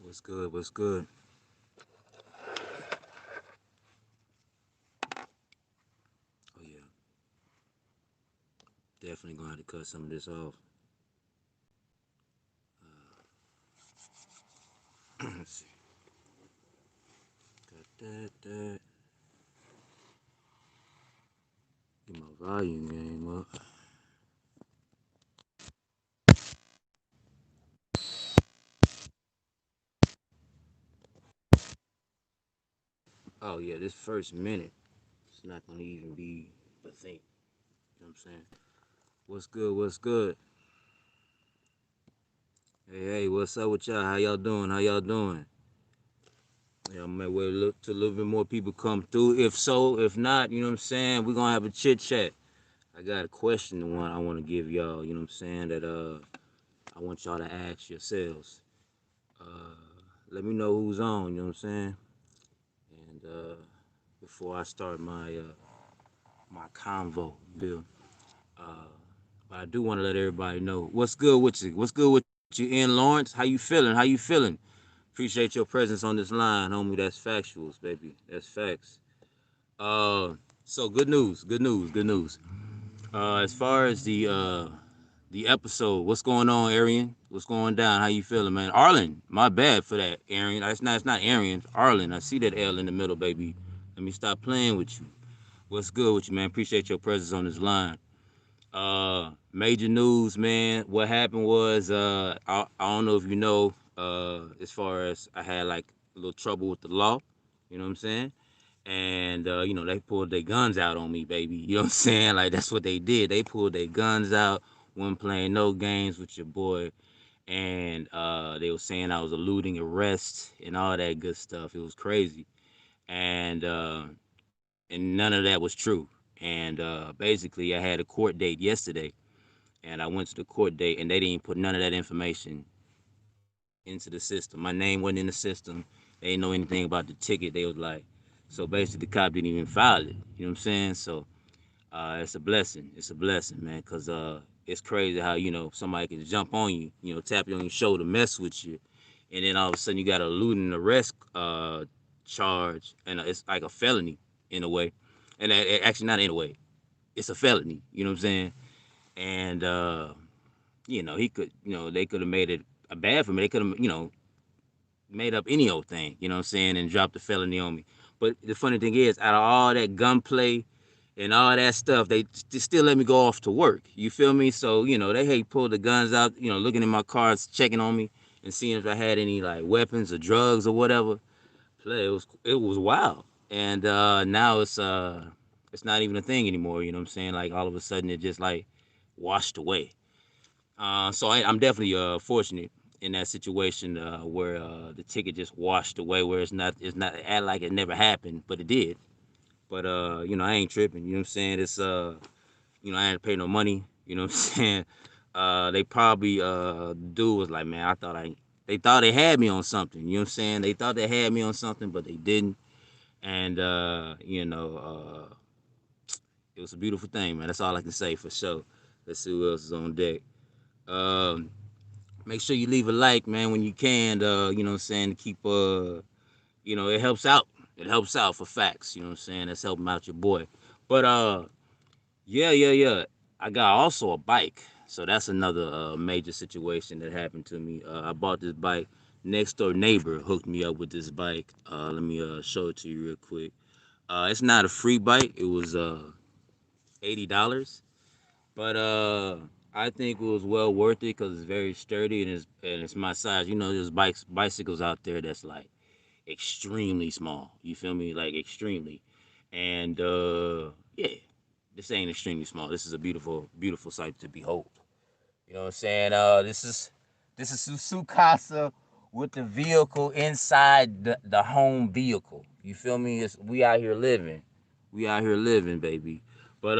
What's good? What's good? Oh yeah, definitely gonna have to cut some of this off. Let's see. Got that. Get my volume game up. Oh yeah, this first minute, it's not gonna even be a thing. You know what I'm saying? What's good? What's good? Hey, what's up with y'all? How y'all doing? How y'all doing? Yeah, I might wait look till a little bit more people come through. If so, if not, you know what I'm saying? We're gonna have a chit chat. I got a question one I wanna give y'all, you know what I'm saying, that I want y'all to ask yourselves. Uh Let me know who's on, you know what I'm saying? And before I start my convo, Bill. Uh, but I do want to let everybody know what's good with you. What's good with you, in Lawrence? How you feeling? How you feeling? Appreciate your presence on this line, homie. That's factuals, baby. That's facts. Uh, so good news. Good news. Good news. As far as the episode, what's going on, Arian? What's going down? How you feeling, man? Arlen, my bad for that, Arian. It's not Arian. Arlen. I see that L in the middle, baby. Let me stop playing with you. What's good with you, man? Appreciate your presence on this line. Major news, man. What happened was, I don't know if you know, as far as I had like a little trouble with the law, you know what I'm saying? And they pulled their guns out on me, baby. You know what I'm saying? Like that's what they did. They pulled their guns out, wasn't playing no games with your boy, and they were saying I was eluding arrest and all that good stuff. It was crazy, and none of that was true. And basically, I had a court date yesterday, and I went to the court date, and they didn't put none of that information into the system. My name wasn't in the system. They didn't know anything about the ticket. They was like, so basically, the cop didn't even file it. You know what I'm saying? So it's a blessing. It's a blessing, man, because it's crazy how somebody can jump on you, tap you on your shoulder, mess with you, and then all of a sudden you got a eluding arrest charge, and it's like a felony in a way, and actually not in a way, it's a felony. You know what I'm saying? And he could, they could have made it a bad for me. They could have, made up any old thing, you know what I'm saying, and dropped the felony on me. But the funny thing is, out of all that gunplay and all that stuff, they still let me go off to work. You feel me? So, they hate pull the guns out, looking in my cars, checking on me and seeing if I had any like weapons or drugs or whatever. It was wild. And now it's not even a thing anymore, you know what I'm saying? Like all of a sudden it just like washed away. So I'm definitely fortunate in that situation where the ticket just washed away, where it's not act like it never happened, but it did. But I ain't tripping. You know what I'm saying? It's I ain't pay no money. You know what I'm saying? They probably dude was like, man, they thought they had me on something. You know what I'm saying? They thought they had me on something, but they didn't. And it was a beautiful thing, man. That's all I can say for sure. Let's see who else is on deck. Um, Make sure you leave a like, man, when you can. You know what I'm saying, to keep it helps out. It helps out for facts. You know what I'm saying. That's helping out your boy. But yeah. I got also a bike, so that's another major situation that happened to me. I bought this bike. Next door neighbor hooked me up with this bike. Let me show it to you real quick. It's not a free bike. It was $80. But I think it was well worth it because it's very sturdy and it's my size. There's bicycles out there that's like extremely small. You feel me? Like extremely. And yeah, this ain't extremely small. This is a beautiful, beautiful sight to behold. You know what I'm saying? This is Susukasa with the vehicle inside the home vehicle. You feel me? We out here living. We out here living, baby. But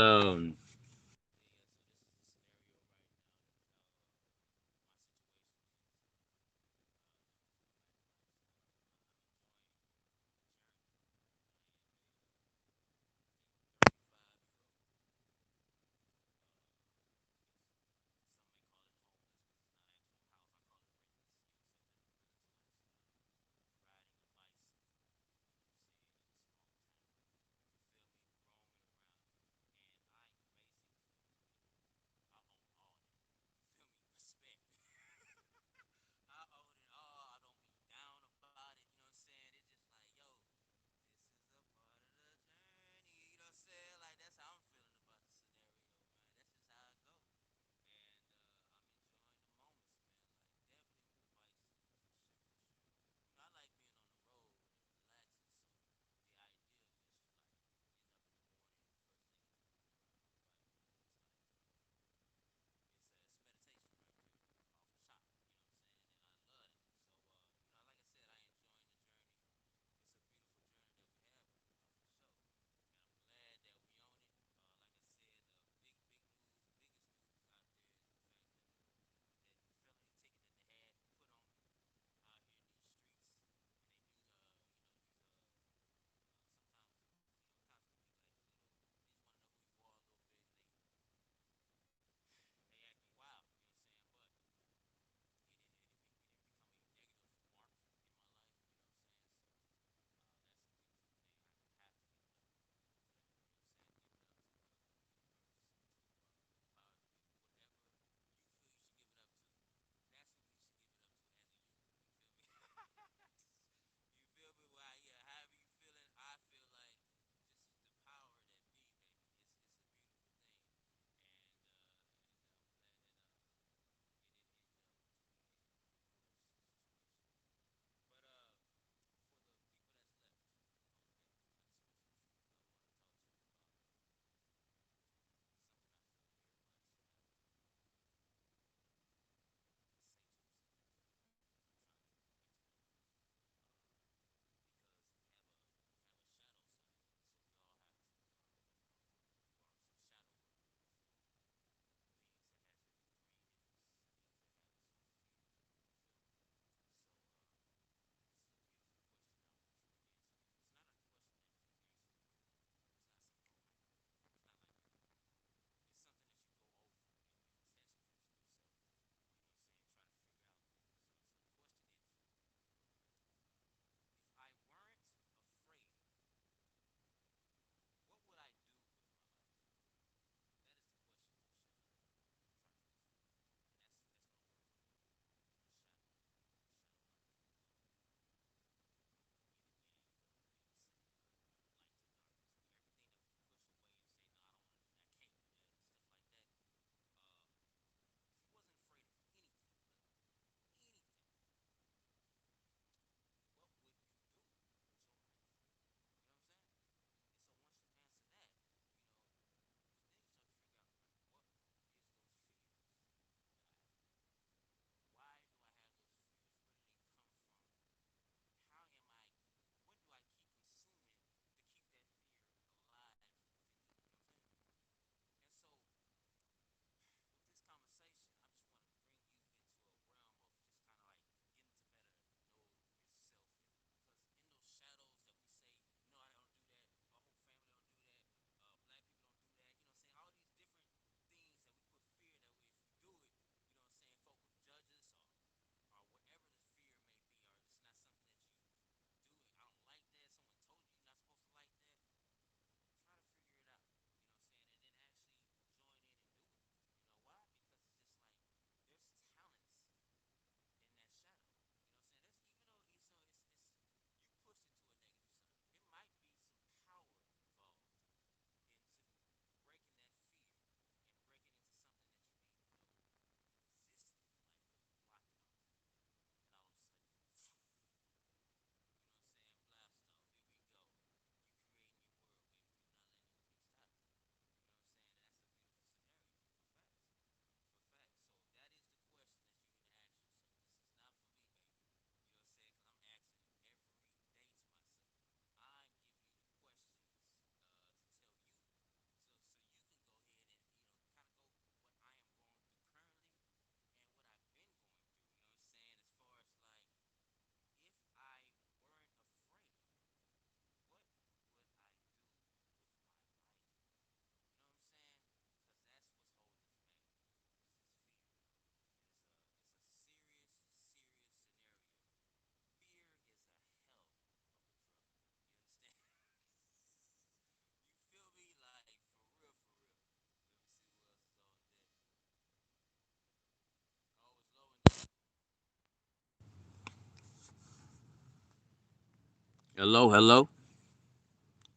Hello, hello.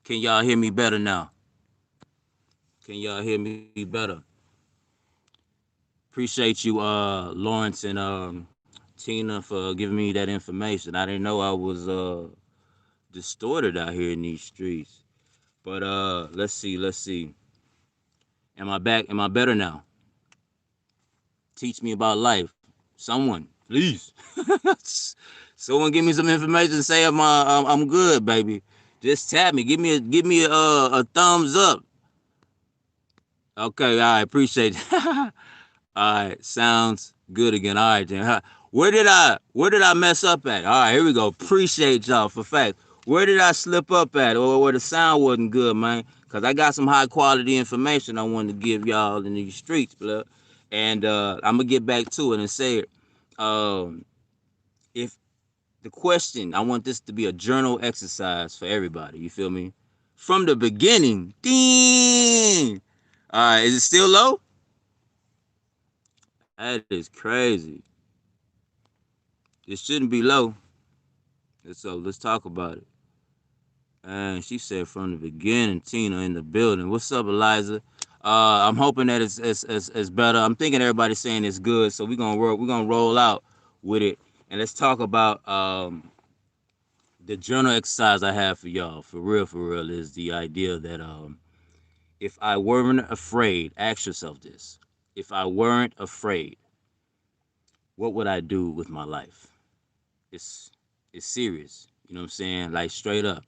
Can y'all hear me better now? Can y'all hear me better? Appreciate you, Lawrence and Tina, for giving me that information. I didn't know I was distorted out here in these streets. But let's see, let's see. Am I back? Am I better now? Teach me about life. Someone, please. Someone give me some information. Say I'm good, baby. Just tap me. Give me a thumbs up. Okay, all right, appreciate it. All right, sounds good again. All right, then. Where did I mess up at? All right, here we go. Appreciate y'all for fact. Where did I slip up at, or where the sound wasn't good, man? Cause I got some high quality information I wanted to give y'all in these streets, blood. And I'm gonna get back to it and say it. If the question, I want this to be a journal exercise for everybody. You feel me? From the beginning. Ding. All right, is it still low? That is crazy. It shouldn't be low. So let's talk about it. And she said from the beginning, Tina in the building. What's up, Eliza? I'm hoping that it's better. I'm thinking everybody's saying it's good, so we're gonna roll out with it, and let's talk about the journal exercise I have for y'all. For real, is the idea that if I weren't afraid, ask yourself this: if I weren't afraid, what would I do with my life? It's it's serious. You know what I'm saying? Like straight up.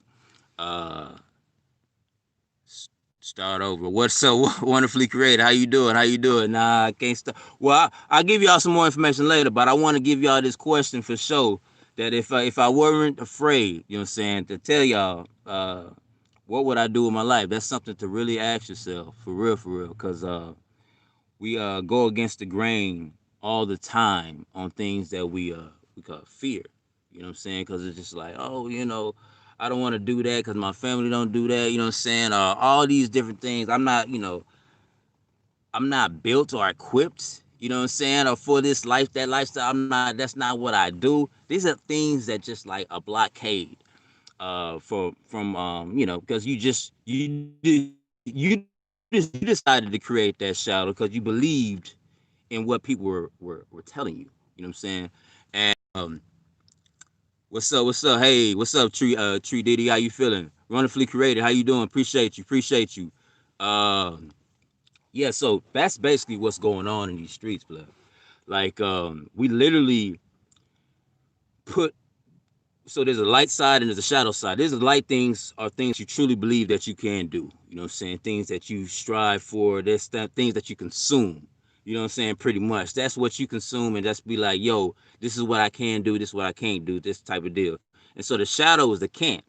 Uh, Start over. What's up, wonderfully created? How you doing? How you doing? Nah, I can't start. Well, I'll give y'all some more information later, but I want to give y'all this question for sure. That if I weren't afraid, you know what I'm saying, to tell y'all, what would I do with my life? That's something to really ask yourself, for real, because we go against the grain all the time on things that we call fear. You know what I'm saying? Because it's just like, oh, I don't want to do that because my family don't do that. You know what I'm saying? All these different things. I'm not built or equipped. You know what I'm saying? Or for this life, that lifestyle. I'm not. That's not what I do. These are things that just like a blockade. From because you decided to create that shadow because you believed in what people were telling you. You know what I'm saying? And what's up? What's up? Hey, what's up, Tree Diddy? How you feeling? Wonderfully created. How you doing? Appreciate you. Appreciate you. Um, yeah. So that's basically what's going on in these streets, blood. Like we literally put so there's a light side and there's a shadow side. There's the light things are things you truly believe that you can do. You know what I'm saying? Things that you strive for. There's things that you consume. You know what I'm saying? Pretty much. That's what you consume and that's be like, yo, this is what I can do, this is what I can't do, this type of deal. And so the shadow is the can't.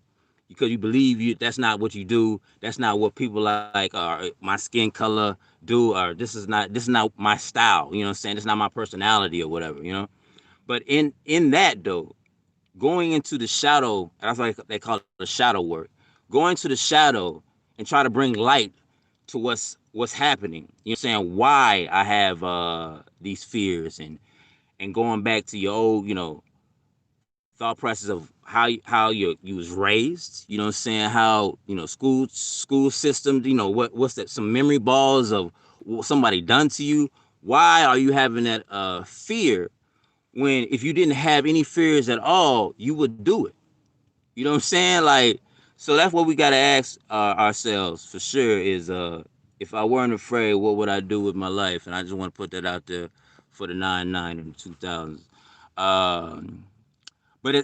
Because you believe that's not what you do, that's not what people like, my skin color do, or this is not my style, you know what I'm saying? It's not my personality or whatever, you know. But in that though, going into the shadow, that's why they call it the shadow work. Going to the shadow and try to bring light to what's happening. You know what I'm saying? Why I have these fears and going back to your old, thought process of how you was raised. You know what I'm saying? How school system. What's that? Some memory balls of what somebody done to you. Why are you having that fear when if you didn't have any fears at all, you would do it? You know what I'm saying? Like, so that's what we gotta ask ourselves for sure. Is if I weren't afraid, what would I do with my life? And I just want to put that out there for the 99 and the 2000s. Um,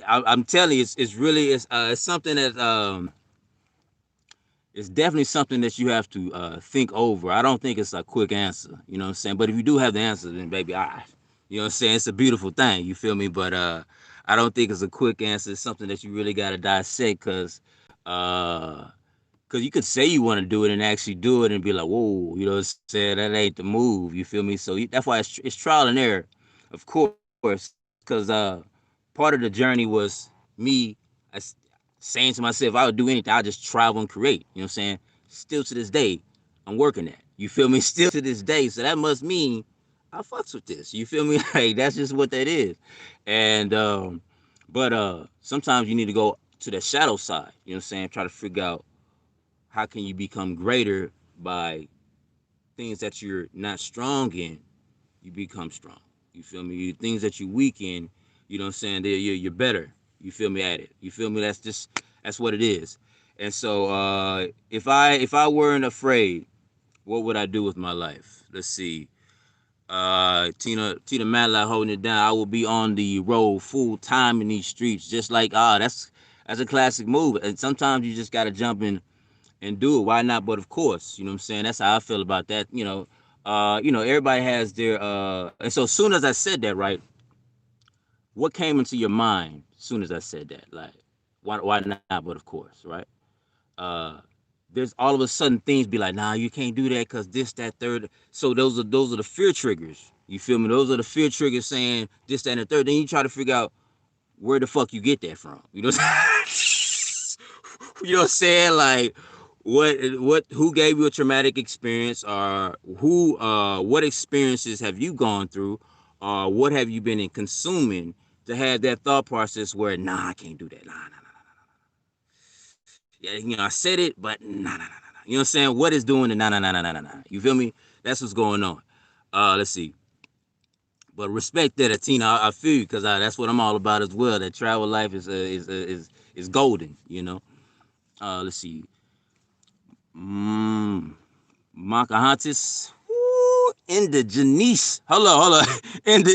I'm telling you, it's really it's something that it's definitely something that you have to think over. I don't think it's a quick answer. You know what I'm saying? But if you do have the answer, then baby, you know what I'm saying? It's a beautiful thing. You feel me? But I don't think it's a quick answer. It's something that you really got to dissect uh, cause you could say you want to do it and actually do it and be like, whoa, you know what I'm saying? That ain't the move. You feel me? So that's why it's trial and error, of course. Cause part of the journey was me saying to myself, I would do anything. I'll just travel and create. You know what I'm saying? Still to this day, I'm working that. You feel me? Still to this day. So that must mean I fucks with this. You feel me? Like that's just what that is. And but sometimes you need to go to the shadow side. You know what I'm saying? Try to figure out how can you become greater by things that you're not strong in. You become strong. You feel me? Things that you weak in, you know what I'm saying? You're better. You feel me at it? You feel me? That's what it is. And so if I weren't afraid, what would I do with my life? Let's see. Tina Matlock holding it down. I will be on the road full time in these streets, just like that's a classic move. And sometimes you just gotta jump in and do it. Why not? But of course, you know what I'm saying. That's how I feel about that. Everybody has their and so as soon as I said that, right, what came into your mind as soon as I said that? Like, why not? But of course, right? Uh, there's all of a sudden things be like, nah, you can't do that because this, that, third. So those are the fear triggers. You feel me? Those are the fear triggers saying this, that, and the third. Then you try to figure out where the fuck you get that from. You know what I'm saying? You know what I'm saying? Like who gave you a traumatic experience, or what experiences have you gone through, or what have you been in consuming to have that thought process where I can't do that. Nah. Yeah, I said it, but nah. You know what I'm saying? What is doing the nah. You feel me? That's what's going on. Let's see. But respect that, Atina. I feel you because that's what I'm all about as well. That travel life is golden. Let's see. Mm, Macahantis. Indigenous. Hold on.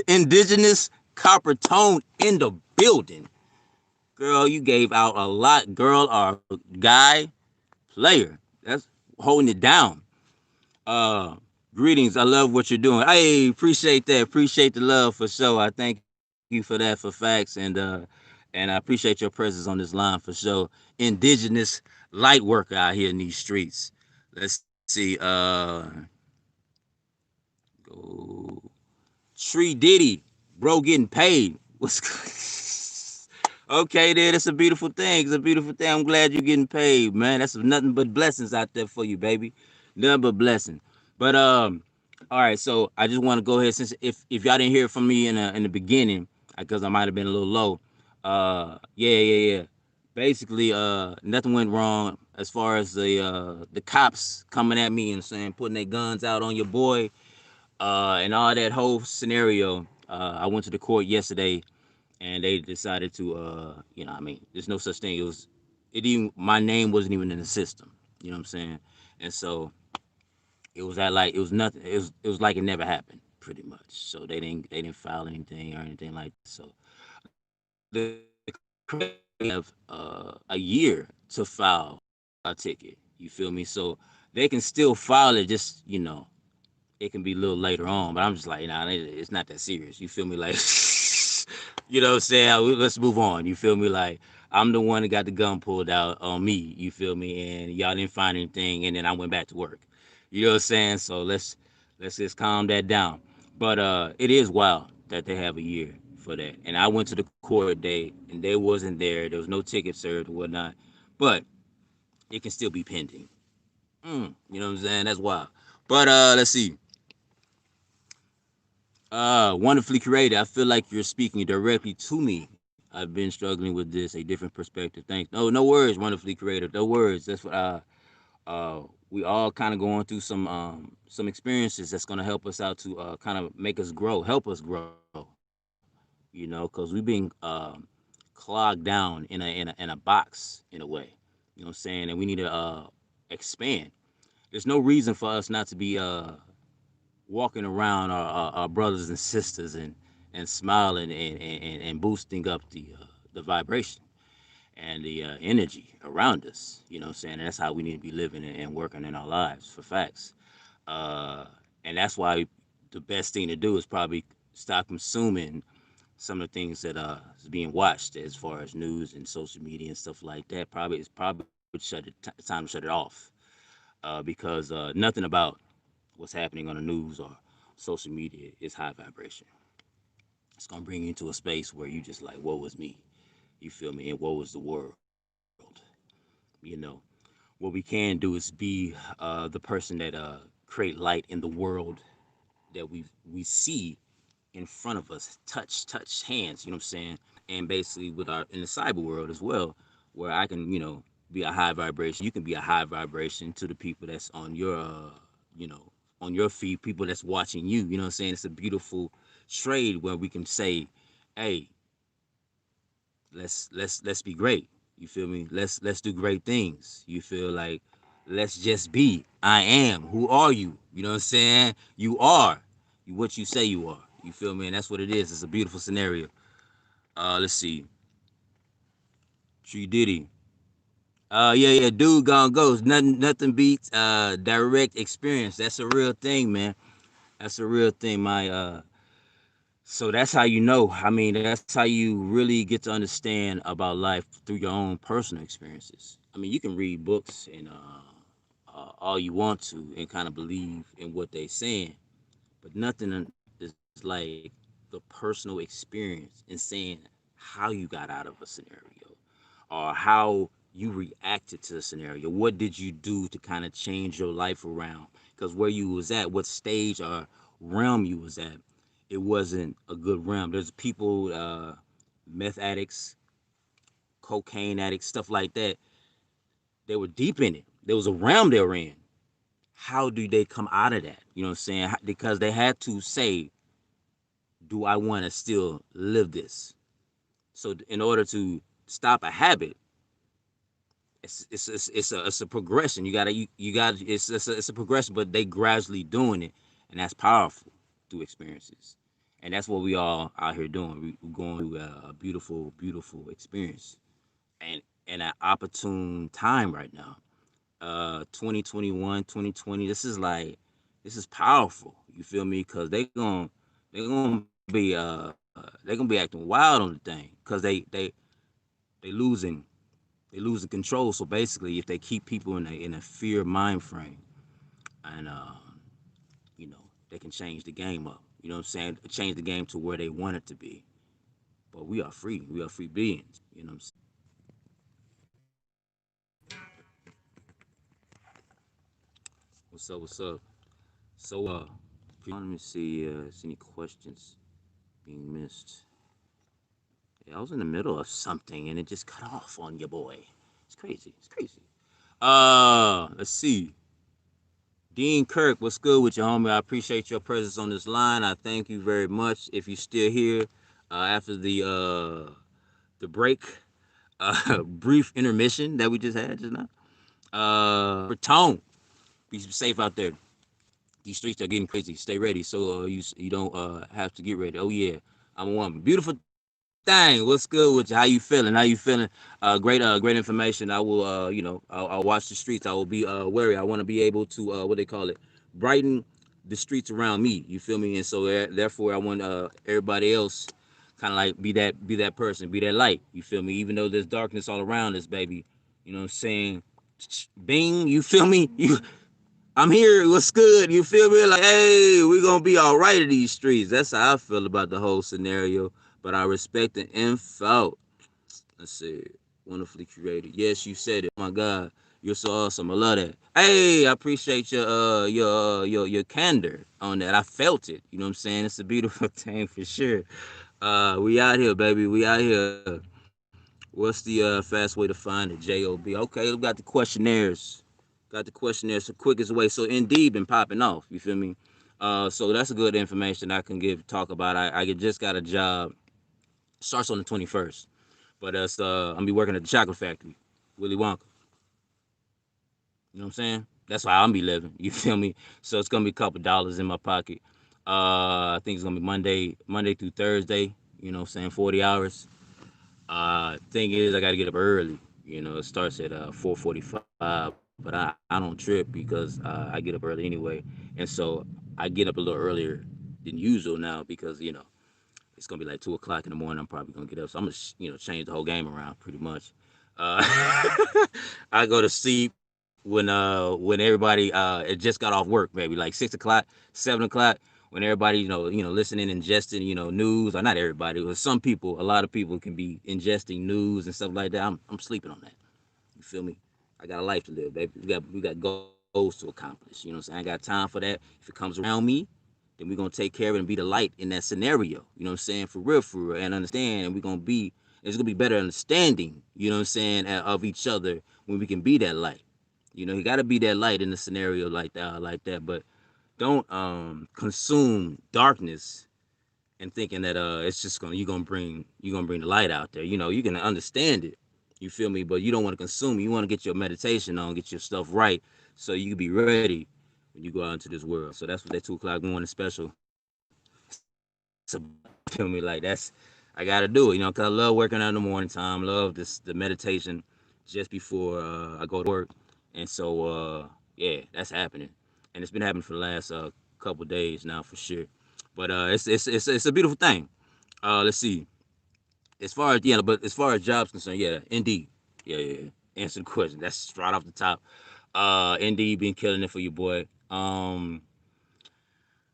Indigenous copper tone in the building. Girl, you gave out a lot, girl or guy, player. That's holding it down. Uh, Greetings. I love what you're doing. Hey, appreciate that. Appreciate the love for sure. I thank you for that for facts, and I appreciate your presence on this line for sure. Indigenous light worker out here in these streets. Let's see. Go Tree Diddy, bro, getting paid. What's okay? Then it's a beautiful thing. It's a beautiful thing. I'm glad you're getting paid, man. That's nothing but blessings out there for you, baby. Nothing but blessing. But all right. So I just want to go ahead since if y'all didn't hear from me in the beginning because I might have been a little low. Yeah. Basically, nothing went wrong as far as the cops coming at me and saying putting their guns out on your boy and all that whole scenario. I went to the court yesterday, and they decided to, there's no such thing. My name wasn't even in the system. You know what I'm saying? And so it was nothing. It was like it never happened, pretty much. So they didn't file anything or anything like that. So the have a year to file a ticket. You feel me? So they can still file it. Just it can be a little later on, but I'm just like, it's not that serious. You feel me? Like, you know what I'm saying? Let's move on. You feel me? Like, I'm the one that got the gun pulled out on me. You feel me? And y'all didn't find anything, and then I went back to work. You know what I'm saying? So let's just calm that down. But it is wild that they have a year for that. And I went to the court date, and they wasn't there. There was no ticket served or whatnot. But it can still be pending. You know what I'm saying? That's wild. But let's see. Wonderfully created. I feel like you're speaking directly to me. I've been struggling with this, a different perspective. Thanks. No words. Wonderfully creative. No words. That's what we all kind of going through some experiences that's gonna help us out to kind of make us grow, help us grow. Because we've been clogged down in a box in a way. You know what I'm saying? And we need to expand. There's no reason for us not to be walking around our brothers and sisters and smiling and boosting up the vibration and the energy around us. You know what I'm saying? And that's how we need to be living and working in our lives for facts. Uh, and that's why the best thing to do is probably stop consuming some of the things that is being watched as far as news and social media and stuff like that. Probably time to shut it off because nothing about what's happening on the news or social media is high vibration. It's gonna bring you into a space where you just like, woe is me. You feel me? And woe is the world. You know, what we can do is be the person that create light in the world that we see in front of us, touch hands. You know what I'm saying? And basically with our in the cyber world as well. where I can, be a high vibration. You can be a high vibration to the people that's on your, you know, on your feed, people that's watching you. You know what I'm saying? It's a beautiful trade where we can say, hey, let's be great. You feel me? Let's do great things. You feel like let's just be. I am. Who are you? You know what I'm saying? You are what you say you are. You feel me? And that's what it is. It's a beautiful scenario. Let's see. Tree Diddy. Yeah, dude gone ghost. Nothing beats direct experience. That's a real thing, man. That's a real thing. So that's how you know. I mean, that's how you really get to understand about life through your own personal experiences. I mean, you can read books and all you want to and kind of believe in what they're saying, but nothing is like the personal experience and saying how you got out of a scenario or how you reacted to the scenario. What did you do to kind of change your life around? Because where you was at, what stage or realm you was at, it wasn't a good realm. There's people, meth addicts, cocaine addicts, stuff like that. They were deep in it. There was a realm they were in. How do they come out of that? You know what I'm saying? Because they had to say, do I want to still live this? So in order to stop a habit, it's a progression. You got it's a progression, but they gradually doing it, and that's powerful through experiences, and that's what we all out here doing. We're going through a beautiful experience, and an opportune time right now. 2021, 2020. This is powerful. You feel me? Because they gonna be acting wild on the thing because they losing control. So basically, if they keep people in a fear mind frame, and they can change the game up. You know what I'm saying? Change the game to where they want it to be. But we are free. We are free beings. You know what I'm saying? What's up? What's up? So let me see. See any questions being missed? Yeah, I was in the middle of something and it just cut off on your boy. It's crazy. It's crazy. Let's see. Dean Kirk, what's good with you, homie? I appreciate your presence on this line. I thank you very much. If you're still here after the break, brief intermission that we just had just now. Tone, be safe out there. These streets are getting crazy. Stay ready so you don't have to get ready. Oh yeah, I'm a woman. Beautiful thing. What's good with you? How you feeling? How you feeling? Great information. I will I'll watch the streets. I will be wary. I want to be able to what they call it, brighten the streets around me. You feel me? And so therefore, I want everybody else kind of like be that person, be that light. You feel me? Even though there's darkness all around us, baby. You know what I'm saying? Bing. You feel me? I'm here. What's good? You feel me? Like, hey, we gonna be all right in these streets. That's how I feel about the whole scenario. But I respect the info. Let's see. Wonderfully curated. Yes, you said it. Oh my God, you're so awesome. I love that. Hey, I appreciate your candor on that. I felt it. You know what I'm saying? It's a beautiful thing for sure. We out here, baby. We out here. What's the fast way to find the JOB? Okay, we got the questionnaires. Got the questionnaires the quickest way. So Indeed been popping off. You feel me? So that's a good information I can talk about. I just got a job. Starts on the 21st. But I'm be working at the chocolate factory, Willy Wonka. You know what I'm saying? That's how I'm be living. You feel me? So it's gonna be a couple dollars in my pocket. I think it's gonna be Monday through Thursday. You know what I'm saying? 40 hours. Thing is, I gotta get up early. You know, it starts at 4:45, but I don't trip because I get up early anyway, and so I get up a little earlier than usual now because it's gonna be like 2 o'clock in the morning. I'm probably gonna get up, so I'm gonna change the whole game around pretty much. Uh, I go to sleep when everybody it just got off work, maybe like 6 o'clock, 7 o'clock, when everybody listening, ingesting news, or not everybody, but some people, a lot of people can be ingesting news and stuff like that. I'm sleeping on that. You feel me? I got a life to live, baby. We got goals to accomplish. You know what I'm saying? I got time for that. If it comes around me, then we're gonna take care of it and be the light in that scenario. You know what I'm saying? For real, and understand. And we're gonna be It's gonna be better understanding, you know what I'm saying, of each other when we can be that light. You know, you got to be that light in a scenario like that. But don't consume darkness and thinking that it's just gonna you gonna bring the light out there. You know, you can understand it. You feel me? But you don't want to consume it. You want to get your meditation on, get your stuff right, so you can be ready when you go out into this world. So that's what that 2 o'clock morning special. It's about. You feel me? Like that's I gotta do it. You know, cause I love working out in the morning time. Love the meditation just before I go to work. And so yeah, that's happening, and it's been happening for the last couple days now for sure. But it's a beautiful thing. Let's see. As far as but as far as jobs concerned, yeah, indeed, yeah. Answer the question. That's right off the top. Indeed, been killing it for you, boy.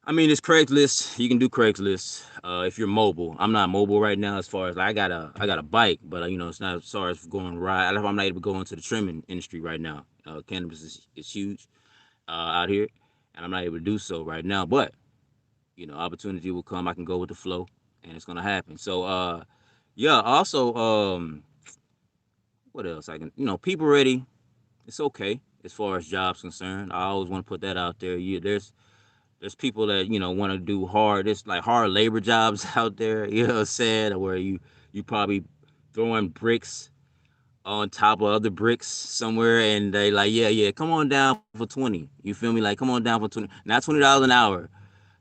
I mean, it's Craigslist. You can do Craigslist if you're mobile. I'm not mobile right now. As far as like, I got a bike, but it's not as far as going ride. I'm not able to go into the trimming industry right now. Cannabis is huge out here, and I'm not able to do so right now. But opportunity will come. I can go with the flow, and it's gonna happen. So yeah. Also, what else? I can people ready. It's okay as far as jobs concerned. I always want to put that out there. There's people that want to do hard. It's like hard labor jobs out there. You know what I'm saying? Where you probably throwing bricks on top of other bricks somewhere, and they like, yeah, come on down for 20. You feel me? Like, come on down for 20. Not $20 an hour.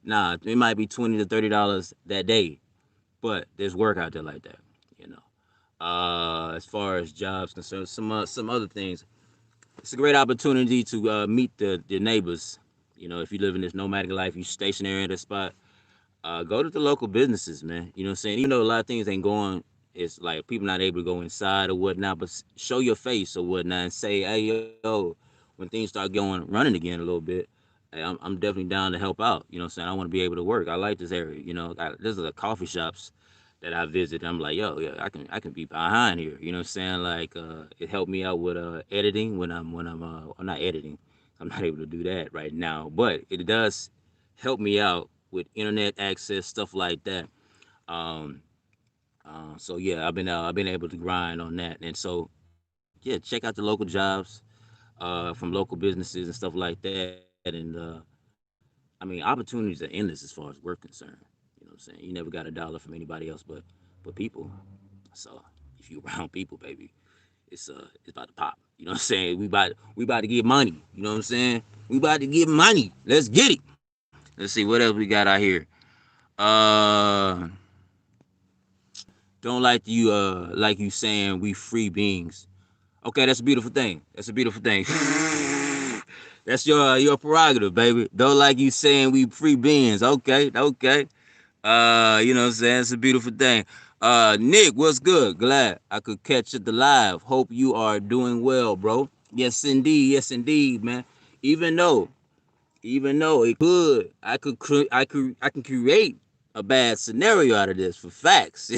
Nah, it might be $20 to $30 that day. But there's work out there like that. You know. As far as jobs concerned, some other things. It's a great opportunity to meet the neighbors. If you live in this nomadic life, you stationary at a spot, go to the local businesses, man. You know what I'm saying? Even though a lot of things ain't going, it's like people not able to go inside or whatnot, but show your face or whatnot and say, hey, yo, when things start going running again a little bit, hey, I'm definitely down to help out. You know what I'm saying? I want to be able to work. I like this area. There's the coffee shops that I visit. I'm like, yo, yeah, I can be behind here. You know what I'm saying? Like, it helped me out with editing I'm not editing. I'm not able to do that right now, but it does help me out with internet access, stuff like that. Um, so yeah, I've been able to grind on that, and so yeah, check out the local jobs from local businesses and stuff like that, and I mean, opportunities are endless as far as work concerned. You know what I'm saying? You never got a dollar from anybody else but people. So if you around people, baby, it's about to pop. You know what I'm saying? We about to get money. You know what I'm saying? We about to get money. Let's get it. Let's see what else we got out here. Uh, don't like you saying we free beings. Okay, that's a beautiful thing. That's a beautiful thing. That's your prerogative, baby. Don't like you saying we free beings. Okay, okay. You know what I'm saying? It's a beautiful thing. Nick, what's good? Glad I could catch it live. Hope you are doing well, bro. Yes indeed, man. Even though it could, I can create a bad scenario out of this for facts.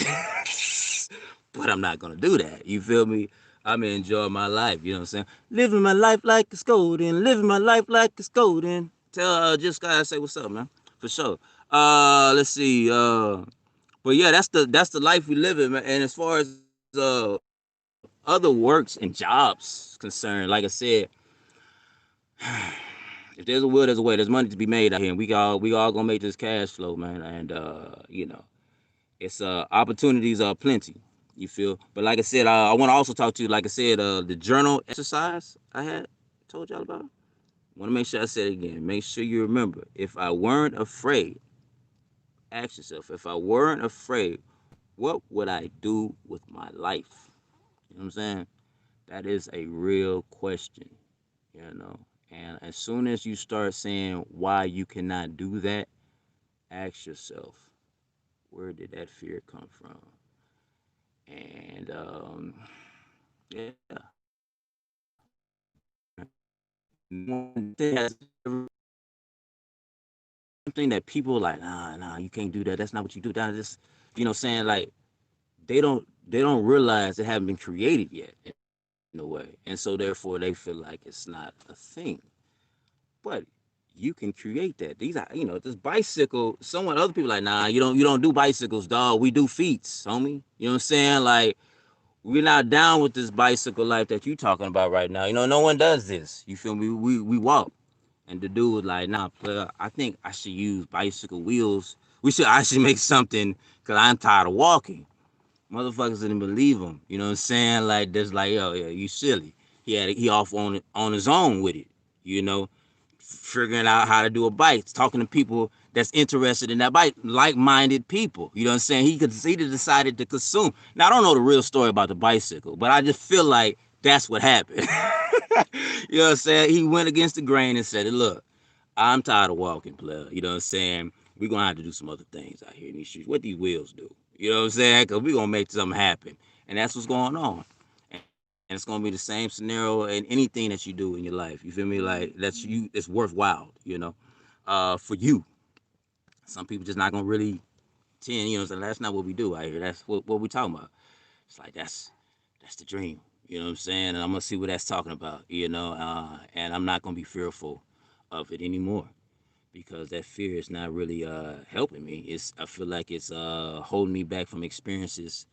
But I'm not gonna do that. You feel me? I'm enjoying my life. You know what I'm saying? Living my life like it's golden. Living my life like it's golden. Tell just gotta say what's up, man. For sure. Let's see. But yeah, that's the life we live in, man. And as far as other works and jobs concerned, like I said, if there's a will, there's a way. There's money to be made out here, and we all gonna make this cash flow, man. And it's opportunities are plenty. You feel? But like I said, I want to also talk to you. Like I said, the journal exercise I had told y'all about. I want to make sure I said it again. Make sure you remember. If I weren't afraid, ask yourself. If I weren't afraid, what would I do with my life? You know what I'm saying? That is a real question. You know. And as soon as you start saying why you cannot do that, ask yourself, where did that fear come from? And yeah, something that people like, nah, you can't do that. That's not what you do. That just, saying like they don't realize it haven't been created yet in a way, and so therefore they feel like it's not a thing. But you can create that. These are, this bicycle. Someone, other people like, nah, you don't do bicycles, dog. We do feats, homie. You know what I'm saying? Like, we're not down with this bicycle life that you talking about right now. No one does this. You feel me? We walk. And the dude was like, nah, player, I think I should use bicycle wheels. I should make something because I'm tired of walking. Motherfuckers didn't believe him. You know what I'm saying? Like, there's like, yo, yeah, you silly. He off on his own with it. You know, figuring out how to do a bike, talking to people that's interested in that bike, like-minded people. You know what I'm saying? He decided to consume. Now I don't know the real story about the bicycle, but I just feel like that's what happened. You know what I'm saying? He went against the grain and said, "Look, I'm tired of walking, player. You know what I'm saying? We're gonna have to do some other things out here in these streets. What these wheels do? You know what I'm saying? Because we're gonna make something happen." And that's what's going on. And it's gonna be the same scenario in anything that you do in your life. You feel me? Like it's worthwhile, for you. Some people just not gonna really tend, so that's not what we do out here. That's what we talking about. It's like that's the dream. You know what I'm saying? And I'm gonna see what that's talking about, and I'm not gonna be fearful of it anymore because that fear is not really helping me. I feel like it's holding me back from experiences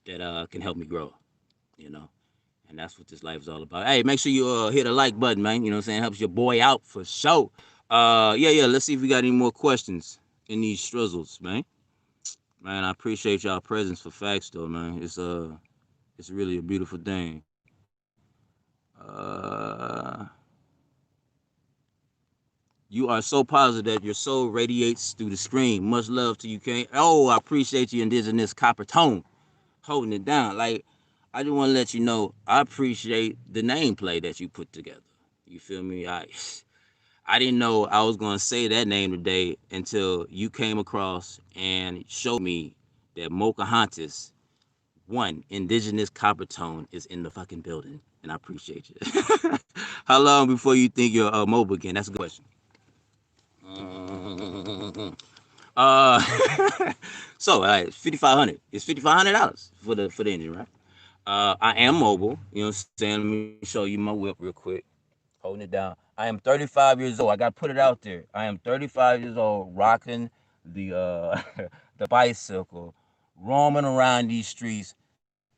that can help me grow, you know. And that's what this life is all about. Hey, make sure you hit a like button, man. You know what I'm saying? Helps your boy out for sure. Yeah. Let's see if we got any more questions in these struzzles, man. Man, I appreciate y'all presence for facts though, man. It's really a beautiful thing. Uh, you are so positive that your soul radiates through the screen. Much love to you, King. Oh, I appreciate you, indigenous copper tone, holding it down. Like, I just want to let you know, I appreciate the nameplay that you put together. You feel me? I didn't know I was gonna say that name today until you came across and showed me that Pocahontas, one indigenous copper tone, is in the fucking building, and I appreciate you. How long before you think you're mobile again? That's a good question. Uh, so 5,500. It's $5,500 for the engine, right? I am mobile. You know what I'm saying? Let me show you my whip real quick. Holding it down. I am 35 years old. I got to put it out there. I am 35 years old, rocking the the bicycle, roaming around these streets,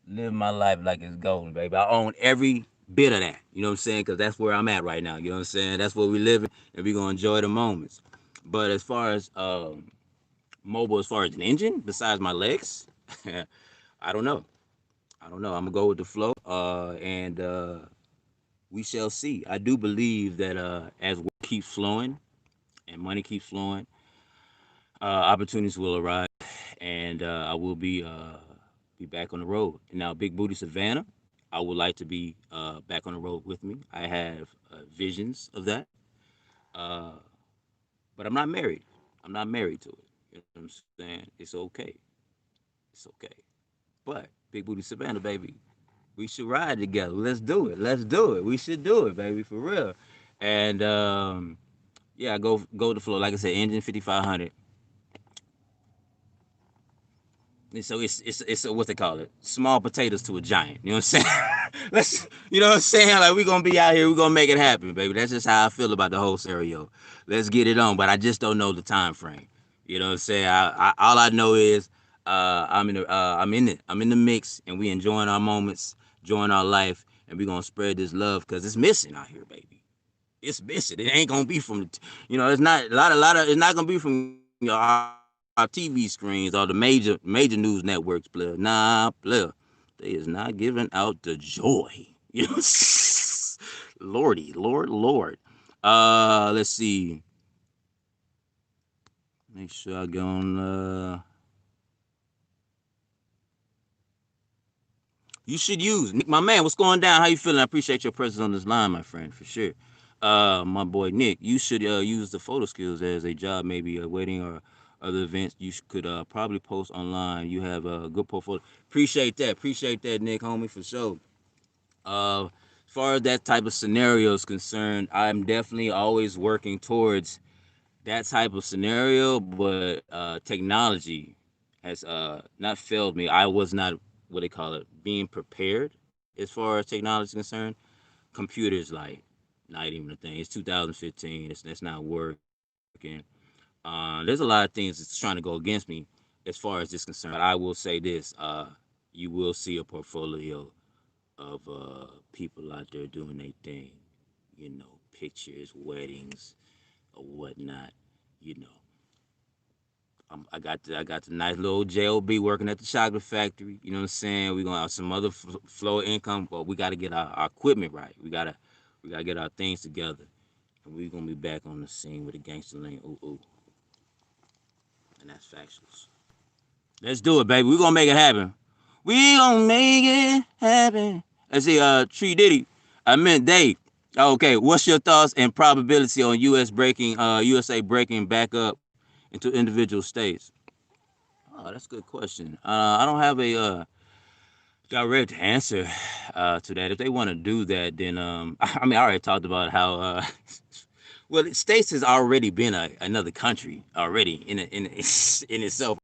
living my life like it's golden, baby. I own every bit of that. You know what I'm saying? Because that's where I'm at right now. You know what I'm saying? That's where we living, and we gonna enjoy the moments. But as far as mobile, as far as an engine, besides my legs, I don't know. I don't know. I'm gonna go with the flow, and we shall see. I do believe that as work keeps flowing and money keeps flowing, opportunities will arise, and I will be back on the road. Now, Big Booty Savannah, I would like to be back on the road with me. I have visions of that, uh, but I'm not married. I'm not married to it. You know what I'm saying? It's okay. It's okay. But Big Booty Savannah, baby, we should ride together. Let's do it. Let's do it. We should do it, baby, for real. And yeah, go to flow. Like I said, engine 5,500. And so it's what they call it, small potatoes to a giant. You know what I'm saying? You know what I'm saying? Like we gonna be out here, we gonna make it happen, baby. That's just how I feel about the whole scenario. Let's get it on, but I just don't know the time frame. You know what I'm saying? All I know is I'm in the mix, and we enjoying our moments, enjoying our life, and we gonna spread this love because it's missing out here, baby. It's missing. It ain't gonna be from, it's not a lot of. It's not gonna be from our TV screens or the major news networks, player. Nah, player. They is not giving out the joy. You know, Lordy, Lord. Let's see. Make sure I go on. You should use Nick, my man. What's going down? How you feeling? I appreciate your presence on this line, my friend, for sure. My boy Nick, you should use the photo skills as a job, maybe a wedding or other events. You could probably post online. You have a good portfolio. Appreciate that, Nick, homie, for sure. As far as that type of scenario is concerned, I'm definitely always working towards that type of scenario, but technology has not failed me. I was not, what they call it, being prepared as far as technology is concerned. Computers, like, Not even a thing. It's 2015. That's not working. There's a lot of things that's trying to go against me as far as this concerned. But I will say this: you will see a portfolio of people out there doing their thing. You know, pictures, weddings, or whatnot. You know, I got the nice little JOB working at the chocolate factory. You know what I'm saying? We gonna have some other flow of income, but we got to get our equipment right. We gotta get our things together, and we gonna be back on the scene with a gangster lane. Ooh ooh, and that's factuals. Let's do it, baby. We gonna make it happen. We gonna make it happen. Let's see, Tree Diddy. I meant Dave. Okay, what's your thoughts and probability on USA breaking back up into individual states? Oh, that's a good question. I don't have a direct answer to that. If they want to do that, then I mean, I already talked about how well, states has already been another country already in itself.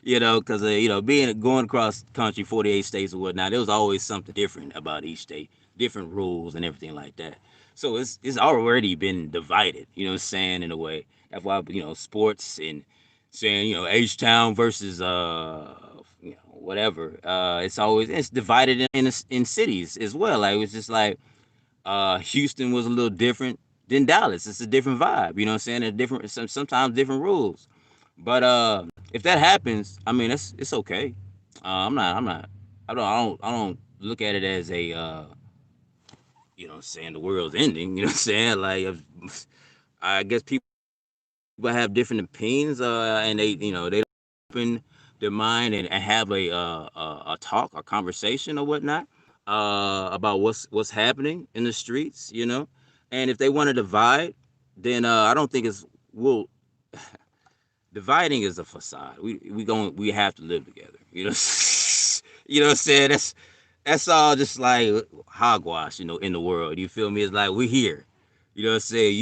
You know, because being going across the country, 48 states or whatnot, there was always something different about each state, different rules and everything like that. So it's already been divided. You know what I'm saying, in a way. That's why sports and saying H Town versus whatever. It's divided in cities as well. Like it's just like Houston was a little different than Dallas. It's a different vibe. You know what I'm saying? A different sometimes different rules. But if that happens, I mean it's okay. I'm not I don't look at it as a saying the world's ending. You know what I'm saying? Like I guess people have different opinions, and they open their mind and have a talk, a conversation or whatnot about what's happening in the streets. And if they want to divide, then I don't think it's well. Dividing is a facade. We have to live together. You know what I'm saying? That's all just like hogwash, in the world. You feel me? It's like we here. You know what I'm saying?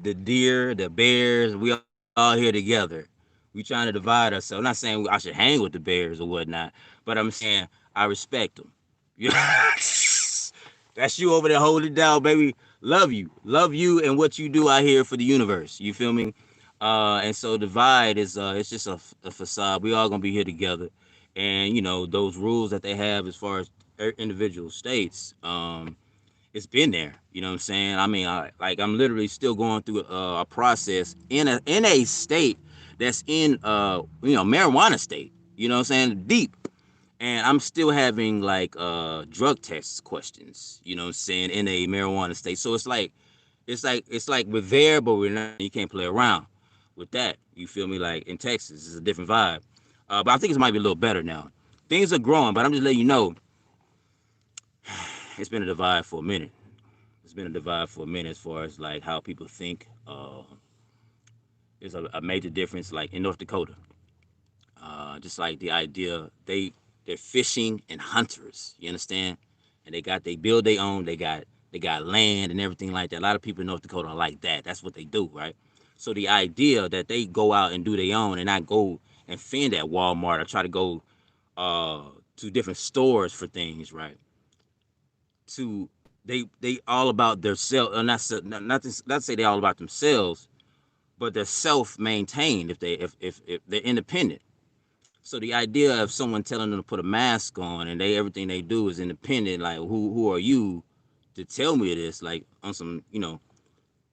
The deer, the bears, we all here together. We trying to divide ourselves. I'm not saying I should hang with the bears or whatnot, but I'm saying I respect them. You That's you over there holding it down, baby. Love you, and what you do out here for the universe. You feel me? And so divide is it's just a facade. We all gonna be here together, and those rules that they have as far as individual states. It's been there. You know what I'm saying? I mean, I'm literally still going through a process in a state that's in marijuana state. You know what I'm saying? Deep, and I'm still having like drug test questions. You know what I'm saying? In a marijuana state, so it's like we're there, but we're not. You can't play around with that. You feel me? Like in Texas, it's a different vibe. But I think it might be a little better now. Things are growing, but I'm just letting you know it's been a divide for a minute. It's been a divide for a minute as far as like how people think. There's a major difference, like in North Dakota. Just like the idea they're fishing and hunters. You understand? And they build their own. They got land and everything like that. A lot of people in North Dakota are like that. That's what they do, right? So the idea that they go out and do their own and not go and fend at Walmart or try to go uh, to different stores for things, right? To they all about their self, not to say they all about themselves, but they're self maintained if they're independent. So the idea of someone telling them to put a mask on and everything they do is independent, like who are you to tell me this? Like on some,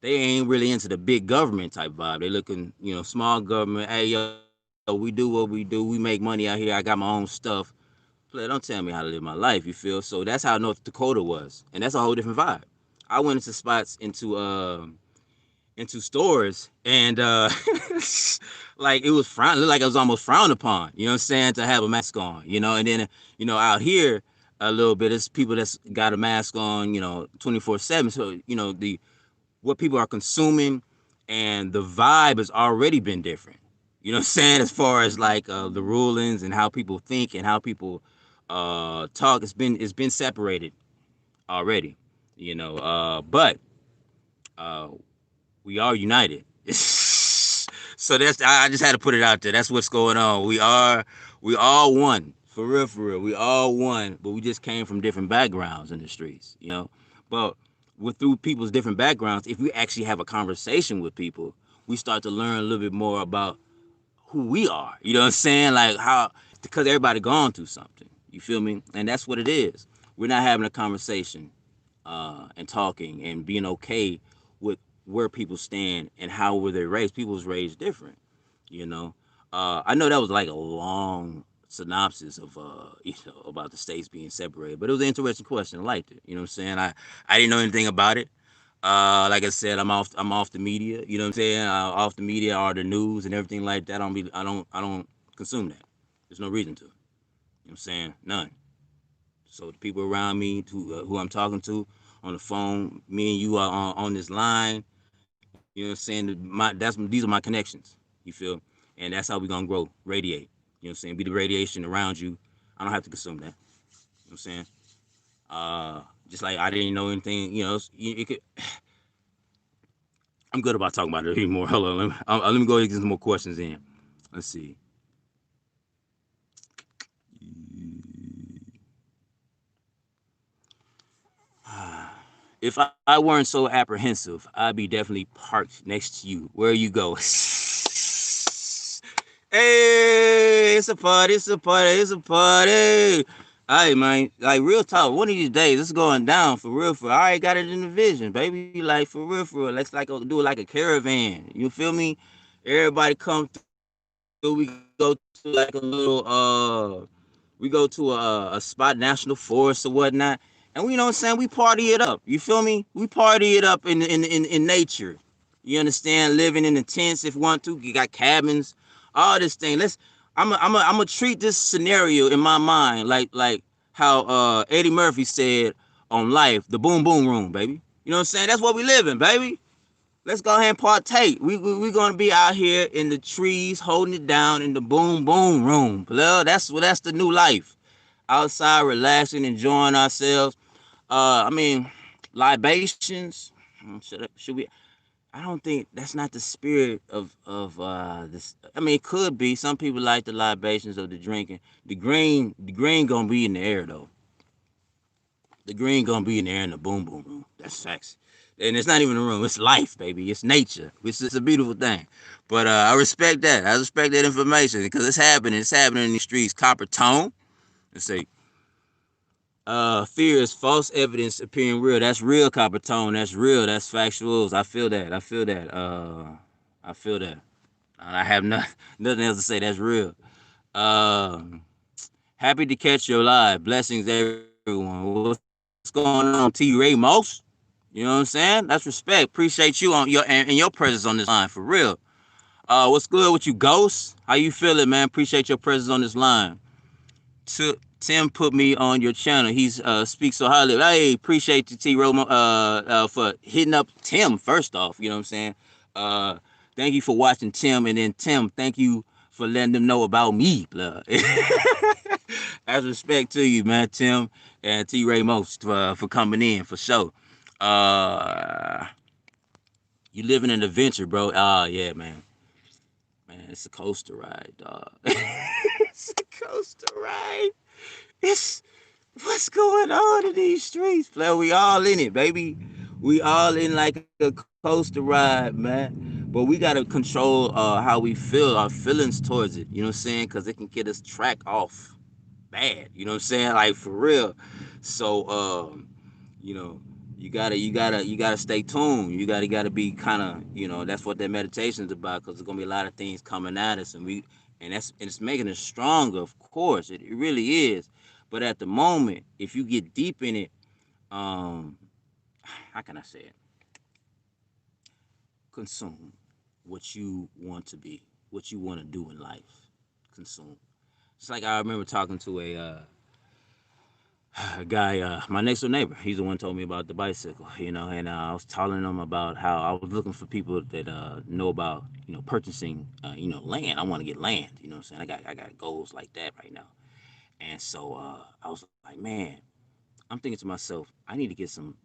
they ain't really into the big government type vibe. They looking, small government. Hey yo, we do what we do. We make money out here. I got my own stuff. Play, don't tell me how to live my life. You feel? So that's how North Dakota was, and that's a whole different vibe. I went into spots into stores and like it was looked like it was almost frowned upon, you know what I'm saying, to have a mask on, and then out here a little bit it's people that's got a mask on, 24/7. So the what people are consuming and the vibe has already been different, you know what I'm saying, as far as like the rulings and how people think and how people talk. It's been separated already, but uh we are united. So I just had to put it out there. That's what's going on. We all one. For real, for real. We all one, but we just came from different backgrounds in the streets, But with through people's different backgrounds, if we actually have a conversation with people, we start to learn a little bit more about who we are. You know what I'm saying? Like how, because everybody gone through something. You feel me? And that's what it is. We're not having a conversation and talking and being okay with where people stand and how were they raised. People was raised different. You know, I know that was like a long synopsis of about the states being separated, but it was an interesting question. I liked it. You know what I'm saying? I didn't know anything about it. Like I said, I'm off the media. You know what I'm saying? Off the media or the news and everything like that. I don't consume that. There's no reason to. You know what I'm saying? None. So the people around me who I'm talking to on the phone, me and you are on this line. You know what I'm saying? These are my connections. You feel? And that's how we gonna grow, radiate. You know what I'm saying? Be the radiation around you. I don't have to consume that. You know what I'm saying? Just like I didn't know anything. It could. I'm good about talking about it anymore. Hold on, let me go ahead and get some more questions in. Let's see. If I weren't so apprehensive, I'd be definitely parked next to you. Where you go? Hey, it's a party, it's a party, it's a party. All right, man. Like real talk. One of these days, it's going down for real. I already got it in the vision, baby. Like for real, for real. Let's do it like a caravan. You feel me? Everybody come through. We go to like a little we go to a spot, national forest or whatnot, and we, you know what I'm saying, we party it up. You feel me? We party it up in nature. You understand? Living in the tents if you want to. You got cabins, all this thing. I'm gonna treat this scenario in my mind like how Eddie Murphy said on Life, the boom boom room, baby. You know what I'm saying? That's what we live in, baby. Let's go ahead and partake. We gonna be out here in the trees, holding it down in the boom boom room. Well, that's the new life. Outside, relaxing, enjoying ourselves. I mean, libations. Should we? I don't think that's not the spirit of this. I mean, it could be. Some people like the libations of the drinking. The green gonna be in the air though. The green gonna be in there in the boom boom room. That's facts. And it's not even a room. It's life, baby. It's nature. It's a beautiful thing. But I respect that. I respect that information because it's happening. It's happening in these streets. Copper tone. Let's say fear is false evidence appearing real. That's real, copper tone. That's real. That's factuals. I feel that. I feel that. I feel that. I have nothing else to say. That's real. Um, Happy to catch your live. Blessings, everyone. What's going on, T. Ray Moss? You know what I'm saying? That's respect. Appreciate you on your presence on this line for real. What's good with you, Ghost? How you feeling, man? Appreciate your presence on this line. Tim put me on your channel. He's speaks so highly. Hey, appreciate you, T. Roma, for hitting up Tim first off. You know what I'm saying? Uh, Thank you for watching Tim, and then Tim, thank you for letting them know about me, blood. As respect to you, man, Tim and T. Ramos for coming in for sure. Uh, you living an adventure, bro. Yeah, man. Man, it's a coaster ride, dog. It's a coaster ride. It's what's going on in these streets, player. We all in it, baby. We all in like a coaster ride, man. But we gotta control how we feel, our feelings towards it. You know what I'm saying? Because it can get us track off bad. You know what I'm saying? Like for real. So you know, you gotta stay tuned. You gotta be kind of, that's what that meditation is about, because there's gonna be a lot of things coming at us, and it's making us stronger. Of course, it really is. But at the moment, if you get deep in it, um, how can I say it? Consume what you want to be, what you want to do in life. Consume. It's like I remember talking to a guy, my next door neighbor. He's the one who told me about the bicycle, and I was telling him about how I was looking for people that know about, purchasing, land. I want to get land. You know what I'm saying? I got goals like that right now. And so I was like, man, I'm thinking to myself, I need to get some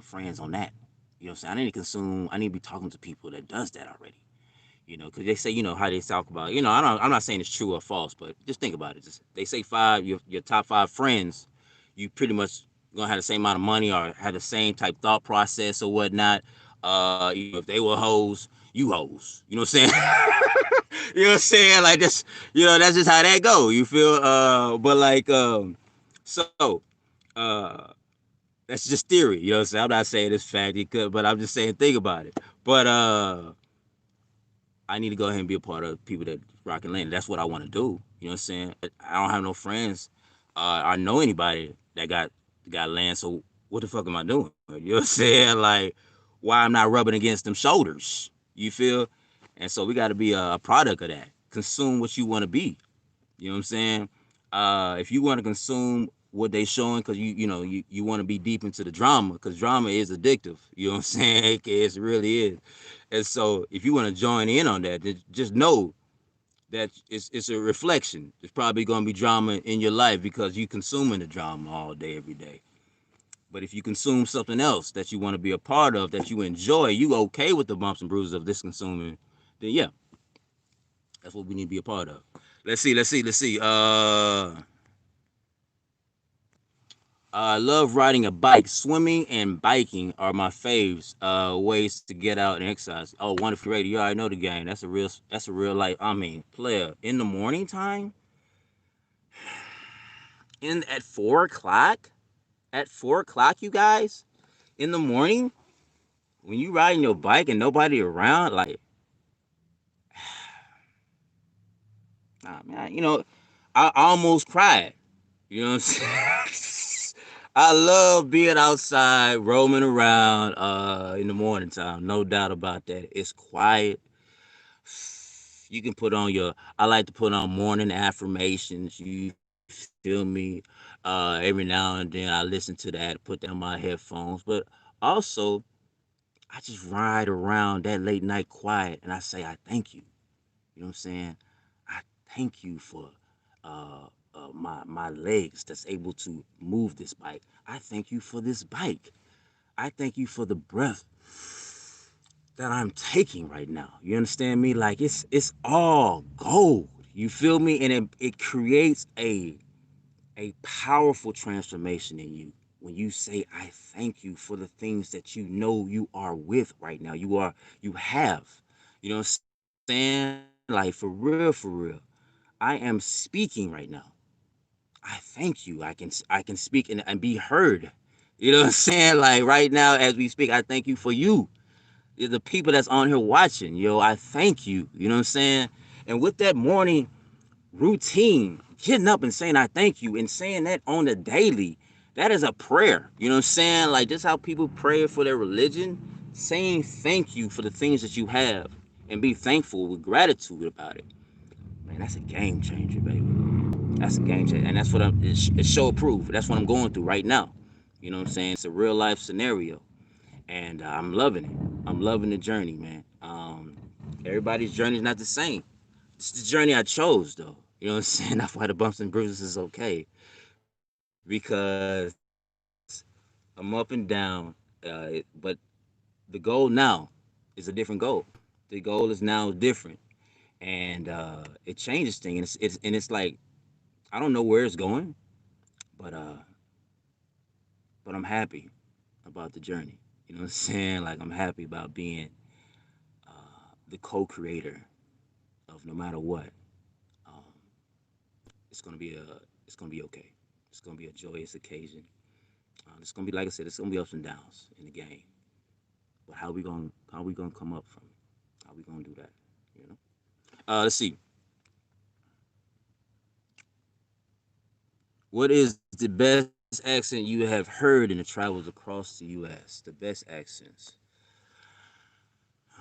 friends on that. You know what I'm saying? I need to consume. I need to be talking to people that does that already. Because they say, how they talk about. I'm not saying it's true or false, but just think about it. They say five, your top five friends, you pretty much gonna have the same amount of money or have the same type thought process or whatnot. If they were hoes, you hoes. You know what I'm saying? You know what I'm saying? Like that's that's just how that go. You feel? But like so uh that's just theory. You know what I'm saying? I'm not saying it's fact, you could, but I'm just saying think about it. But I need to go ahead and be a part of people that rock and land. That's what I want to do. You know what I'm saying? I don't have no friends or know anybody that got land. So what the fuck am I doing? You know what I'm saying? Like, why I'm not rubbing against them shoulders? You feel? And so we got to be a product of that. Consume what you want to be. You know what I'm saying? If you want to consume what they showing, because you want to be deep into the drama, because drama is addictive. You know what I'm saying? It really is. And so if you want to join in on that, just know that it's a reflection. It's probably going to be drama in your life because you consuming the drama all day, every day. But if you consume something else that you want to be a part of, that you enjoy, you okay with the bumps and bruises of this consuming, then yeah, that's what we need to be a part of. Let's see. I love riding a bike. Swimming and biking are my faves ways to get out and exercise. Oh, Wonderful Radio, you already know the game. That's a real life. I mean, player in the morning time, in at 4 o'clock, you guys, in the morning when you riding your bike and nobody around, like, nah, man, I almost cried. You know what I'm saying? I love being outside, roaming around in the morning time. No doubt about that. It's quiet. You can put on I like to put on morning affirmations. You feel me? Every now and then I listen to that, put down my headphones. But also, I just ride around that late night quiet and I say, I thank you. You know what I'm saying? I thank you for my legs that's able to move this bike. I thank you for this bike. I thank you for the breath that I'm taking right now. You understand me? Like it's all gold. You feel me? And it creates a powerful transformation in you when you say I thank you for the things that you know you are with right now. You have. You know what I'm saying? Like for real. I am speaking right now. I thank you. I can speak and be heard. You know what I'm saying? Like right now as we speak, I thank you for you. The people that's on here watching, I thank you. You know what I'm saying? And with that morning routine, getting up and saying I thank you and saying that on the daily, that is a prayer. You know what I'm saying? Like just how people pray for their religion, saying thank you for the things that you have and be thankful with gratitude about it. Man, that's a game changer, baby. That's a game changer. And that's what it's show proof. That's what I'm going through right now. You know what I'm saying? It's a real life scenario. And I'm loving it. I'm loving the journey, man. Everybody's journey is not the same. It's the journey I chose, though. You know what I'm saying? That's why the bumps and bruises is okay, because I'm up and down. But the goal now is a different goal. The goal is now different, and it changes things. And it's like I don't know where it's going, but I'm happy about the journey. You know what I'm saying? Like I'm happy about being the co-creator of no matter what. Um, it's gonna be a it's gonna be okay. It's gonna be a joyous occasion. It's gonna be like I said. It's gonna be ups and downs in the game. But how we gonna come up from it? How we gonna do that? You know. Let's see. What is the best accent you have heard in the travels across the U.S.? The best accents.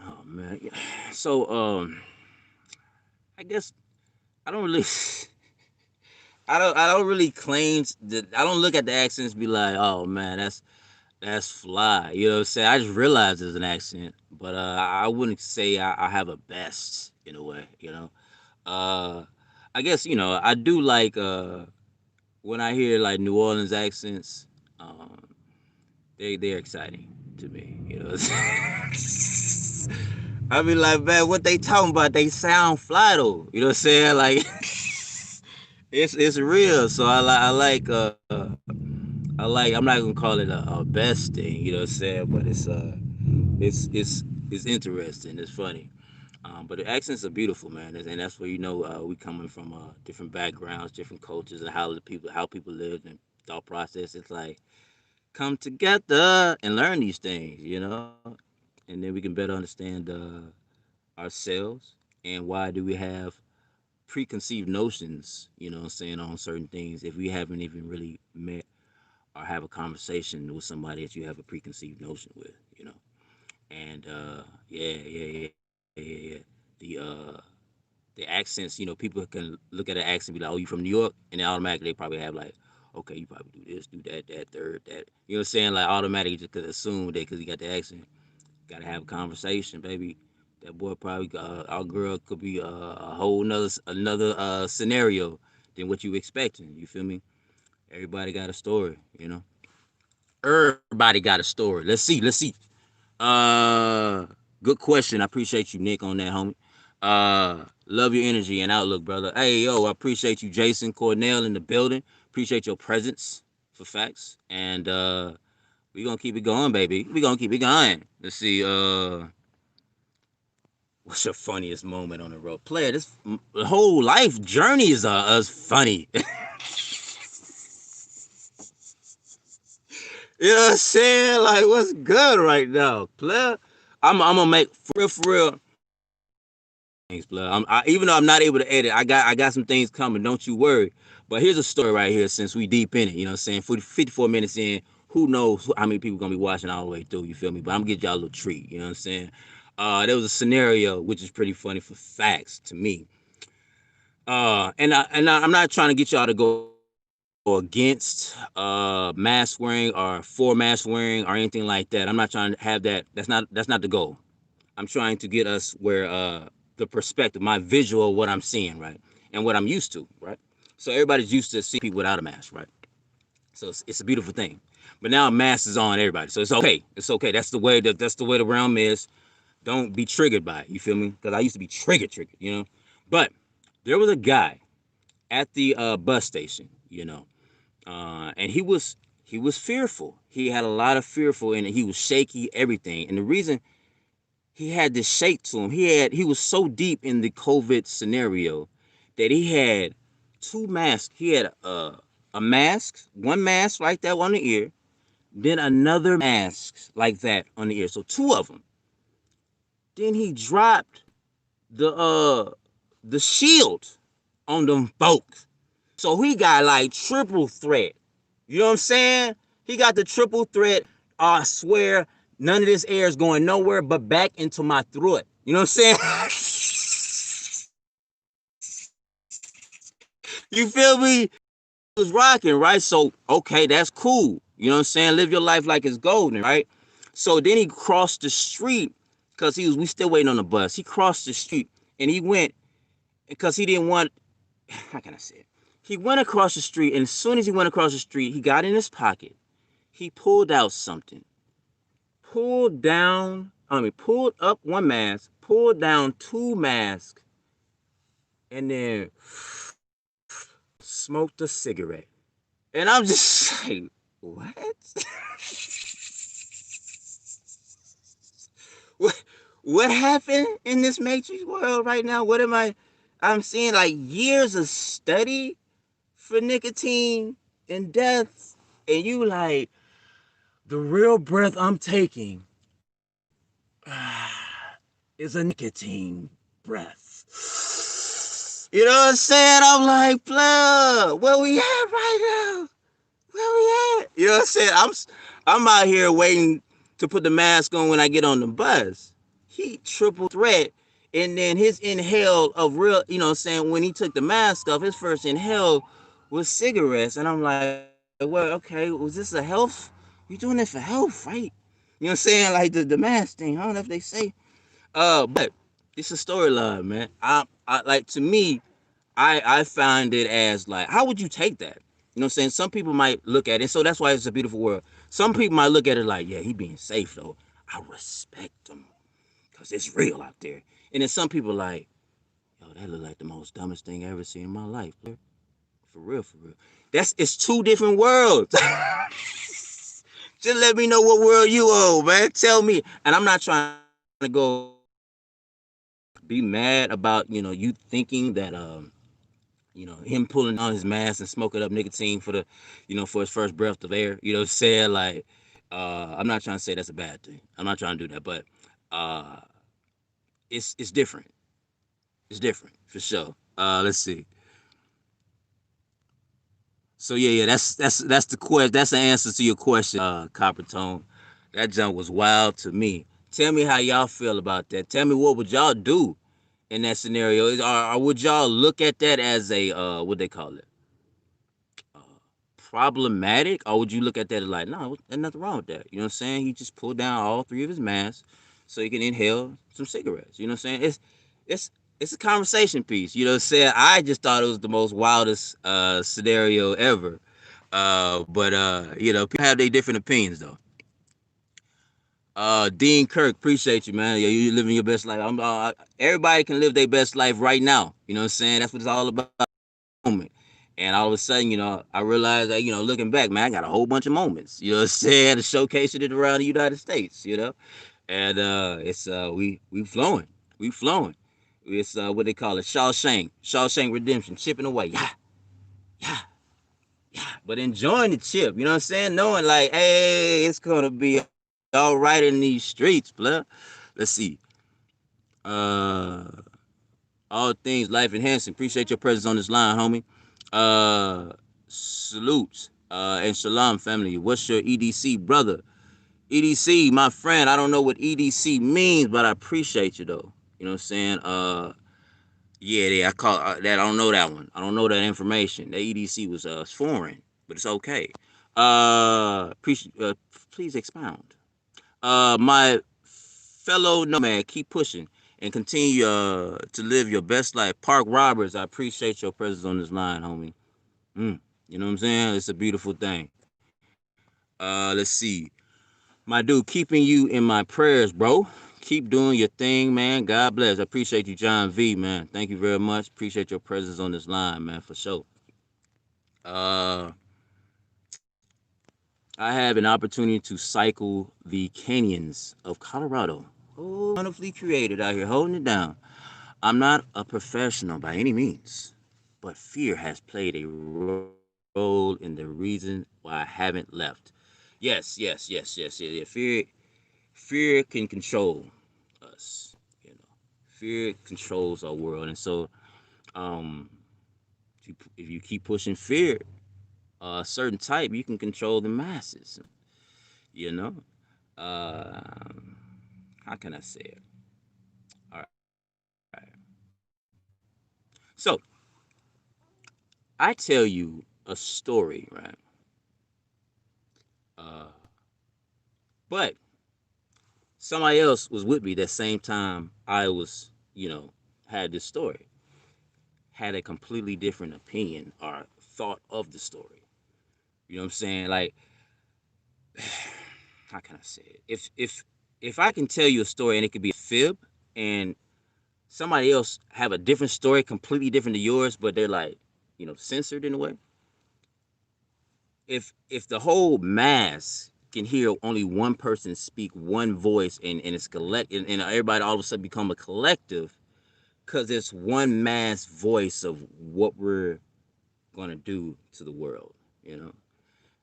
Oh man. Yeah. So I guess I don't really. I don't really claim that. I don't look at the accents and be like, oh man, that's fly. You know what I'm saying? I just realized there's an accent, but I wouldn't say I have a best in a way. Uh, I guess I do like when I hear like New Orleans accents. Um, they're exciting to me. I be like, man, what they talking about? They sound fly though. You know what I'm saying? Like it's real. So I like I'm not gonna call it a best thing, you know what I'm saying? But it's interesting. It's funny. But the accents are beautiful, man, and that's where we coming from different backgrounds, different cultures, and how people live and thought process. It's like come together and learn these things, and then we can better understand ourselves and why do we have preconceived notions, what I'm saying, on certain things if we haven't even really met or have a conversation with somebody that you have a preconceived notion with. And yeah. The accents, people can look at an accent and be like, oh, you from New York? And then automatically they probably have like, okay, you probably do this, do that, third, that. You know what I'm saying? Like automatically just could assume that because you got the accent. Gotta have a conversation, baby. That boy probably, our girl could be a whole another scenario than what you expecting. You feel me? Everybody got a story. Everybody got a story. Let's see. Uh, Good question. I appreciate you, Nick, on that, homie. Love your energy and outlook, brother. Hey, yo, I appreciate you, Jason Cornell, in the building. Appreciate your presence for facts. And we gonna keep it going, baby. We gonna keep it going. Let's see. What's your funniest moment on the road, player? This the whole life journey is us funny. You know what I'm saying? Like, what's good right now, player? I'm gonna make for real things, blood. Even though I'm not able to edit, I got some things coming. Don't you worry. But here's a story right here. Since we deep in it, you know what I'm saying? 54 minutes in, who knows how many people gonna be watching all the way through? You feel me? But I'm gonna get y'all a little treat. You know what I'm saying? There was a scenario which is pretty funny for facts to me. I'm not trying to get y'all to go against mask wearing or for mask wearing or anything like that. I'm not trying to have that. That's not the goal. I'm trying to get us where the perspective, my visual, what I'm seeing, right, and what I'm used to, right. So everybody's used to seeing people without a mask, right. So it's a beautiful thing. But now a mask is on everybody, so it's okay. It's okay. That's the way the realm is. Don't be triggered by it. You feel me? Because I used to be triggered. But there was a guy at the bus station, and he was fearful. He had a lot of fearful, and he was shaky, everything. And the reason he had this shake to him. He was so deep in the COVID scenario that he had two masks. He had a mask, one mask like that on the ear, then another mask like that on the ear. So two of them. Then he dropped the shield on them folks. So he got like triple threat. You know what I'm saying? He got the triple threat. I swear, none of this air is going nowhere but back into my throat. You know what I'm saying? You feel me? Was rocking, right? So, okay, that's cool. You know what I'm saying? Live your life like it's golden, right? So then he crossed the street because we still waiting on the bus. He crossed the street and he went because he didn't want, how can I say it? He went across the street, and as soon as he went across the street, he got in his pocket. He pulled out something, pulled up one mask, pulled down two masks, and then smoked a cigarette. And I'm just like, what? what? What happened in this Matrix world right now? What am I? I'm seeing like years of study for nicotine and death, and you like the real breath I'm taking is a nicotine breath. You know what I'm saying? I'm like, blood, where we at right now? Where we at? You know what I'm saying? I'm out here waiting to put the mask on when I get on the bus. He triple threat. And then his inhale of real, you know what I'm saying, when he took the mask off, his first inhale was cigarettes. And I'm like, well, okay, was this a health? You doing it for health, right? You know what I'm saying? Like the mask thing. I don't know if they say. But it's a storyline, man. I like to me, I find it as like, how would you take that? You know what I'm saying? Some people might look at it, so that's why it's a beautiful world. Some people might look at it like, yeah, he being safe though. I respect him because it's real out there. And then some people like, yo, that look like the most dumbest thing I ever seen in my life. For real, for real. It's two different worlds. Just let me know what world you on, man. Tell me. And I'm not trying to go be mad about, you thinking that him pulling down his mask and smoking up nicotine for the, for his first breath of air. You know what I'm saying? Like, I'm not trying to say that's a bad thing. I'm not trying to do that, but uh, it's different. It's different for sure. Let's see. So yeah, that's the question. That's the answer to your question, Copper Tone. That jump was wild to me. Tell me how y'all feel about that. Tell me what would y'all do in that scenario, or would y'all look at that as a what they call it, uh, problematic, or would you look at that as like, no, there's nothing wrong with that? You know what I'm saying? He just pulled down all three of his masks so he can inhale some cigarettes. You know what I'm saying? It's it's a conversation piece. You know what I'm saying? I just thought it was the most wildest scenario ever. But people have their different opinions though. Dean Kirk, appreciate you, man. Yeah, you living your best life. Everybody can live their best life right now. You know what I'm saying? That's what it's all about. Moment. And all of a sudden, I realized that, looking back, man, I got a whole bunch of moments. You know what I'm saying? To showcase it around the United States. And it's we flowing, we flowing. It's what they call it, Shawshank Redemption, chipping away, yeah, yeah, yeah. But enjoying the chip. You know what I'm saying? Knowing like, hey, it's gonna be all right in these streets, blood. Let's see. Uh, all things life enhancing. Appreciate your presence on this line, homie. Salutes and shalom, family. What's your EDC, brother? EDC, my friend. I don't know what EDC means, but I appreciate you though. You know what I'm saying? Yeah, I call that. I don't know that one. I don't know that information. The EDC was foreign, but it's okay. Please expound. My fellow nomad, keep pushing and continue to live your best life. Park Roberts, I appreciate your presence on this line, homie. You know what I'm saying? It's a beautiful thing. Let's see. My dude, keeping you in my prayers, bro. Keep doing your thing, man. God bless. I appreciate you, John V, man. Thank you very much. Appreciate your presence on this line, man, for sure. Uh, I have an opportunity to cycle the canyons of Colorado. Oh, wonderfully created out here, holding it down. I'm not a professional by any means, but fear has played a role in the reason why I haven't left. Yes. Yeah. Fear can control us. Fear controls our world, and so um, if you keep pushing fear, a certain type, you can control the masses. You know, uh, how can I say it? All right. So I tell you a story, right? Uh, but somebody else was with me that same time I was, had this story, had a completely different opinion or thought of the story. You know what I'm saying? Like, how can I say it? If I can tell you a story and it could be a fib, and somebody else have a different story, completely different to yours, but they're like, censored in a way. If the whole mass can hear only one person speak one voice, and it's collect and everybody all of a sudden become a collective, because it's one mass voice of what we're gonna do to the world, you know.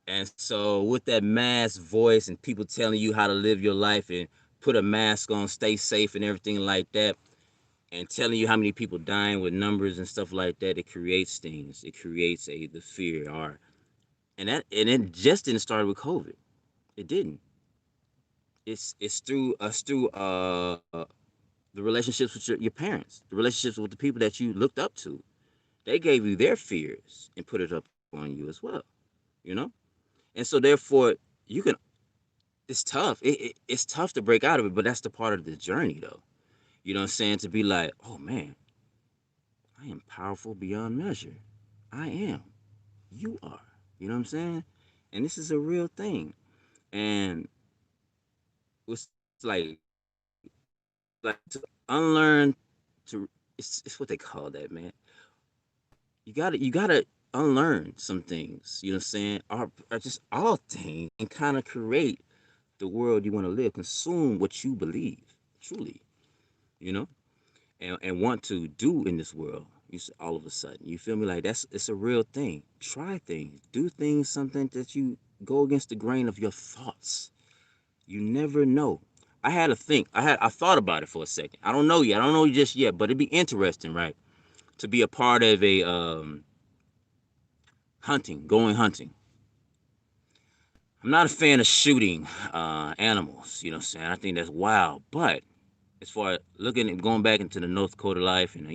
And so with that mass voice and people telling you how to live your life and put a mask on, stay safe and everything like that, and telling you how many people dying with numbers and stuff like that, it creates things. It creates the fear, or and it just didn't start with COVID. It didn't. It's through the relationships with your parents, the relationships with the people that you looked up to. They gave you their fears and put it up on you as well. You know, and so therefore you can. It's tough. It's tough to break out of it, but that's the part of the journey, though. You know what I'm saying? To be like, oh man, I am powerful beyond measure. I am. You are. You know what I'm saying? And this is a real thing. And it's like to unlearn to. It's what they call that, man. You gotta unlearn some things, you know what I'm saying, or just all things, and kind of create the world you want to live, consume what you believe truly, you know, and want to do in this world. All of a sudden, you feel me? Like it's a real thing. Try things, do things, something that you go against the grain of your thoughts. You never know. I had to think. I thought about it for a second. I don't know yet. I don't know just yet, but it'd be interesting, right? To be a part of a going hunting. I'm not a fan of shooting animals. You know what I'm saying? I think that's wild. But as far as looking and going back into the North Dakota life, and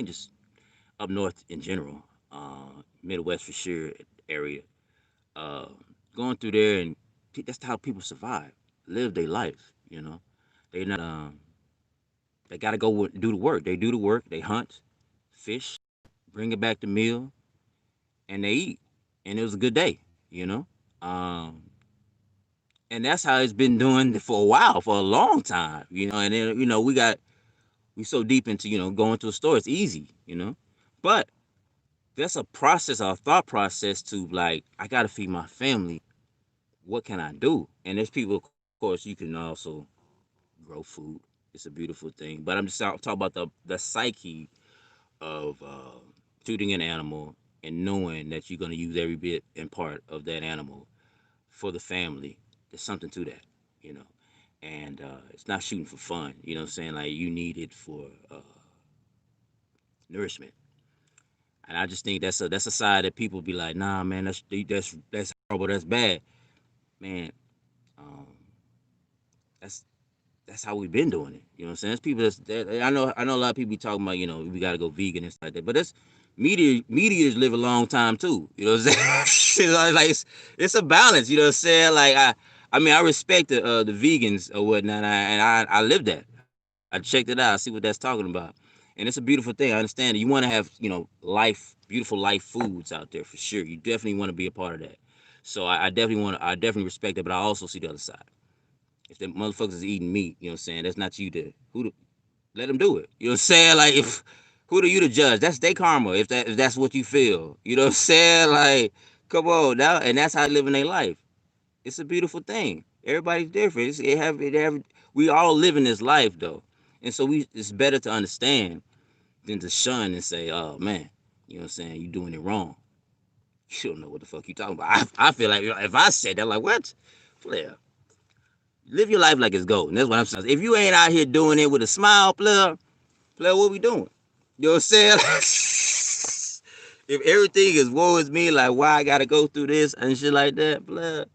just up north in general, Midwest for sure area, uh, going through there, and that's how people survive, live their life. They not they got to go do the work. They do the work. They hunt, fish, bring it back to meal, and they eat. And it was a good day. You know. Um, and that's how it's been doing for a while, for a long time. And then we so deep into going to a store. It's easy. But that's a process, a thought process to like, I gotta feed my family. What can I do? And there's people, of course, you can also grow food. It's a beautiful thing. But I'm just talking about the psyche of shooting an animal and knowing that you're gonna use every bit and part of that animal for the family. There's something to that, you know. And it's not shooting for fun. You know what I'm saying? Like, you need it for nourishment. And I just think that's a side that people be like, nah, man, that's horrible, that's bad, man. Um, that's that's how we've been doing it. You know what I'm saying? There's people I know a lot of people be talking about, we got to go vegan and stuff like that, but that's meteors live a long time too. You know what I'm saying? It's a balance. You know what I'm saying? Like, I respect the vegans or whatnot, and I live that. I checked it out. I see what that's talking about, and it's a beautiful thing. I understand that you want to have beautiful life foods out there for sure. You definitely want to be a part of that. So I definitely respect that, but I also see the other side. If the motherfuckers is eating meat, you know what I'm saying, that's not you to let them do it. You know what I'm saying? Like, if who do you to judge? That's their karma. If that's what you feel, you know what I'm saying? Like, come on now, and that's how they live in their life. It's a beautiful thing. Everybody's different. We all live in this life though, and so it's better to understand than to shun and say, oh man, you know what I'm saying, you doing it wrong. You don't know what the fuck you talking about. I feel like if I said that, like, what? Player, live your life like it's golden. That's what I'm saying. If you ain't out here doing it with a smile, player, what we doing? You know what I'm saying? If everything is woe is me, like, why I gotta go through this and shit like that, player,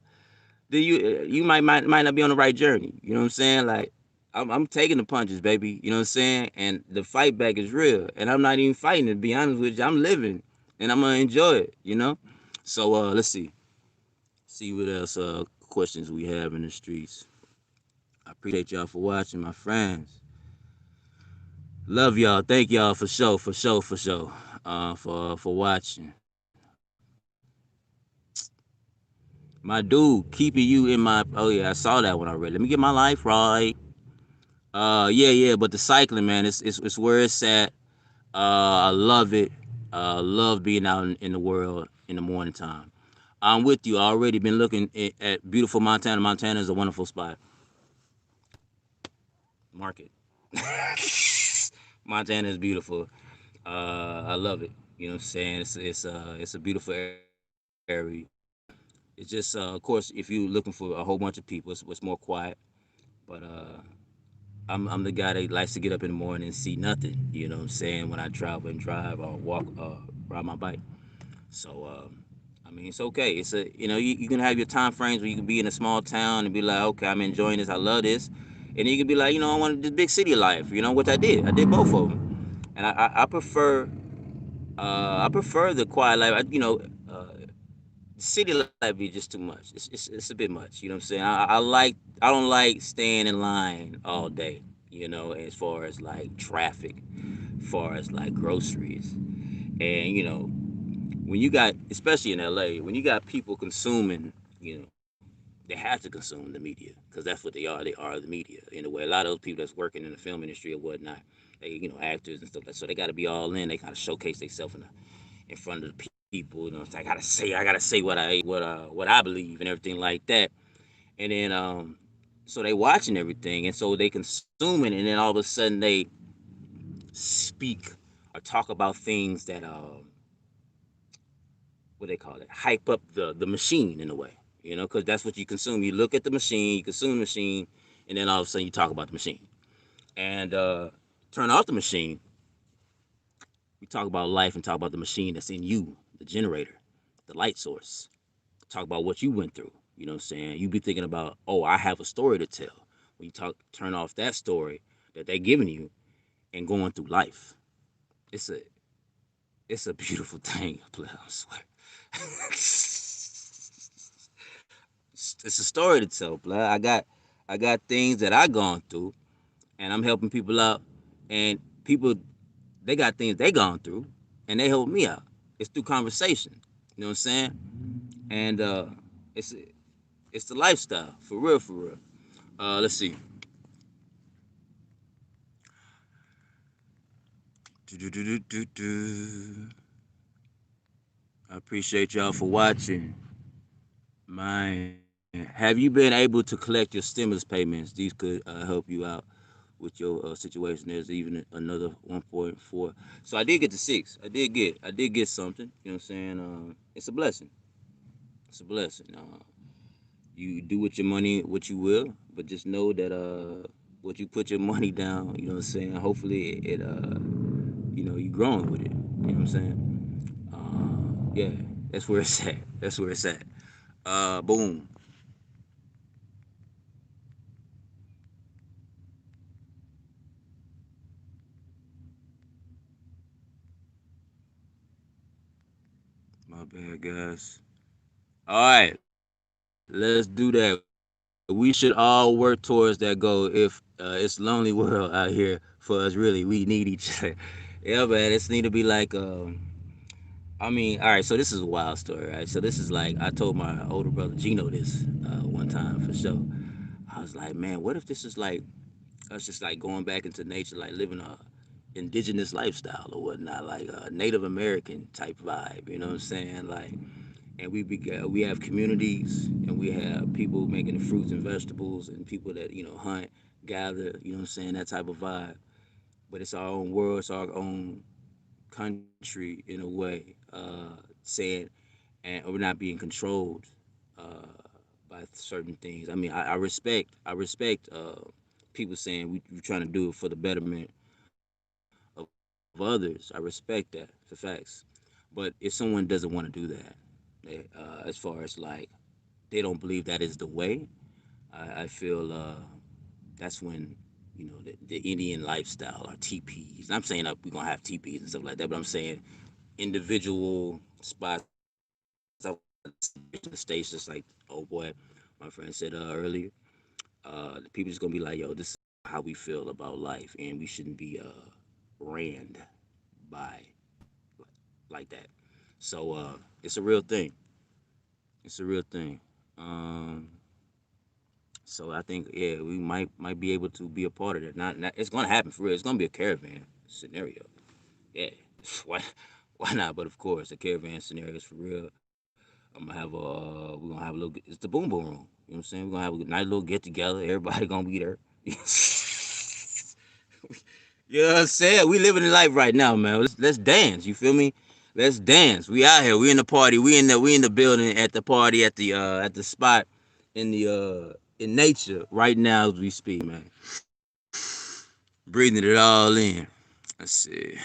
then you might not be on the right journey. You know what I'm saying? Like, I'm taking the punches, baby. You know what I'm saying? And the fight back is real. And I'm not even fighting, to be honest with you. I'm living, and I'm gonna enjoy it. So let's see what else questions we have in the streets. I appreciate y'all for watching, my friends. Love y'all. Thank y'all for sure, for sure, for sure. For watching. My dude, keeping you in my. Oh yeah, I saw that one already. Let me get my life right. Yeah. But the cycling, man, it's where it's at. I love it. Love being out in the world in the morning time. I'm with you. I already been looking at beautiful Montana. Montana is a wonderful spot. Market. Montana is beautiful. I love it. You know what I'm saying? It's a beautiful area. It's just of course, if you're looking for a whole bunch of people, it's more quiet. But I'm the guy that likes to get up in the morning and see nothing. You know what I'm saying? When I travel and drive or walk, ride my bike. So it's okay. It's a you can have your time frames where you can be in a small town and be like, okay, I'm enjoying this. I love this. And then you can be like, I want this big city life. Which I did. I did both of them, and I prefer. I prefer the quiet life. City life be just too much. It's a bit much. You know what I'm saying? I don't like staying in line all day. As far as like traffic, as far as like groceries, and when you got, especially in LA, when you got people consuming, they have to consume the media because that's what they are. They are the media in a way. A lot of those people that's working in the film industry or whatnot, they actors and stuff like that. So they got to be all in. They kind of showcase themselves in front of the people people. You know, it's like I gotta say what I believe and everything like that. And then so they watching everything, and so they consuming, and then all of a sudden they speak or talk about things that what they call it, hype up the machine in a way, you know, because that's what you consume. You look at the machine, you consume the machine, and then all of a sudden you talk about the machine. And turn off the machine, we talk about life and talk about the machine that's in you, the generator, the light source. Talk about what you went through. You know what I'm saying? You be thinking about, oh, I have a story to tell. When you turn off that story that they're giving you and going through life, it's a it's a beautiful thing. I swear. It's a story to tell, blood. I got things that I gone through, and I'm helping people out, and people they got things they gone through, and they help me out. It's through conversation. You know what I'm saying? And it's it's the lifestyle for real, for real. Let's see. I appreciate y'all for watching. Man, have you been able to collect your stimulus payments? These could help you out with your situation. There's even another 1.4. So I did get the six. I did get something. You know what I'm saying? It's a blessing. It's a blessing. You do with your money what you will, but just know that what you put your money down, you know what I'm saying. Hopefully you know, you growing with it. You know what I'm saying? Yeah, that's where it's at. That's where it's at. Boom. My bad, guys. All right, let's do that. We should all work towards that goal. If it's lonely world out here for us, really, we need each other. Yeah, man, it's need to be like I mean, all right. So this is a wild story, right? So this is like I told my older brother Gino this one time for sure. I was like, man, what if this is like us just like going back into nature, like living a indigenous lifestyle or whatnot, like a Native American type vibe. You know what I'm saying? Like, and we have communities and we have people making the fruits and vegetables and people that you know hunt, gather. You know what I'm saying? That type of vibe. But it's our own world. It's our own country in a way. Saying and we're not being controlled uh, by certain things. I mean, I respect people saying we're trying to do it for the betterment of others. I respect that for facts. But if someone doesn't want to do that, as far as like they don't believe that is the way, I feel that's when you know the Indian lifestyle or TPs. I'm saying we're gonna have TPs and stuff like that, but I'm saying individual spots. I want the states just like oh boy, my friend said earlier. The people just gonna be like, yo, this is how we feel about life, and we shouldn't be ran by like that. So it's a real thing. It's a real thing. Um, so I think yeah, we might be able to be a part of that. Not it's gonna happen for real. It's gonna be a caravan scenario. Yeah, why not? But of course, the caravan scenario is for real. We're gonna have a little. It's the boom boom room. You know what I'm saying? We're gonna have a nice little get together. Everybody gonna be there. You know what I'm saying? We living in life right now, man. Let's dance. You feel me? Let's dance. We out here. We in the party. We in the building at the party at the spot in nature right now as we speak, man. Breathing it all in. Let's see.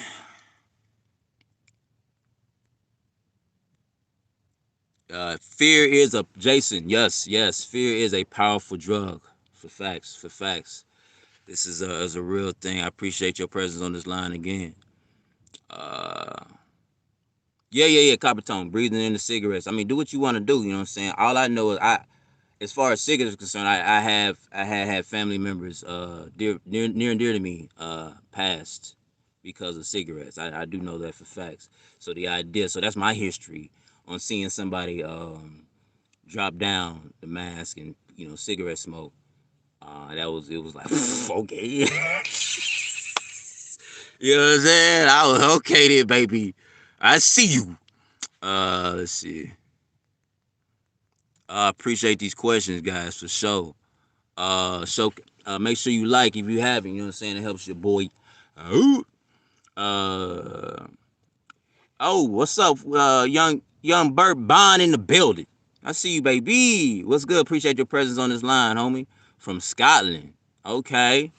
Fear is a Jason. Yes, yes. Fear is a powerful drug. For facts. For facts. This is a real thing. I appreciate your presence on this line again. Uh, yeah. Copper tone, breathing in the cigarettes. I mean, do what you want to do. You know what I'm saying? All I know is as far as cigarettes are concerned, I had family members near and dear to me passed because of cigarettes. I do know that for facts. So the idea, so that's my history on seeing somebody drop down the mask and you know cigarette smoke. That was it was like okay. You know what I'm saying? I was okay there, baby. I see you. Let's see. I appreciate these questions, guys, for sure. Make sure you like if you haven't. You know what I'm saying? It helps your boy. Uh, uh, oh, what's up, young Bert Bond in the building? I see you, baby. What's good? Appreciate your presence on this line, homie. From Scotland. Okay.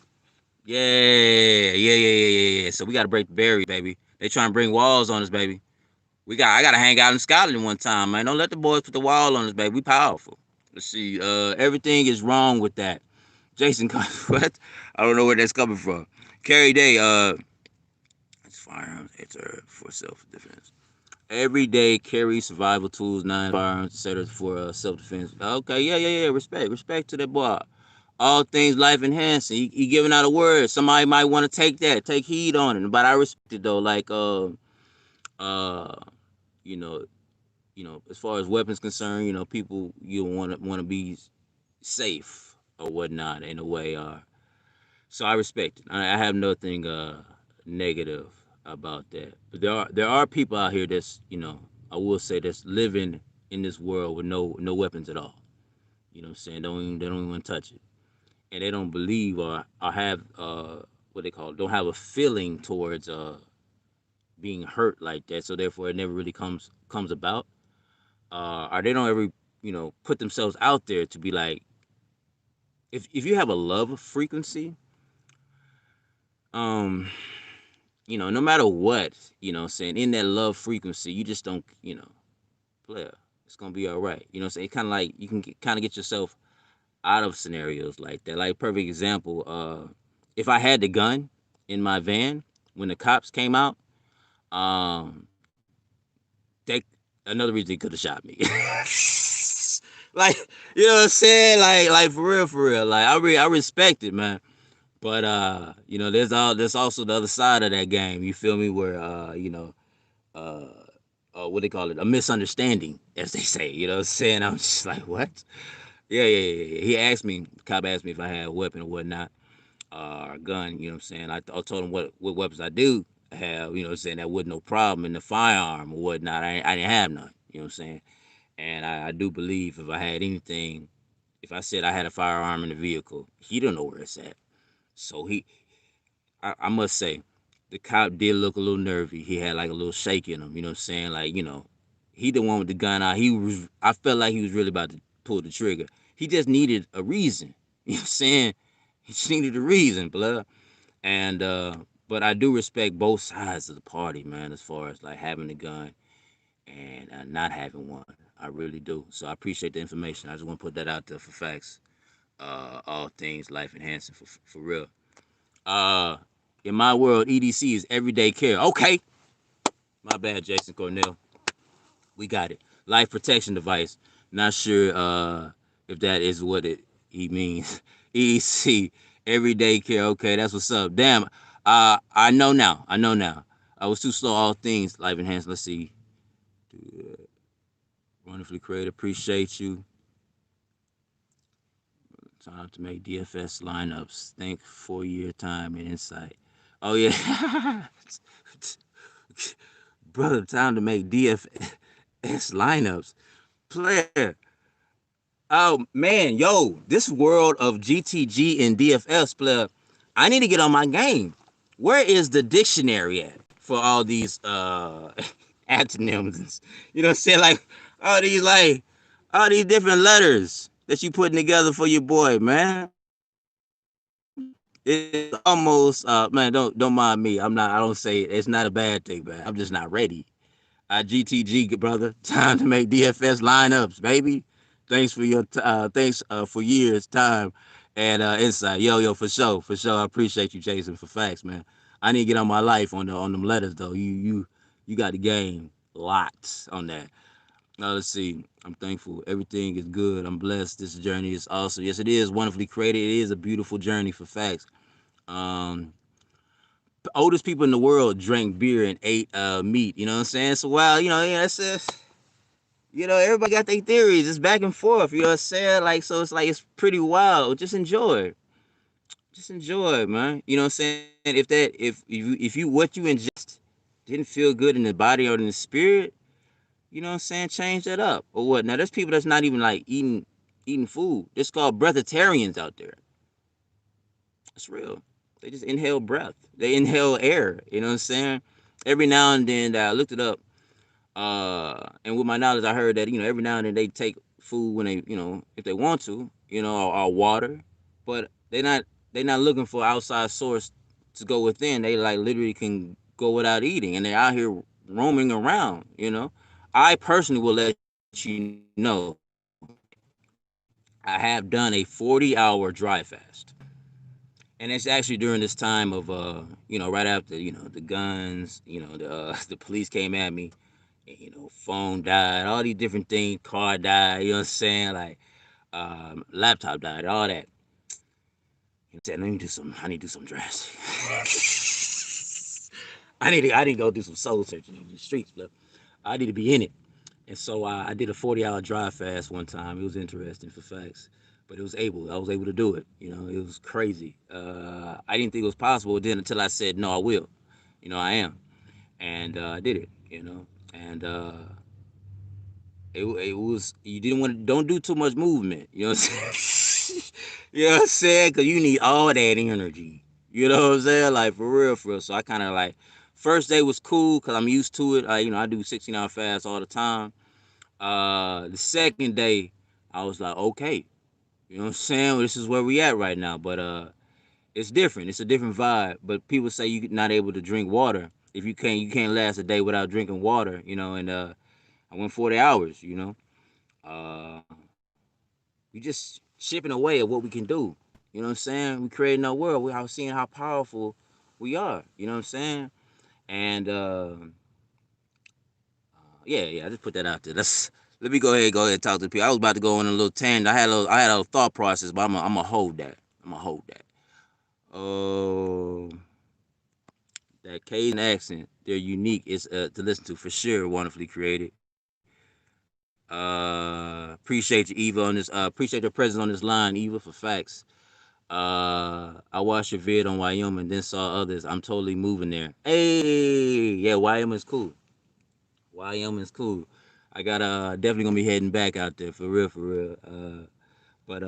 Yeah. So we gotta break the barrier, baby. They trying to bring walls on us, baby. I gotta hang out in Scotland one time, man. Don't let the boys put the wall on us, baby. We powerful. Let's see. Everything is wrong with that. Jason, what? I don't know where that's coming from. Carrie Day, it's firearms, it's for self defense. Every day carry survival tools, 9 firearms, etc. for self defense. Okay, yeah. Respect to that boy. All things life enhancing. He giving out a word. Somebody might want to take that, take heed on it. But I respect it though. Like uh, you know, as far as weapons concerned, people you want to be safe or whatnot in a way. So I respect it. I have nothing negative about that. But there are people out here that's I will say that's living in this world with no weapons at all. You know what I'm saying? They don't even want to touch it, and they don't believe or have what they call it, don't have a feeling towards being hurt like that. So therefore, it never really comes about. Or they don't ever put themselves out there to be like, if you have a love frequency, um no matter what, saying in that love frequency, you just don't, player. It's gonna be all right. Saying kind of like you can kind of get yourself out of scenarios like that. Like perfect example, if I had the gun in my van when the cops came out, um, they another reason they could have shot me. Like what I'm saying, like for real. Like I respect it, man. But there's also the other side of that game. You feel me? Where uh, what they call it, a misunderstanding, as they say. You know what I'm saying? I'm just like, what? Yeah. The cop asked me if I had a weapon or whatnot, or a gun. You know what I'm saying? I told him what weapons I do have. You know what I'm saying? That wasn't no problem in the firearm or whatnot. I didn't have none. You know what I'm saying? And I do believe if I had anything, if I said I had a firearm in the vehicle, he don't know where it's at. So I must say, the cop did look a little nervy. He had like a little shake in him. You know what I'm saying? Like, he the one with the gun out. I felt like he was really about to pull the trigger. He just needed a reason. You know what I'm saying? He just needed a reason, blood. And but I do respect both sides of the party, man, as far as like having a gun and not having one. I really do. So I appreciate the information. I just want to put that out there for facts. All things life enhancing for real. Uh, in my world, EDC is everyday care. Okay, my bad, Jason Cornell. We got it. Life protection device. Not sure if that is what he means. EDC, everyday care. Okay, that's what's up. Damn. I know now. I was too slow. All things life enhanced. Let's see. Wonderfully created. Appreciate you. Time to make DFS lineups. Think 4-year time and insight. Oh yeah. Brother, time to make DFS lineups. Player. Oh man, yo, this world of GTG and DFS, player, I need to get on my game. Where is the dictionary at for all these antonyms? You know what I'm saying? All these different letters that you putting together for your boy, man. It's almost man, don't mind me. I don't say it. It's not a bad thing, man. I'm just not ready. GTG, brother. Time to make DFS lineups, baby. Thanks for years, time, and insight. Yo, for sure. I appreciate you, Jason, for facts, man. I need to get on my life on them letters though. You got the game lots on that. Now let's see. I'm thankful. Everything is good. I'm blessed. This journey is awesome. Yes, it is wonderfully created. It is a beautiful journey for facts. Um, the oldest people in the world drank beer and ate meat. You know what I'm saying? So wow, yeah, everybody got their theories. It's back and forth. You know what I'm saying? Like, so it's like it's pretty wild. Just enjoy it. Just enjoy it, man. You know what I'm saying? If you what you ingest didn't feel good in the body or in the spirit, You know what I'm saying? Change that up or what? Now there's people that's not even like eating food. It's called breatharians out there. It's real. They just inhale breath. They inhale air. You know what I'm saying? Every now and then, I looked it up. And with my knowledge, I heard that every now and then they take food when they if they want to, or water, but they're not looking for outside source to go within. They like literally can go without eating, and they're out here roaming around. I personally will let you know I have done a 40-hour dry fast, and it's actually during this time of right after the guns, the the police came at me, and, phone died, all these different things, car died, you know what I'm saying, like laptop died, all that. Said, I need to do some drastic. I need to go do some soul searching in the streets, but I need to be in it. And so I did a 40-hour drive fast one time. It was interesting for facts, but I was able to do it. It was crazy. I didn't think it was possible then until I said, no, I will. I am. And I did it, and it was, you didn't want to, don't do too much movement. You know what I'm saying? You know what I'm saying? Because you need all that energy. You know what I'm saying? Like, for real, for real. So I kind of like, first day was cool because I'm used to it. I do 16-hour fast all the time. The second day, I was like, okay, you know what I'm saying? Well, this is where we at right now. But it's different. It's a different vibe. But people say you're not able to drink water. If you can't last a day without drinking water. And I went 40 hours. Uh, we just chipping away at what we can do. You know what I'm saying? We creating our world. We're seeing how powerful we are. You know what I'm saying? And yeah. I just put that out there. Let me go ahead and talk to people. I was about to go on a little tangent. I had a thought process, but I'm gonna hold that. I'm gonna hold that. Oh, that Cajun accent, they're unique. It's to listen to for sure. Wonderfully created. Appreciate you, Eva, on this. Appreciate your presence on this line, Eva, for facts. I watched your vid on Wyoming, then saw others. I'm totally moving there. Hey, yeah, Wyoming's cool. Wyoming's cool. I got definitely gonna be heading back out there for real, for real. But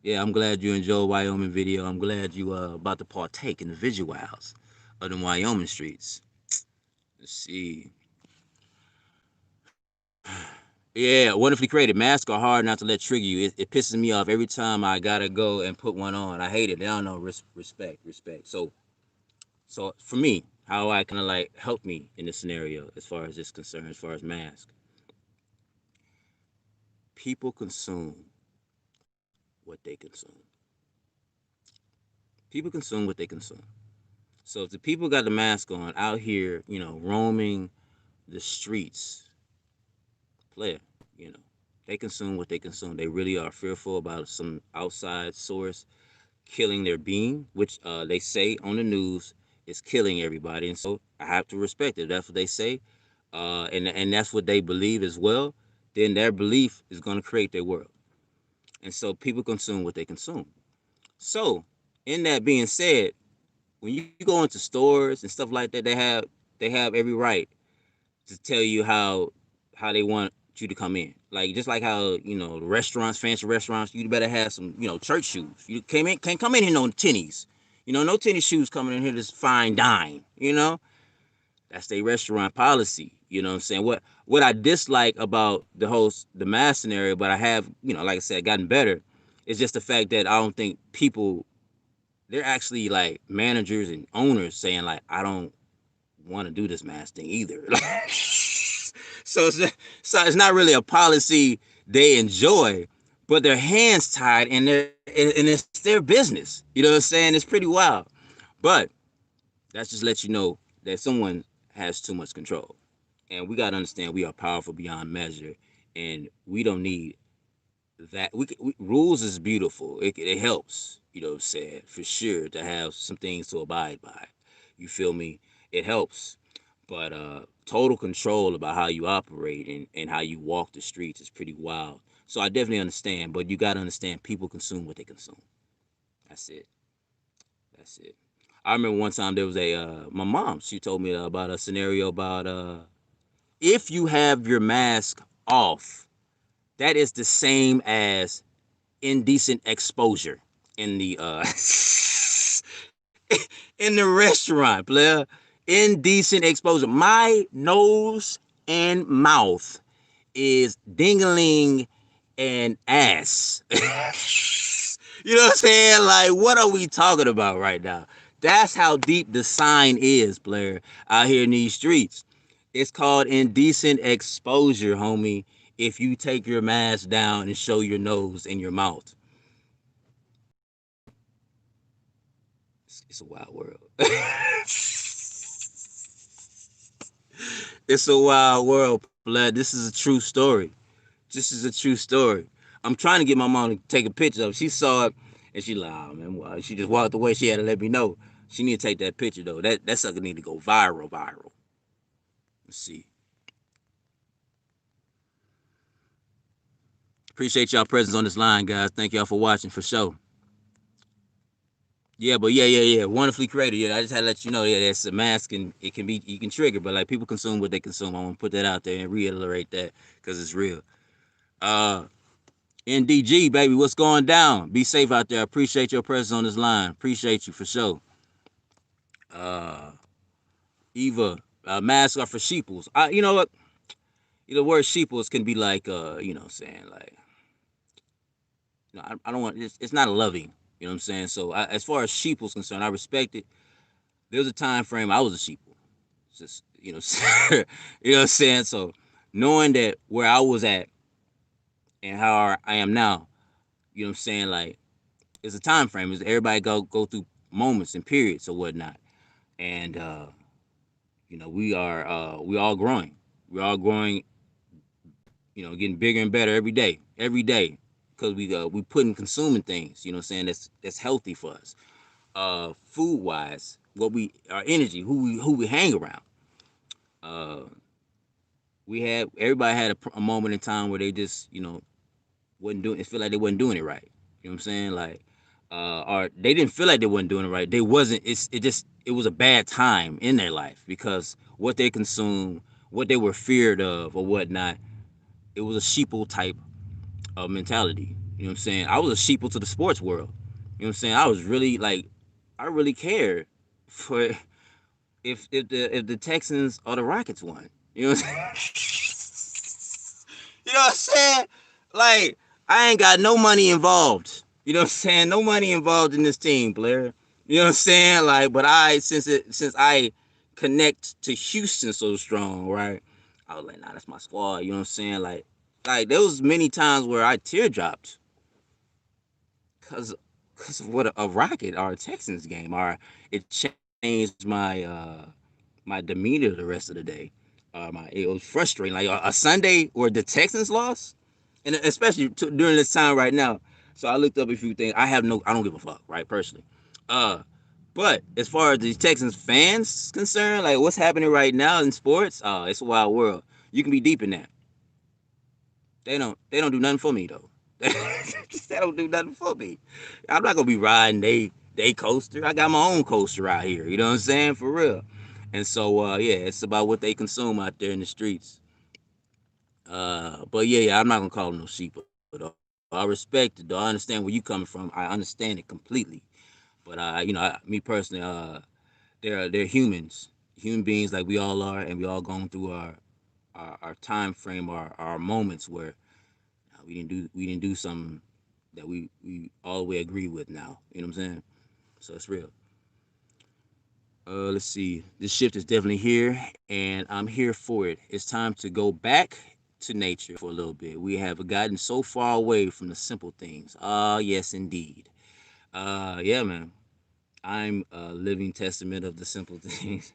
yeah, I'm glad you enjoyed Wyoming video. I'm glad you about to partake in the visuals of the Wyoming streets. Let's see. Yeah, wonderfully created. Masks are hard not to let trigger you. It pisses me off every time I gotta go and put one on. I hate it. I don't know. Respect. So for me, how I kind of like help me in this scenario as far as this concerned, as far as mask, people consume what they consume. People consume what they consume. So if the people got the mask on out here, roaming the streets, player, you know, they consume what they consume. They really are fearful about some outside source killing their being, which they say on the news is killing everybody. And so I have to respect it. That's what they say. And that's what they believe as well. Then their belief is going to create their world. And so people consume what they consume. So, in that being said, when you go into stores and stuff like that, they have every right to tell you how they want you to come in. Like just like how restaurants, fancy restaurants, you better have some church shoes. You can't come in here no tennies. No tennis shoes coming in here to fine dine. That's their restaurant policy. You know what I'm saying? What I dislike about the mass scenario, but I have like I said, gotten better, is just the fact that I don't think people, they're actually like managers and owners saying like, I don't want to do this mass thing either. So it's not really a policy they enjoy, but their hands tied and it's their business. You know what I'm saying? It's pretty wild. But that just lets you know that someone has too much control. And we gotta understand we are powerful beyond measure, and we don't need that. Rules is beautiful. It helps. You know what I'm saying? For sure to have some things to abide by. You feel me? It helps. But total control about how you operate and how you walk the streets is pretty wild. So I definitely understand, but you gotta understand people consume what they consume. That's it. That's it. I remember one time there was my mom. She told me about a scenario about If you have your mask off, that is the same as indecent exposure in the in the restaurant, player. Indecent exposure. My nose and mouth is dingling and ass. You know what I'm saying? Like, what are we talking about right now? That's how deep the sign is, player, out here in these streets. It's called indecent exposure, homie, if you take your mask down and show your nose and your mouth. It's a wild world. It's a wild world, blood. This is a true story. This is a true story. I'm trying to get my mom to take a picture of it. She saw it and she like, oh, man, well, she just walked away. She had to let me know. She need to take that picture though. That sucker need to go viral. Let's see. Appreciate y'all presence on this line, guys. Thank y'all for watching for sure. Yeah, but yeah. Wonderfully created. Yeah, I just had to let you know. Yeah, that's a mask and it can be you can trigger, but like people consume what they consume. I want to put that out there and reiterate that because it's real. Uh, NDG, baby, what's going down? Be safe out there. Appreciate your presence on this line. Appreciate you for sure. Uh, Eva, masks are for sheeples. You know what? The word sheeples can be like, you know what I'm saying? Like, I don't want, it's not loving. You know what I'm saying? So, as far as sheeples concerned, I respect it. There was a time frame I was a sheeple. Just, you know, you know what I'm saying? So, knowing that where I was at and how I am now, you know what I'm saying? Like, it's a time frame. Is everybody go through moments and periods or whatnot, and we all growing. We're all growing. Getting bigger and better every day, because we put in consuming things. You know what I'm saying? That's healthy for us. Food wise, what we our energy, who we hang around. Uh, we had everybody had a moment in time where they just wasn't doing it. Feel like they wasn't doing it right. You know what I'm saying? Like, or they didn't feel like they wasn't doing it right. They wasn't. It was a bad time in their life because what they consumed, what they were feared of, or whatnot. It was a sheeple type of mentality. You know what I'm saying? I was a sheeple to the sports world. You know what I'm saying? I was really like, I really cared for if the Texans or the Rockets won. You know what I'm saying? You know what I'm saying? Like, I ain't got no money involved. You know what I'm saying? No money involved in this team, Blair. You know what I'm saying? Like, but since I connect to Houston so strong, right? I was like, nah, that's my squad. You know what I'm saying? Like there was many times where I teardropped because of what a Rocket or a Texans game, or it changed my demeanor the rest of the day. It was frustrating. Like a Sunday where the Texans lost, and especially during this time right now. So I looked up a few things. I don't give a fuck, right? Personally, uh, but as far as the Texans fans concerned, like what's happening right now in sports, it's a wild world. You can be deep in that. They don't do nothing for me though. They don't do nothing for me. I'm not gonna be riding they coaster. I got my own coaster out here. You know what I'm saying? For real. And so yeah, it's about what they consume out there in the streets. But yeah, I'm not gonna call them no sheep though. I respect it though. I understand where you coming from. I understand it completely. But me personally, they're humans, human beings like we all are, and we all going through our time frame, our moments where we didn't do something that we all the way agree with now. You know what I'm saying? So it's real. Let's see. This shift is definitely here, and I'm here for it. It's time to go back to nature for a little bit. We have gotten so far away from the simple things. Ah, yes, indeed. Yeah, man. I'm a living testament of the simple things,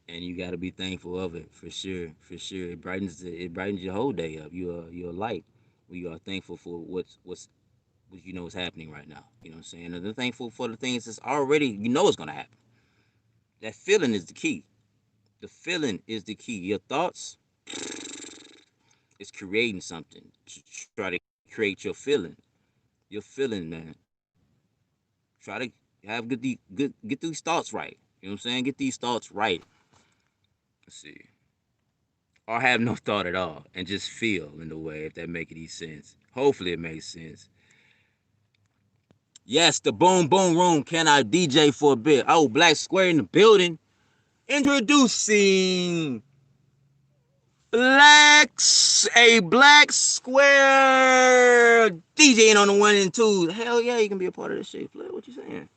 and you got to be thankful of it for sure. For sure, it brightens your whole day up. You're a light. We are thankful for what is happening right now. You know what I'm saying? And they're thankful for the things that's already it's gonna happen. That feeling is the key. The feeling is the key. Your thoughts is creating something. Try to create your feeling. Your feeling, man. Try to get these thoughts right. You know what I'm saying? Get these thoughts right. Let's see. or have no thought at all and just feel in the way, if that make any sense. Hopefully it makes sense. Yes, the boom boom room. Can I DJ for a bit? Oh, Black Square in the building. Introducing a Black Square DJing on the one and two. Hell yeah, you can be a part of this shit. Player, what you saying?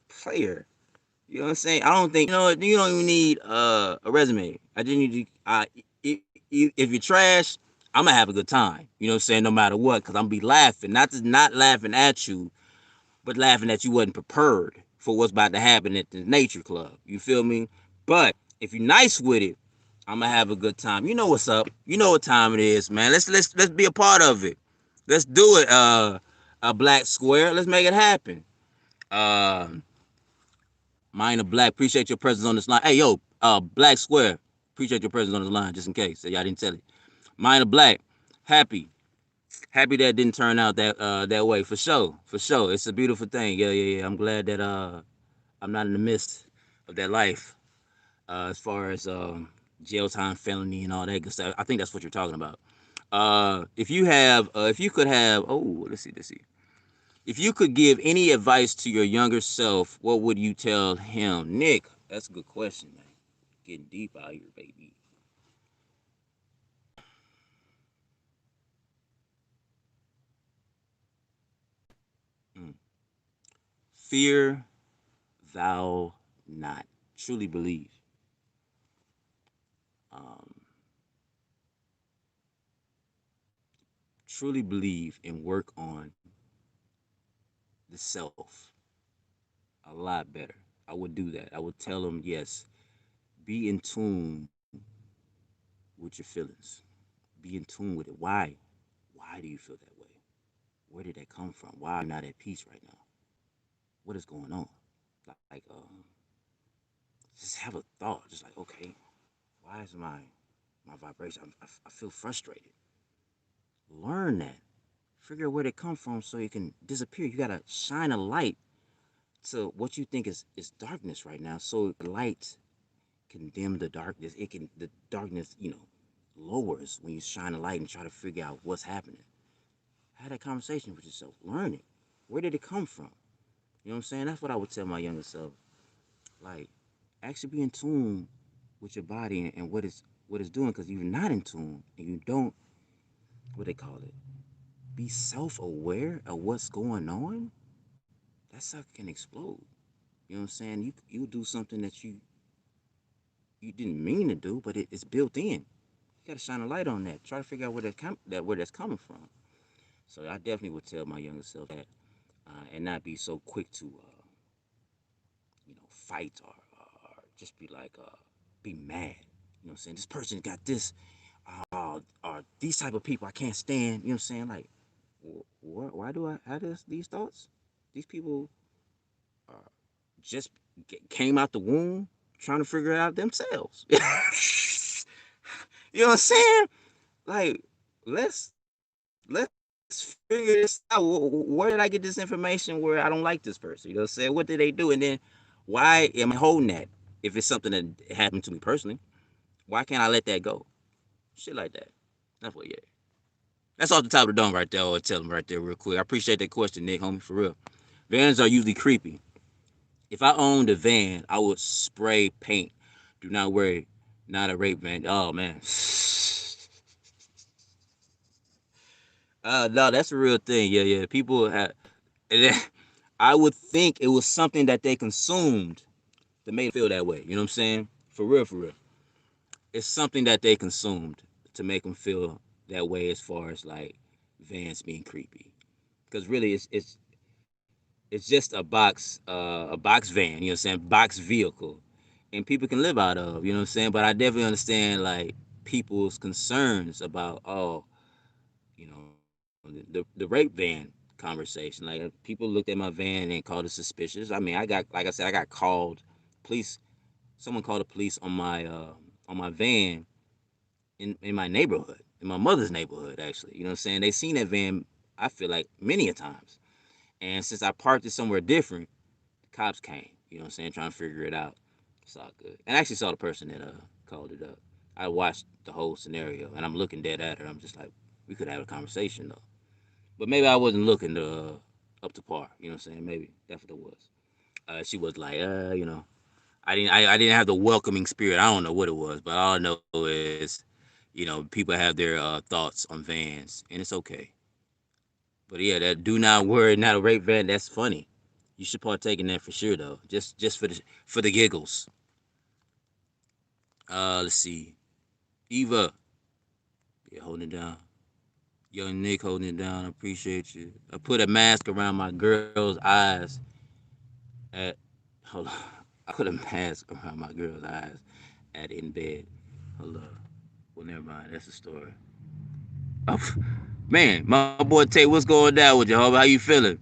Player. You know what I'm saying? I don't think you don't even need a resume. I just need if you're trash, I'm gonna have a good time. You know what I'm saying? No matter what, because I'm gonna be laughing, not laughing at you, but laughing that you wasn't prepared for what's about to happen at the nature club. You feel me? But if you're nice with it, I'm gonna have a good time. You know what's up. You know what time it is, man. Let's be a part of it. Let's do it. A Black Square. Let's make it happen. Uh, Minor Black. Appreciate your presence on this line. Hey yo, Black Square. Appreciate your presence on this line, just in case. So y'all didn't tell it. Minor Black. Happy. Happy that didn't turn out that way, for sure. For sure. It's a beautiful thing. Yeah. I'm glad that I'm not in the midst of that life. As far as jail time, felony, and all that good stuff. I think that's what you're talking about. If you could have, oh, let's see. If you could give any advice to your younger self, what would you tell him? Nick, that's a good question, man. Getting deep out here, baby. Mm. Fear thou not. Truly believe. Um, truly believe and work on the self a lot better. I would do that. I would tell him, yes, be in tune with your feelings. Be in tune with it. Why? Why do you feel that way? Where did that come from? Why are you not at peace right now? What is going on? Like, just have a thought. Just like, okay, why is my vibration? I feel frustrated. Learn that. Figure out where they come from so it can disappear. You gotta shine a light to what you think is darkness right now, so the light can dim the darkness. The darkness, lowers when you shine a light and try to figure out what's happening. Have that conversation with yourself. Learn it. Where did it come from? You know what I'm saying? That's what I would tell my younger self. Like, actually be in tune with your body and what it's doing. Because if you're not in tune and you don't, what they call it, be self-aware of what's going on, that sucker can explode. You know what I'm saying? You do something that you didn't mean to do, but it's built in. You gotta shine a light on that. Try to figure out where that's coming from. So I definitely would tell my younger self that, and not be so quick to fight or just be like be mad. You know what I'm saying? This person got this, or these type of people I can't stand. You know what I'm saying? Like, why do I have these thoughts? These people uh, just came out the womb trying to figure it out themselves. You know what I'm saying? Like, let's figure this out. Where did I get this information where I don't like this person? You know what I'm saying? What did they do? And then why am I holding that? If it's something that happened to me personally, why can't I let that go? Shit like that. That's what, yeah. That's off the top of the dome right there. I'll tell them right there real quick. I appreciate that question, Nick, homie, for real. Vans are usually creepy. If I owned a van, I would spray paint. Do not worry, not a rape van. Oh man. No, that's a real thing. Yeah. People have. I would think it was something that they consumed that made them feel that way. You know what I'm saying? For real, for real. It's something that they consumed to make them feel that way, as far as like Vans being creepy. Because really, it's just a box van. You know what I'm saying? Box vehicle, and people can live out of. You know what I'm saying? But I definitely understand like people's concerns about, the rape van conversation. Like, people looked at my van and called it suspicious. I mean, like I said, I got called police. Someone called the police on my van in my neighborhood, in my mother's neighborhood, actually. You know what I'm saying? They seen that van, I feel like, many a times. And since I parked it somewhere different, the cops came. You know what I'm saying? Trying to figure it out. It's all good. And I actually saw the person that called it up. I watched the whole scenario, and I'm looking dead at her. I'm just like, we could have a conversation though. But maybe I wasn't looking to up to par. You know what I'm saying? Maybe that's what it was. She was like, I didn't have the welcoming spirit. I don't know what it was, but all I know is, people have their thoughts on vans, and it's okay. But yeah, that do not worry, not a rape van. That's funny. You should partake in that for sure, though. Just for the giggles. Let's see. Eva, yeah, holding it down. Young Nick holding it down. I appreciate you. I put a mask around my girl's eyes at. Hold on. I put a mask around my girl's eyes at in bed. Hold up. Well, never mind. That's the story. Oh, man, my boy Tate, what's going down with you, homie? How you feeling?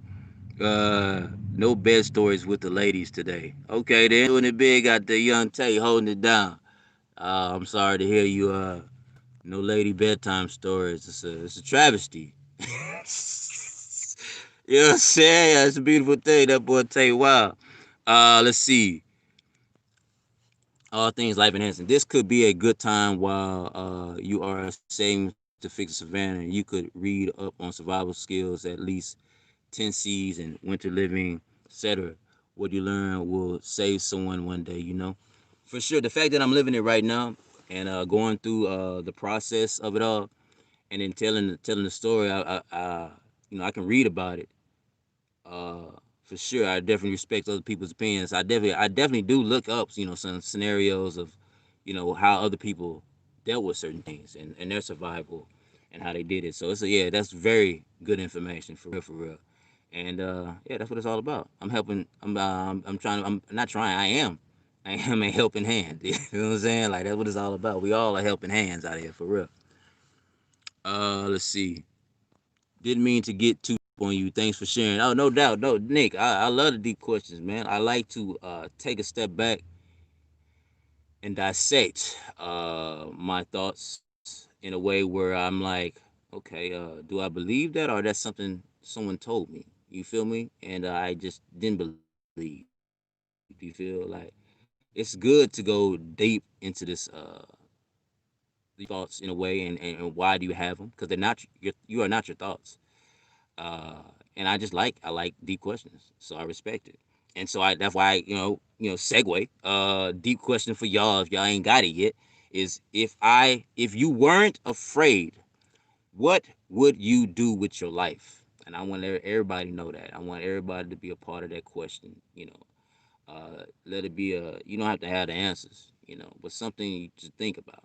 No bed stories with the ladies today. Okay, then doing it big out there, young Tate holding it down. I'm sorry to hear you. No lady bedtime stories. It's a travesty. You know what I'm saying? Yeah, it's a beautiful thing. That boy Tate, wow. Let's see. All things life enhancing. This could be a good time while you are saving to fix a savannah. You could read up on survival skills, at least 10 C's and winter living, etc. What you learn will save someone one day, For sure. The fact that I'm living it right now and going through the process of it all and then telling the story, I can read about it. Uh, for sure, I definitely respect other people's opinions. I definitely do look up, some scenarios of, how other people dealt with certain things and their survival and how they did it. So yeah, that's very good information for real, for real. And yeah, that's what it's all about. I'm helping. I'm trying. I'm not trying. I am. I am a helping hand. You know what I'm saying? Like that's what it's all about. We all are helping hands out here for real. Let's see. Didn't mean to get too deep on you. Thanks for sharing. Oh, no doubt. No, Nick, I love the deep questions, man. I like to take a step back and dissect my thoughts in a way where I'm like, okay, do I believe that, or that's something someone told me? You feel me? And I just didn't believe. Do you feel like it's good to go deep into these thoughts in a way, and why do you have them? Because they're not you are not your thoughts. And I like deep questions, so I respect it. And so that's why segue. Deep question for y'all if y'all ain't got it yet is if you weren't afraid, what would you do with your life? And I want everybody to know that. I want everybody to be a part of that question. Let it be you don't have to have the answers, but something to think about.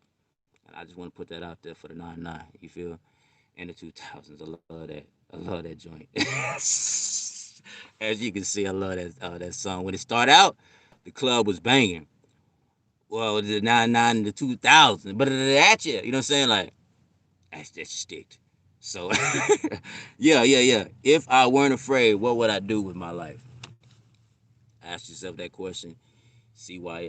And I just want to put that out there for the 99. You feel? And the 2000s. I love that. I love that joint. As you can see, I love that song. When it started out, the club was banging. Well, the 99 and the 2000, but at you, you know what I'm saying? Like that's sticked. So, yeah. If I weren't afraid, what would I do with my life? Ask yourself that question. See why,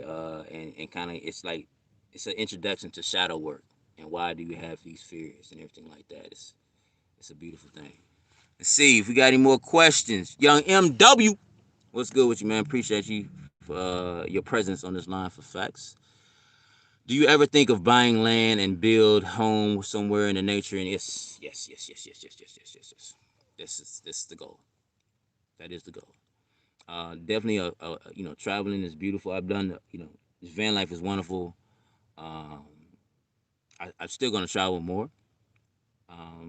and kind of it's an introduction to shadow work and why do you have these fears and everything like that. It's a beautiful thing. Let's see if we got any more questions. Young MW, what's good with you, man? Appreciate you for your presence on this line for facts. Do you ever think of buying land and build home somewhere in the nature? And yes. This is the goal. That is the goal. Definitely, traveling is beautiful. I've done, this van life is wonderful. Um, I'm still gonna travel more,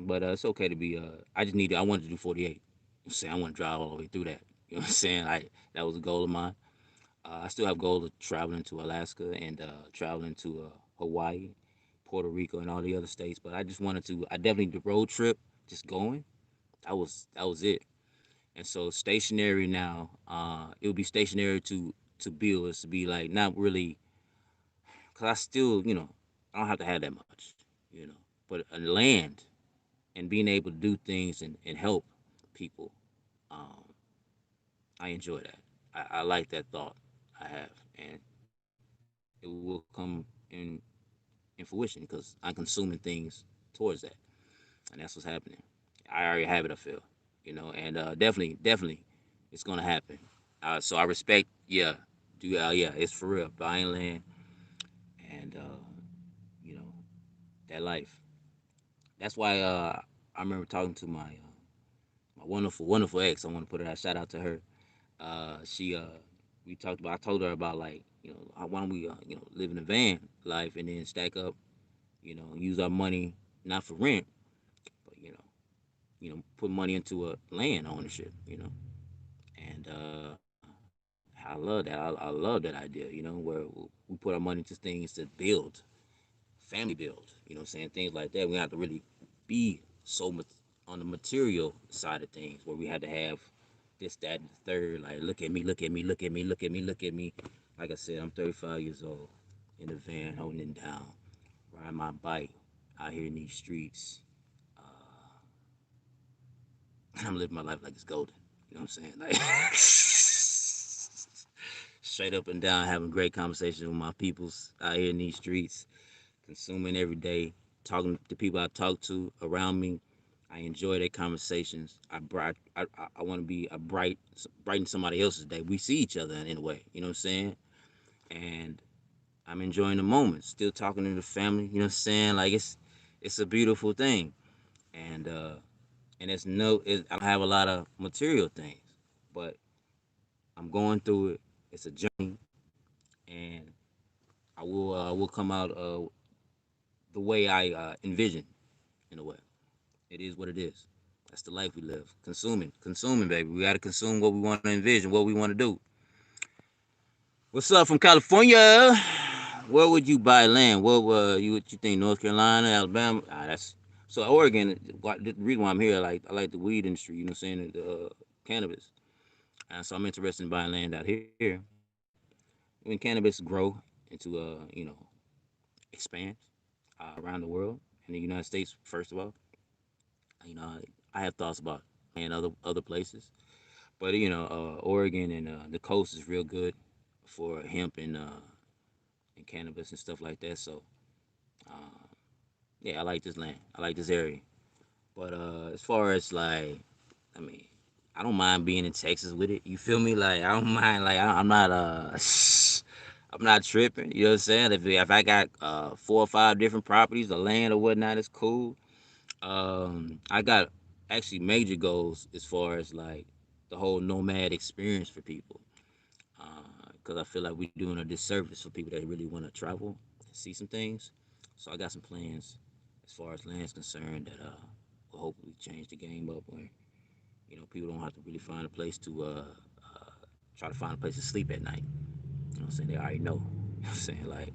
but it's okay to be. I wanted to do 48. I'm saying I want to drive all the way through that. You know what I'm saying? That was a goal of mine. I still have goals of traveling to Alaska and traveling to Hawaii, Puerto Rico, and all the other states. But I just wanted to. I definitely the road trip, just going. That was it. And so stationary now, it would be stationary to build. Is to be like not really, cause I still, I don't have to have that much, But land and being able to do things and help people, um, I enjoy that. I like that thought I have, and it will come in fruition because I'm consuming things towards that, and that's what's happening. I already have it. I feel, and definitely, it's gonna happen. So I respect, yeah, it's for real. Buying land and that life. That's why I remember talking to my wonderful, wonderful ex. I want to put a shout out to her. She we talked about. I told her about like why don't we live in a van life and then stack up, use our money not for rent, but put money into a land ownership, and I love that. I love that idea, where we put our money into things to build, family build, saying things like that. We don't have to really be so much on the material side of things where we had to have this, that, and the third. Like, look at me, look at me, look at me, look at me, look at me. Like I said, I'm 35 years old in the van, holding it down, riding my bike out here in these streets. Uh, I'm living my life like it's golden. You know what I'm saying? Like, straight up and down, having great conversations with my peoples out here in these streets, consuming every day, talking to people I talk to around me. I enjoy their conversations. I want to be a brighten somebody else's day. We see each other in a way, you know what I'm saying? And I'm enjoying the moment. Still talking to the family, you know what I'm saying? Like it's a beautiful thing. And I don't have a lot of material things, but I'm going through it. It's a journey, and I will come out the way I envision in a way. It is what it is. That's the life we live. Consuming, baby. We gotta consume what we want to envision, what we want to do. What's up from California? Where would you buy land? What you think? North Carolina, Alabama? That's so Oregon. The reason why I'm here, I like the weed industry. You know what I'm saying? The cannabis, and so I'm interested in buying land out here. When cannabis grow into expand around the world in the United States, first of all, I have thoughts about and other places. But Oregon and the coast is real good for hemp and cannabis and stuff like that. So yeah, I like this land. I like this area. But as far as I mean, I don't mind being in Texas with it. You feel me? Like I don't mind. Like I'm not I'm not tripping. You know what I'm saying? If I got 4 or 5 different properties, the land or whatnot, it's cool. I got actually major goals as far as like the whole nomad experience for people. Because I feel like we're doing a disservice for people that really want to travel and see some things. So I got some plans as far as land's concerned that will hopefully change the game up where people don't have to really find a place to try to find a place to sleep at night. You know what I'm saying? They already know. You know what I'm saying? Like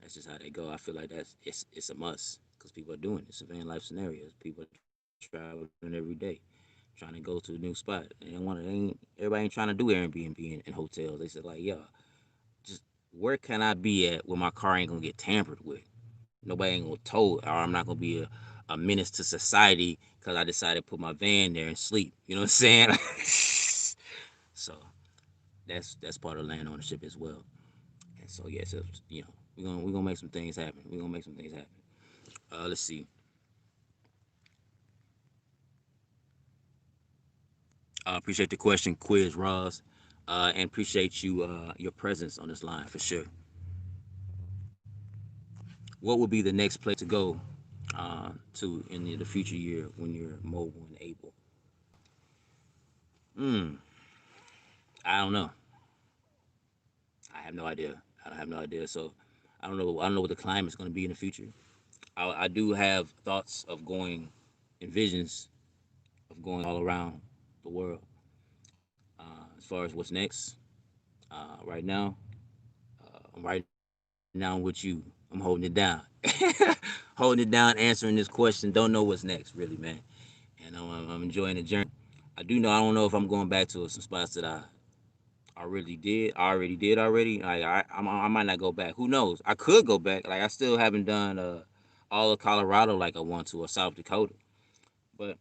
that's just how they go. I feel like it's a must because people are doing it. It's a van life scenario. People are traveling every day, trying to go to a new spot. Everybody ain't trying to do Airbnb and hotels. They said like, yeah, just where can I be at where my car ain't gonna get tampered with? Nobody ain't gonna tow, or I'm not gonna be a menace to society because I decided to put my van there and sleep. You know what I'm saying? So that's part of land ownership as well. And so yeah, so we're gonna make some things happen. We're gonna make some things happen. Let's see. Appreciate the question, Quiz Roz, and appreciate your presence on this line for sure. What would be the next place to go to in the future year when you're mobile and able? Hmm, I don't know. I have no idea. I have no idea. So I don't know. I don't know what the climate's going to be in the future. I do have thoughts of going and visions of going all around the world. As far as what's next, right now, I'm right now with you. I'm holding it down, holding it down, answering this question. Don't know what's next, really, man. And I'm enjoying the journey. I do know. I don't know if I'm going back to some spots that I really did. I already did already. I might not go back. Who knows? I could go back. Like I still haven't done all of Colorado like I want to or South Dakota. But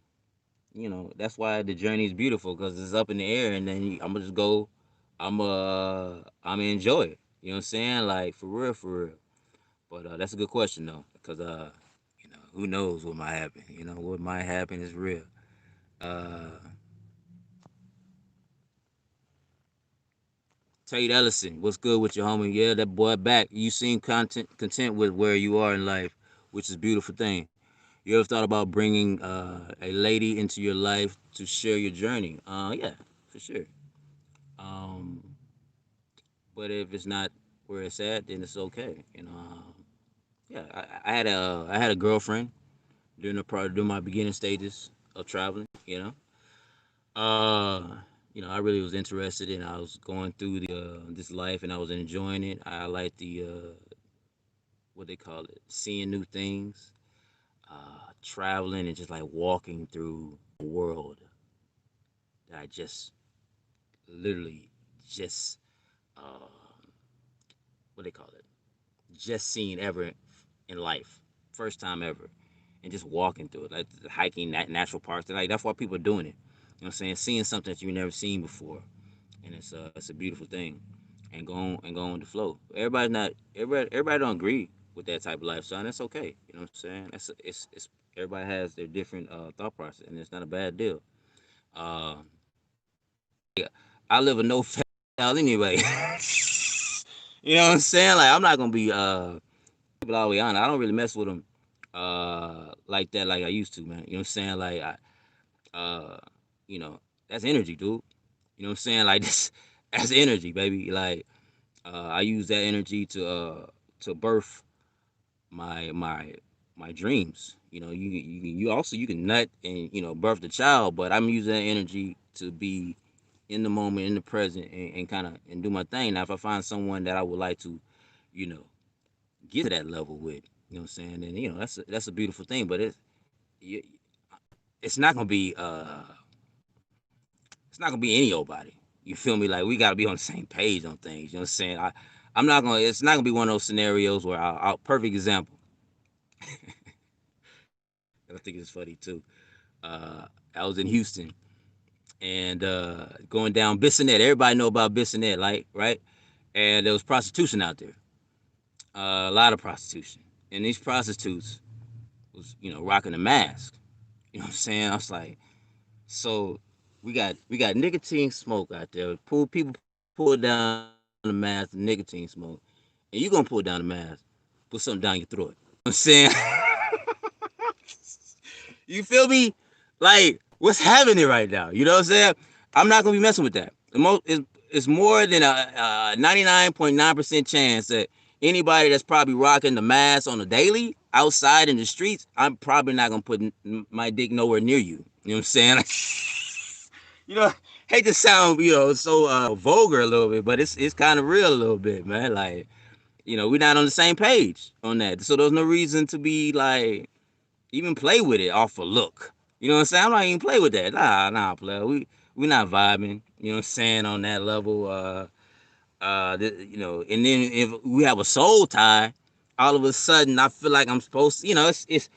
that's why the journey is beautiful because it's up in the air, and then I'm gonna just go. I'm gonna enjoy it. You know what I'm saying? Like for real, for real. But that's a good question though, because who knows what might happen? What might happen is real. Uh, Tate Ellison, what's good with your homie? Yeah, that boy back. You seem content with where you are in life. which is a beautiful thing. You ever thought about bringing a lady into your life to share your journey? Yeah, for sure. Um, but if it's not where it's at, then it's okay. Yeah, I had a girlfriend during my beginning stages of traveling. Uh, I really was interested in. I was going through the this life, and I was enjoying it. I like the what they call it, seeing new things, traveling, and just like walking through a world that I just literally just uh, what they call it, just seen ever in life, first time ever, and just walking through it, like hiking natural parks. Like that's why people are doing it. You know what I'm saying? Seeing something that you've never seen before, and it's a beautiful thing, and go on with the flow. Everybody don't agree with that type of lifestyle, and that's okay. You know what I'm saying? It's everybody has their different thought process, and it's not a bad deal. I live a no fail anyway. You know what I'm saying? Like I'm not gonna be people all the way honest. I don't really mess with them like that like I used to, man. You know what I'm saying? Like uh you know, that's energy, dude. You know what I'm saying? Like this that's energy, baby. Like I use that energy to birth my my my dreams. You also you can nut and birth the child, but I'm using that energy to be in the moment, in the present, and kind of and do my thing. Now, if I find someone that I would like to, you know, get to that level with, you know what I'm saying, then that's a beautiful thing. But it's not gonna be it's not gonna be any old body. You feel me? Like we gotta be on the same page on things. You know what I'm saying? I'm not gonna. It's not gonna be one of those scenarios where perfect example. I think it's funny too. I was in Houston and going down Bissonnette. Everybody know about Bissonnette, like right? And there was prostitution out there. A lot of prostitution, and these prostitutes was rocking a mask. You know what I'm saying? I was like, so we got nicotine smoke out there. People pull down the mask, nicotine smoke, and you gonna pull down the mask, put something down your throat. You know what I'm saying? You feel me? Like what's happening right now? You know what I'm saying? I'm not gonna be messing with that. It's more than a 99.9% chance that anybody that's probably rocking the mask on a daily outside in the streets, I'm probably not gonna put my dick nowhere near you. You know what I'm saying? you know, hate to sound so vulgar a little bit, but it's kind of real a little bit, man. Like we're not on the same page on that, so there's no reason to be like even play with it off a look. You know what I'm saying? I'm not even play with that. Nah, play. We not vibing. You know what I'm saying on that level. And then if we have a soul tie, all of a sudden I feel like I'm supposed to. It's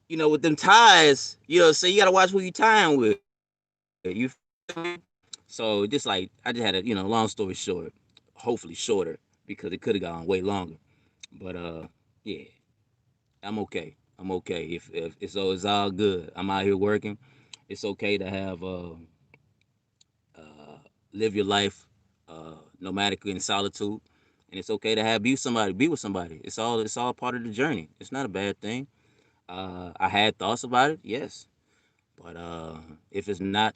with them ties. So you gotta watch who you tying with. You feel me? So just like I just had a long story short, hopefully shorter because it could have gone way longer. But yeah, I'm okay. I'm okay. If it's all good. I'm out here working. It's okay to have live your life nomadically in solitude, and it's okay to have be with somebody. It's all part of the journey. It's not a bad thing. I had thoughts about it, yes, but if it's not,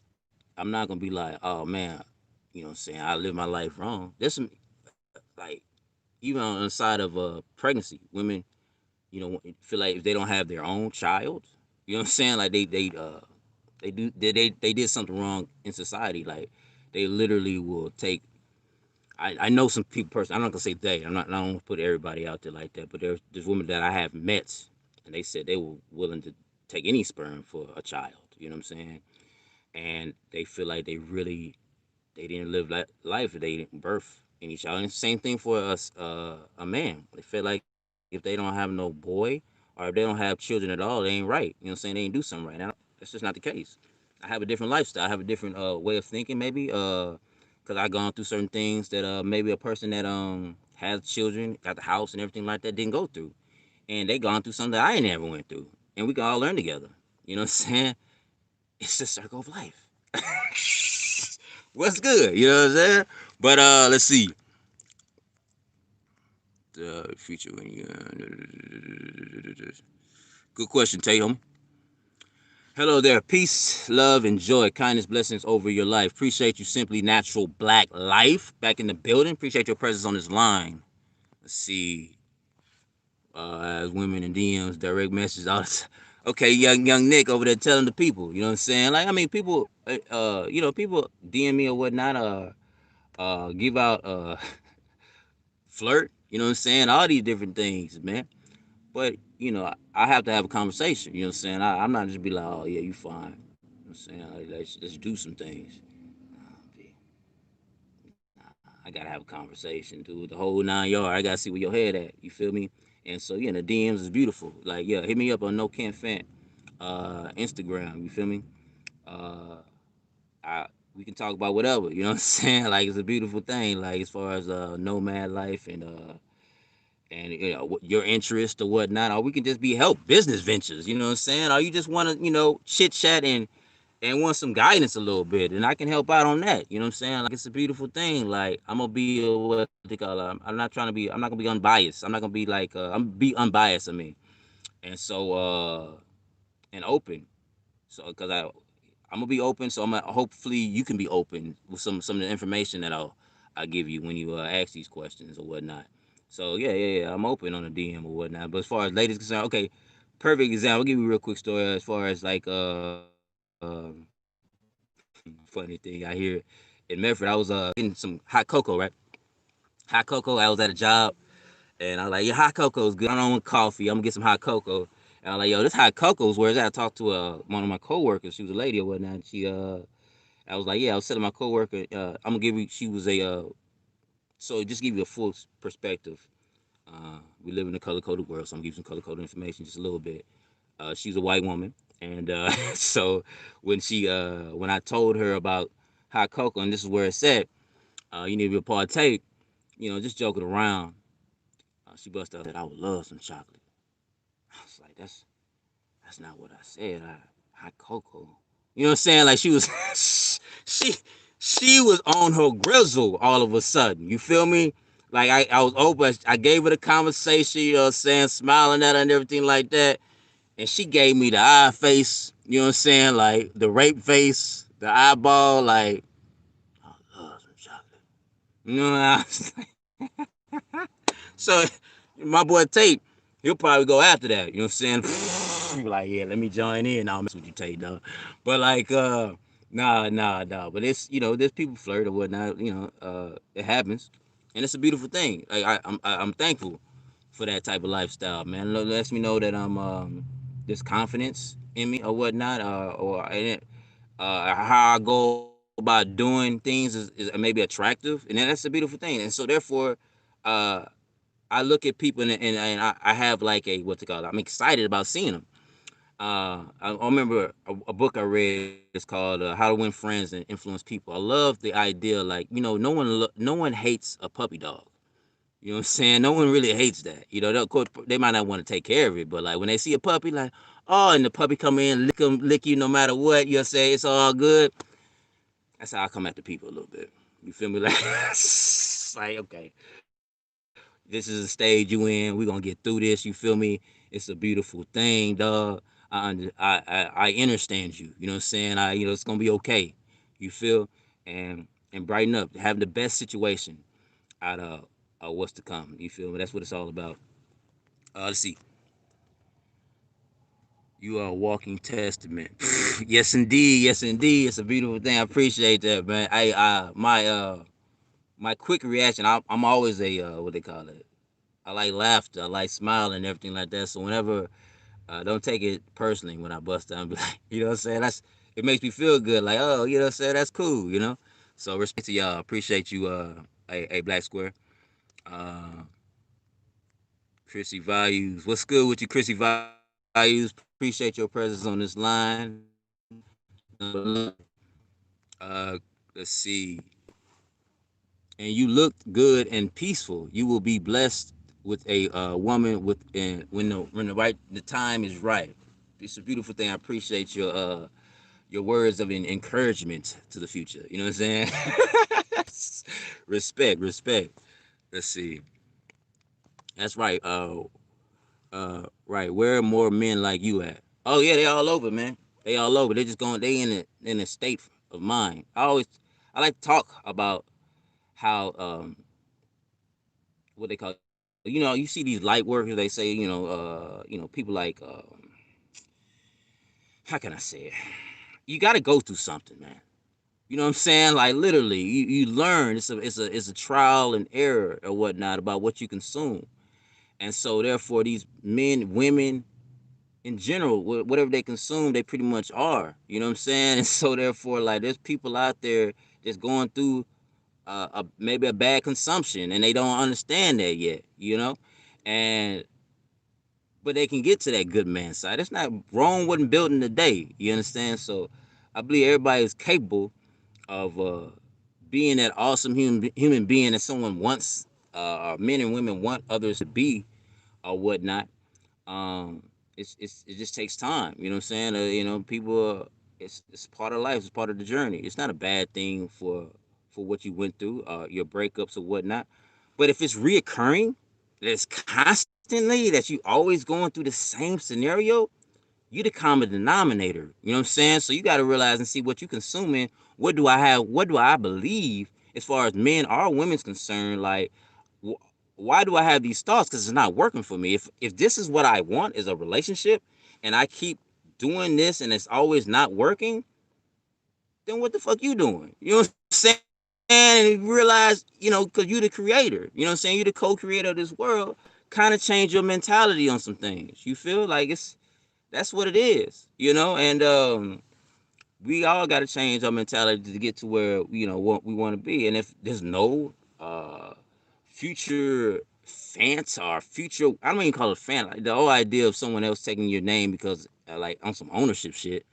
I'm not gonna be like, oh man, you know what I'm saying, I live my life wrong. There's some like even on the side of pregnancy, women feel like if they don't have their own child, you know what I'm saying, like they did something wrong in society. Like they literally will take. I know some people personally. I'm not gonna say they. I don't put everybody out there like that. But there's women that I have met, and they said they were willing to take any sperm for a child. You know what I'm saying? And they feel like they didn't live life if they didn't birth any child. And the same thing for us, a man. They feel like if they don't have no boy or if they don't have children at all, they ain't right. You know what I'm saying? They ain't do something right. Now that's just not the case. I have a different lifestyle. I have a different way of thinking, maybe. Because I gone through certain things that maybe a person that has children, got the house and everything like that didn't go through, and they gone through something that I ain't never went through, and we can all learn together. You know what I'm saying? It's the circle of life. What's good? You know what I'm saying? But let's see. the future when you? Good question, Tatum. Hello there. Peace, love, and joy, kindness, blessings over your life. Appreciate you, Simply Natural Black Life, back in the building. Appreciate your presence on this line. Let's see. As women in DMs, direct messages, all this. Okay, young Nick over there telling the people. You know what I'm saying? Like, I mean, people, people DM me or whatnot. Give out, flirt. You know what I'm saying? All these different things, man. But I have to have a conversation. You know what I'm saying? I'm not just be like, oh yeah, you fine. You know what I'm saying? Like, let's do some things. I gotta have a conversation, dude. The whole 9 yards. I gotta see where your head at. You feel me? And so yeah, the DMs is beautiful. Like yeah, hit me up on No Ken Fant, Instagram. You feel me? Uh, I we can talk about whatever. You know what I'm saying? Like it's a beautiful thing. Like as far as nomad life and your interest or whatnot, or we can just be help business ventures. You know what I'm saying? Or you just want to chit chat and want some guidance a little bit, and I can help out on that. You know what I'm saying? Like it's a beautiful thing. Like I'm gonna be what they call. I'm not trying to be. I'm not gonna be unbiased. I'm not gonna be like. I'm gonna be unbiased. I mean, and so and open. So because I'm gonna be open. So I'm gonna hopefully you can be open with some of the information that I'll give you when you ask these questions or whatnot. So yeah. I'm open on the DM or whatnot. But as far as ladies concerned, okay, perfect example. I'll give you a real quick story as far as like funny thing I hear in Medford. I was getting some hot cocoa, right? Hot cocoa. I was at a job and I was like, yeah, hot cocoa is good. I don't want coffee. I'm gonna get some hot cocoa. And I'm like, yo, this hot cocoa is where it's at. I talked to one of my coworkers. She was a lady or whatnot. And I was like, yeah, I was telling my coworker, I'm gonna give you. She was a so just give you a full perspective. We live in a color coded world, so I'm gonna give you some color coded information just a little bit. She's a white woman, and so when I told her about hot cocoa, and this is where it's at, you need to partake, just joking around. She busted out that I would love some chocolate. I was like, that's not what I said. Hot cocoa. You know what I'm saying? Like she was, she she was on her grizzle all of a sudden. You feel me? Like I was open. I gave her the conversation. You know what I'm saying? Smiling at her and everything like that. And she gave me the eye face. You know what I'm saying? Like the rape face, the eyeball. Like I love some chocolate. You know what I was so my boy Tate, he'll probably go after that. You know what I'm saying? Like, yeah, let me join in. I'll mess with you, Tate, though. But like, nah. But it's there's people flirt or whatnot. It happens, and it's a beautiful thing. Like I'm thankful for that type of lifestyle, man. It lets me know that there's confidence in me or whatnot, how I go about doing things is maybe attractive, and that's a beautiful thing. And so therefore, uh, I look at people and I have like a what to call it. I'm excited about seeing them. I remember a book I read. It's called How to Win Friends and Influence People. I love the idea, like no one hates a puppy dog. You know what I'm saying? No one really hates that. Of course, they might not want to take care of it, but like when they see a puppy, like and the puppy come in, lick you no matter what. You'll say it's all good. That's how I come at the people a little bit. You feel me? Like, like okay, this is a stage you in. We gonna get through this. You feel me? It's a beautiful thing, dog. I understand you. You know what I'm saying? It's gonna be okay. You feel and brighten up. Have the best situation out of what's to come. You feel me? That's what it's all about. Let's see. You are a walking testament. Yes, indeed. Yes, indeed. It's a beautiful thing. I appreciate that, man. My quick reaction. I'm always a what they call it. I like laughter. I like smiling and everything like that. So whenever don't take it personally when I bust down, be like, you know what I'm saying? It makes me feel good. Like, oh, you know what I'm saying? That's cool. So respect to y'all. Appreciate you, a Black Square. Uh, Chrissy Values. What's good with you, Chrissy Values? Appreciate your presence on this line. Let's see. And you look good and peaceful. You will be blessed with a woman when the time is right. It's a beautiful thing. I appreciate your words of encouragement to the future. You know what I'm saying? Respect. Let's see. That's right. Right. Where are more men like you at? Oh yeah, they all over, man. They all over. They just going. They in a state of mind. I like to talk about how what they call. You know, you see these light workers. They say, people like how can I say it? You got to go through something, man. You know what I'm saying? Like literally, you learn. It's a trial and error or whatnot about what you consume, and so therefore these men, women, in general, whatever they consume, they pretty much are. You know what I'm saying? And so therefore, like, there's people out there just going through maybe a bad consumption, and they don't understand that yet. And but they can get to that good man side. It's not Rome wasn't built in a day. You understand? So I believe everybody is capable of being that awesome human being that someone wants, or men and women want others to be, or whatnot. um it just takes time. You know what I'm saying? People, it's part of life, it's part of the journey. It's not a bad thing for what you went through, your breakups or whatnot. But if it's reoccurring, that it's constantly, that you always going through the same scenario, you the common denominator. You know what I'm saying? So you got to realize and see what you consuming. What do I have? What do I believe as far as men or women's concerned? Like, why do I have these thoughts? Because it's not working for me. If this is what I want is a relationship, and I keep doing this and it's always not working, then what the fuck you doing? You know what I'm saying? And you realize, because you the creator. You know what I'm saying? You the co-creator of this world. Kind of change your mentality on some things. You feel like that's what it is. And we all got to change our mentality to get to where what we want to be. And if there's no future fans or future, I don't even call it fan, like the whole idea of someone else taking your name because like on some ownership shit,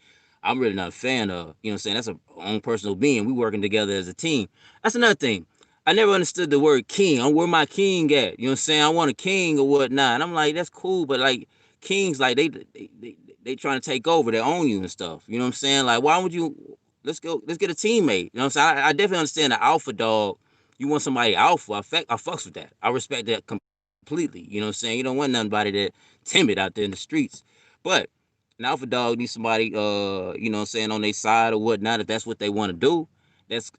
I'm really not a fan of. You know what I'm saying? That's a own personal being. We working together as a team. That's another thing. I never understood the word king. I'm where my king at. You know what I'm saying? I want a king or whatnot. And I'm like, that's cool, but like kings, like they trying to take over, they own you and stuff. You know what I'm saying? Like, why would you? Let's get a teammate. You know what I'm saying? I definitely understand the alpha dog. You want somebody alpha. I fucks with that. I respect that completely. You know what I'm saying? You don't want nobody that timid out there in the streets. But an alpha dog needs somebody, you know what I'm saying, on their side or whatnot. If that's what they want to do, that's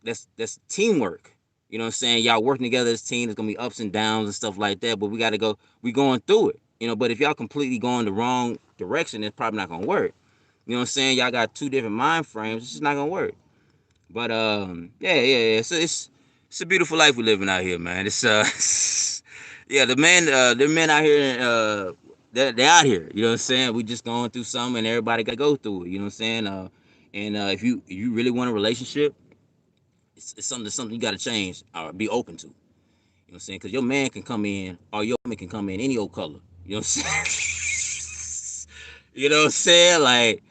teamwork. You know what I'm saying? Y'all working together as a team. There's gonna be ups and downs and stuff like that. But we gotta go. We going through it. But if y'all completely going the wrong direction, it's probably not gonna work. You know what I'm saying? Y'all got two different mind frames. It's just not gonna work. But yeah. So it's a beautiful life we living out here, man. It's yeah, the men out here, they're out here. You know what I'm saying? We just going through something, and everybody got to go through it. You know what I'm saying? And if you really want a relationship, it's something you got to change or be open to. You know what I'm saying? Because your man can come in, or your woman can come in any old color. You know what I'm saying? You know what I'm saying? Like,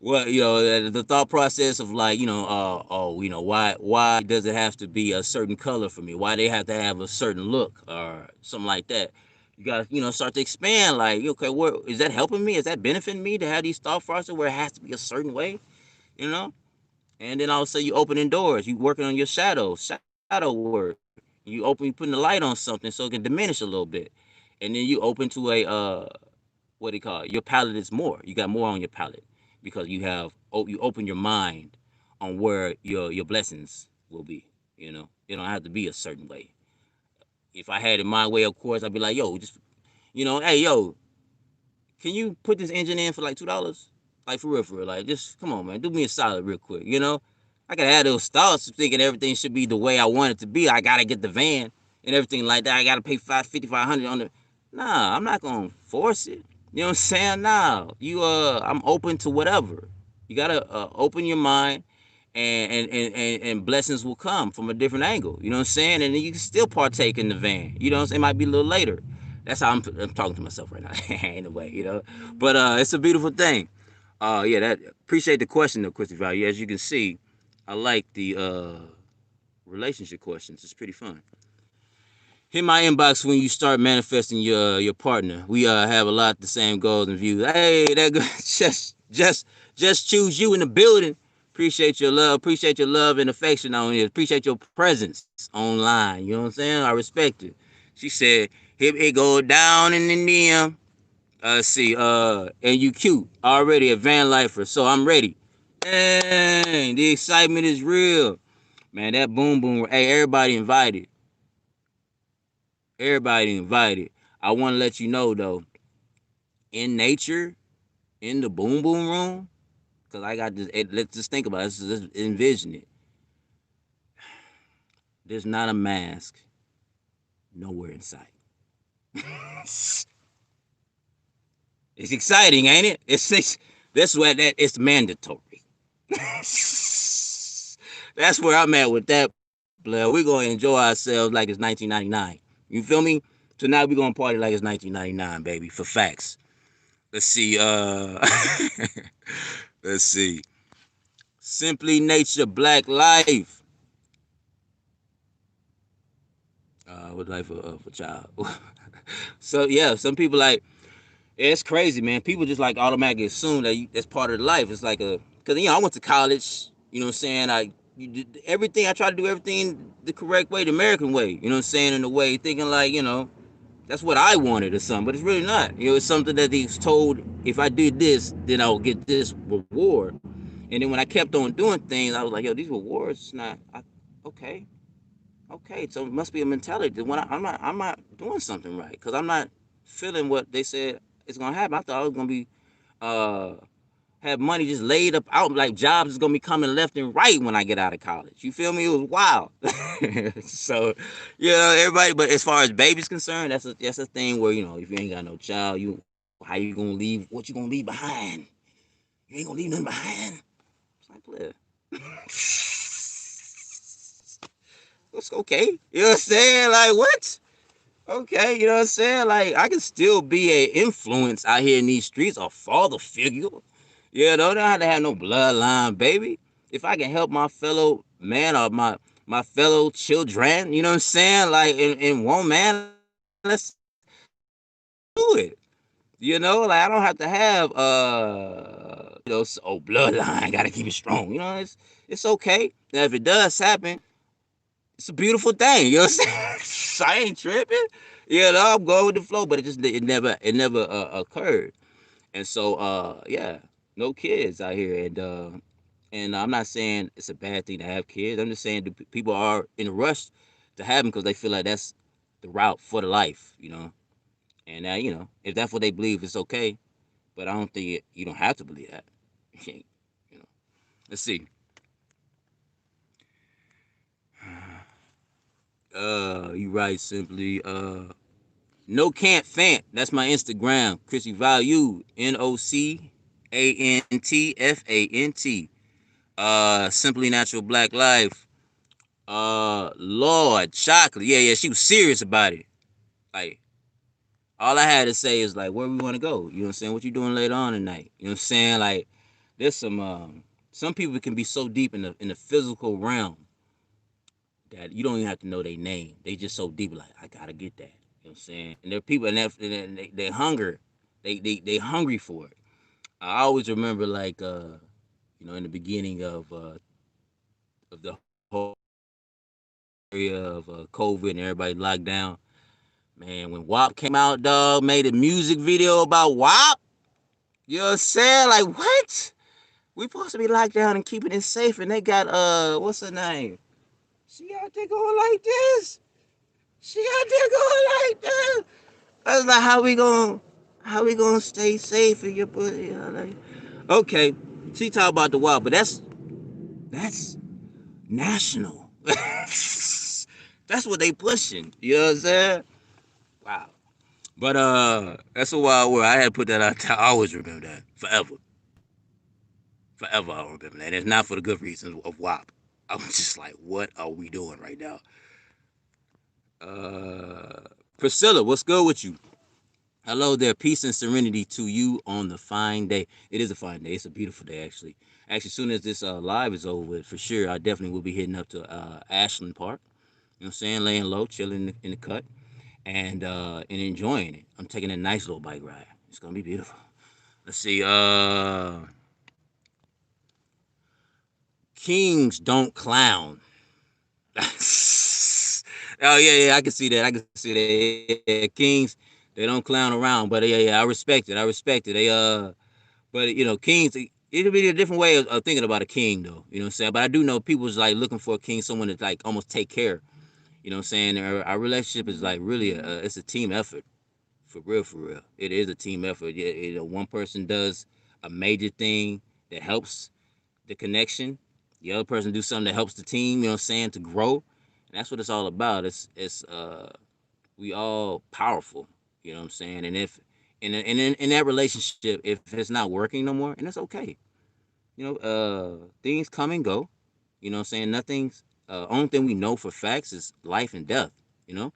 well, the thought process of like, why does it have to be a certain color for me? Why they have to have a certain look or something like that? You got to, start to expand. Like, okay, where is that helping me? Is that benefiting me to have these thought processes where it has to be a certain way? You know? And then all of a sudden you opening doors. You working on your shadow work. You putting the light on something so it can diminish a little bit. And then you open to a what do you call it? Your palate is more. You got more on your palate because you open your mind on where your blessings will be. It don't have to be a certain way. If I had it my way, of course, I'd be like, yo, just hey, yo, can you put this engine in for like $2? Like for real, like just come on, man, do me a solid real quick. I could have those thoughts of thinking everything should be the way I want it to be. I gotta get the van and everything like that. I gotta pay 500 on the. Nah, I'm not gonna force it. You know what I'm saying? Nah, I'm open to whatever. You gotta open your mind, and blessings will come from a different angle. You know what I'm saying? And then you can still partake in the van. You know what I'm saying? It might be a little later. That's how I'm talking to myself right now. In a way, But it's a beautiful thing. Yeah, that appreciate the question though, Christopher. Value. As you can see, I like the relationship questions. It's pretty fun. Hit my inbox when you start manifesting your partner. We have a lot the same goals and views. Hey, that just choose you in the building. Appreciate your love and affection on here. Appreciate your presence online. You know what I'm saying? I respect it. She said, It go down in the DM. See, and you cute already a van lifer, so I'm ready. Dang, the excitement is real, man. That boom boom. Hey, everybody invited. Everybody invited. I want to let you know though, in nature, in the boom boom room, because I got this. Let's just think about it. Let's envision it. There's not a mask nowhere in sight. It's exciting, ain't it? It's that's where that it's mandatory. That's where I'm at with that, blood. We're gonna enjoy ourselves like it's 1999. You feel me? Tonight we're gonna party like it's 1999, baby, for facts. Let's see. Let's see. Simply Nature Black Life. What life of a child? So yeah, some people like it's crazy, man. People just like automatically assume that that's part of life. It's like because I went to college. You know what I'm saying? You did everything. I try to do everything the correct way, the American way. You know what I'm saying? In a way, thinking like that's what I wanted or something, but it's really not. It's something that he's told. If I did this, then I'll get this reward. And then when I kept on doing things, I was like, yo, these rewards, not okay. Okay, so it must be a mentality that when I'm not doing something right because I'm not feeling what they said is gonna happen. I thought I was gonna be uh have money just laid up out like jobs is gonna be coming left and right when I get out of college. You feel me? It was wild. So everybody. But as far as baby's concerned, that's a thing where if you ain't got no child, how you gonna leave? What you gonna leave behind? You ain't gonna leave nothing behind. It's like, look. It's okay. You know what I'm saying? Like what? Okay, you know what I'm saying? Like I can still be a influence out here in these streets, a father figure. Don't have to have no bloodline, baby. If I can help my fellow man or my fellow children, you know what I'm saying? Like in one man, let's do it. Like I don't have to have bloodline, gotta keep it strong. It's okay. Now if it does happen, it's a beautiful thing. You know what I'm saying? I ain't tripping. I'm going with the flow, but it never occurred. And so yeah, no kids out here, and I'm not saying it's a bad thing to have kids. I'm just saying people are in a rush to have them because they feel like that's the route for the life. And if that's what they believe, it's okay. But I don't think you don't have to believe that. you know. Let's see. You write simply. No can't fant. That's my Instagram. Chrissy Value. NOCANTFANT. Simply Natural Black Life. Lord, chocolate. Yeah, she was serious about it. Like, all I had to say is like, where we want to go. You know what I'm saying? What you doing later on tonight? You know what I'm saying? Like, there's some people can be so deep in the physical realm that you don't even have to know their name. They just so deep, like, I gotta get that. You know what I'm saying? And there are people, and they hunger, they hungry for it. I always remember, like, in the beginning of the whole area of COVID and everybody locked down. Man, when WAP came out, dog, made a music video about WAP. You know what I'm saying? Like, what? We supposed to be locked down and keeping it safe, and they got what's her name? She out there going like this. She out there going like this. I was like, how we gonna stay safe in your pussy? Like, okay, she talk about the wild, but that's national. That's what they pushing. You know what I'm saying? Wow. But that's a wild word. I had to put that out there. I always remember that forever. Forever, I'll remember that. And it's not for the good reasons of WAP. I'm just like, what are we doing right now? Priscilla, what's good with you? Hello there, peace and serenity to you on the fine day. It is a fine day. It's a beautiful day, actually. Actually, as soon as this live is over with, for sure, I definitely will be heading up to Ashland Park. You know what I'm saying? Laying low, chilling in the cut, and enjoying it. I'm taking a nice little bike ride. It's gonna be beautiful. Let's see. Kings don't clown. Oh yeah, I can see that. I can see that. Yeah, Kings, they don't clown around, but yeah, I respect it. I respect it. But Kings, it'll be a different way of thinking about a king, though. You know what I'm saying? But I do know people's like looking for a king, someone to like almost take care. You know what I'm saying? Our relationship is like really, it's a team effort. For real, for real. It is a team effort. Yeah, one person does a major thing that helps the connection. The other person do something that helps the team. You know what I'm saying, to grow. And that's what it's all about. It's we all powerful. You know what I'm saying? And if in that relationship, if it's not working no more, and it's okay. Things come and go. You know what I'm saying? Nothing's only thing we know for facts is life and death. You know.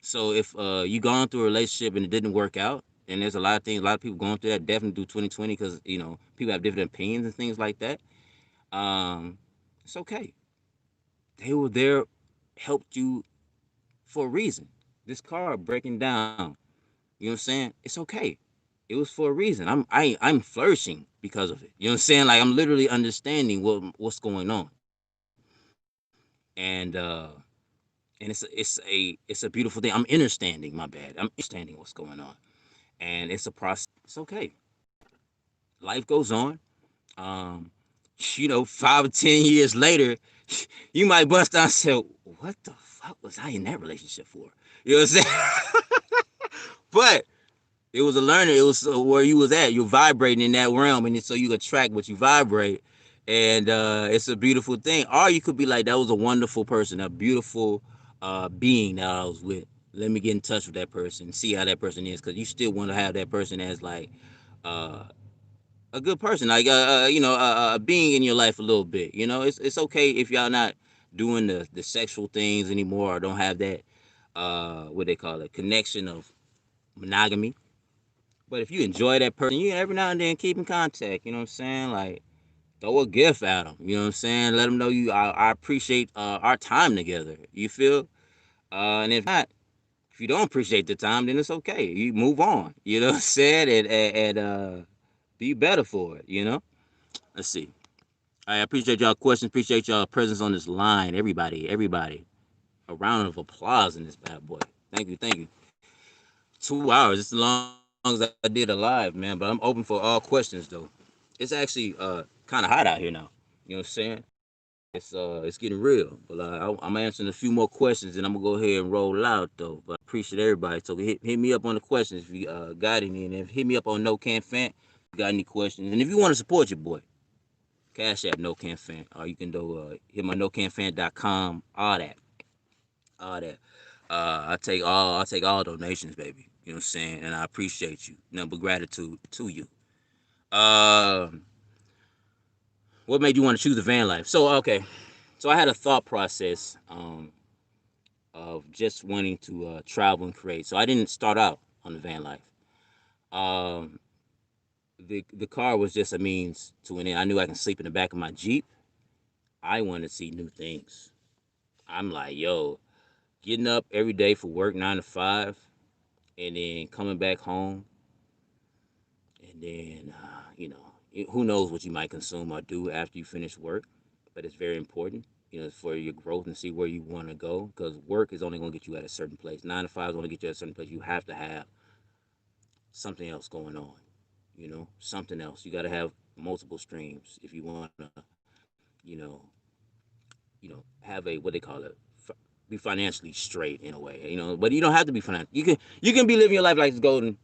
So if you gone through a relationship and it didn't work out, and there's a lot of things, a lot of people going through that, definitely do 2020 because people have different opinions and things like that. Um, it's okay. They were there, helped you for a reason. This car breaking down, you know what I'm saying? It's okay. It was for a reason. I'm flourishing because of it. You know what I'm saying? Like I'm literally understanding what's going on, and it's a beautiful thing. I'm understanding. My bad. I'm understanding what's going on, and it's a process. It's okay. Life goes on. Um, 5 or 10 years later, you might bust out and say, "What the fuck was I in that relationship for?" You know what I'm saying? But it was a learner. It was where you was at. You're vibrating in that realm, and so you attract what you vibrate, and it's a beautiful thing. Or you could be like, "That was a wonderful person, a beautiful being that I was with. Let me get in touch with that person, see how that person is, because you still want to have that person as like uh, a good person, like a being in your life a little bit. It's okay if y'all not doing the sexual things anymore, or don't have that what they call it, connection of monogamy. But if you enjoy that person, you every now and then keep in contact. You know what I'm saying? Like throw a gift at them. You know what I'm saying? Let them know I appreciate our time together. You feel? And if not, if you don't appreciate the time, then it's okay. You move on. You know what I'm saying? And be better for it. Let's see. I appreciate y'all questions. Appreciate y'all presence on this line. Everybody, everybody. A round of applause in this bad boy. Thank you, thank you. 2 hours. It's as long as I did a live, man. But I'm open for all questions though. It's actually kind of hot out here now. You know what I'm saying? It's getting real. But I'm answering a few more questions, and I'm gonna go ahead and roll out though. But I appreciate everybody. So hit me up on the questions if you got any, and if hit me up on No Can Fan if you got any questions, and if you want to support your boy, Cash App No Can Fan, or you can do hit my nocanfan.com. All that. I take all donations, baby. You know what I'm saying, and I appreciate you. Nothing but gratitude to you. Um, what made you want to choose the van life? So okay, so I had a thought process of just wanting to travel and create. So I didn't start out on the van life. Um, the car was just a means to an end. I knew I can sleep in the back of my Jeep. I wanted to see new things. I'm like, yo, getting up every day for work 9 to 5, and then coming back home, and then who knows what you might consume or do after you finish work, but it's very important, for your growth and see where you want to go, because work is only going to get you at a certain place. 9 to 5 is going to get you at a certain place. You have to have something else going on, something else. You got to have multiple streams if you want to, you know, have a what they call it, be financially straight in a way, But you don't have to be financial. You can be living your life like it's golden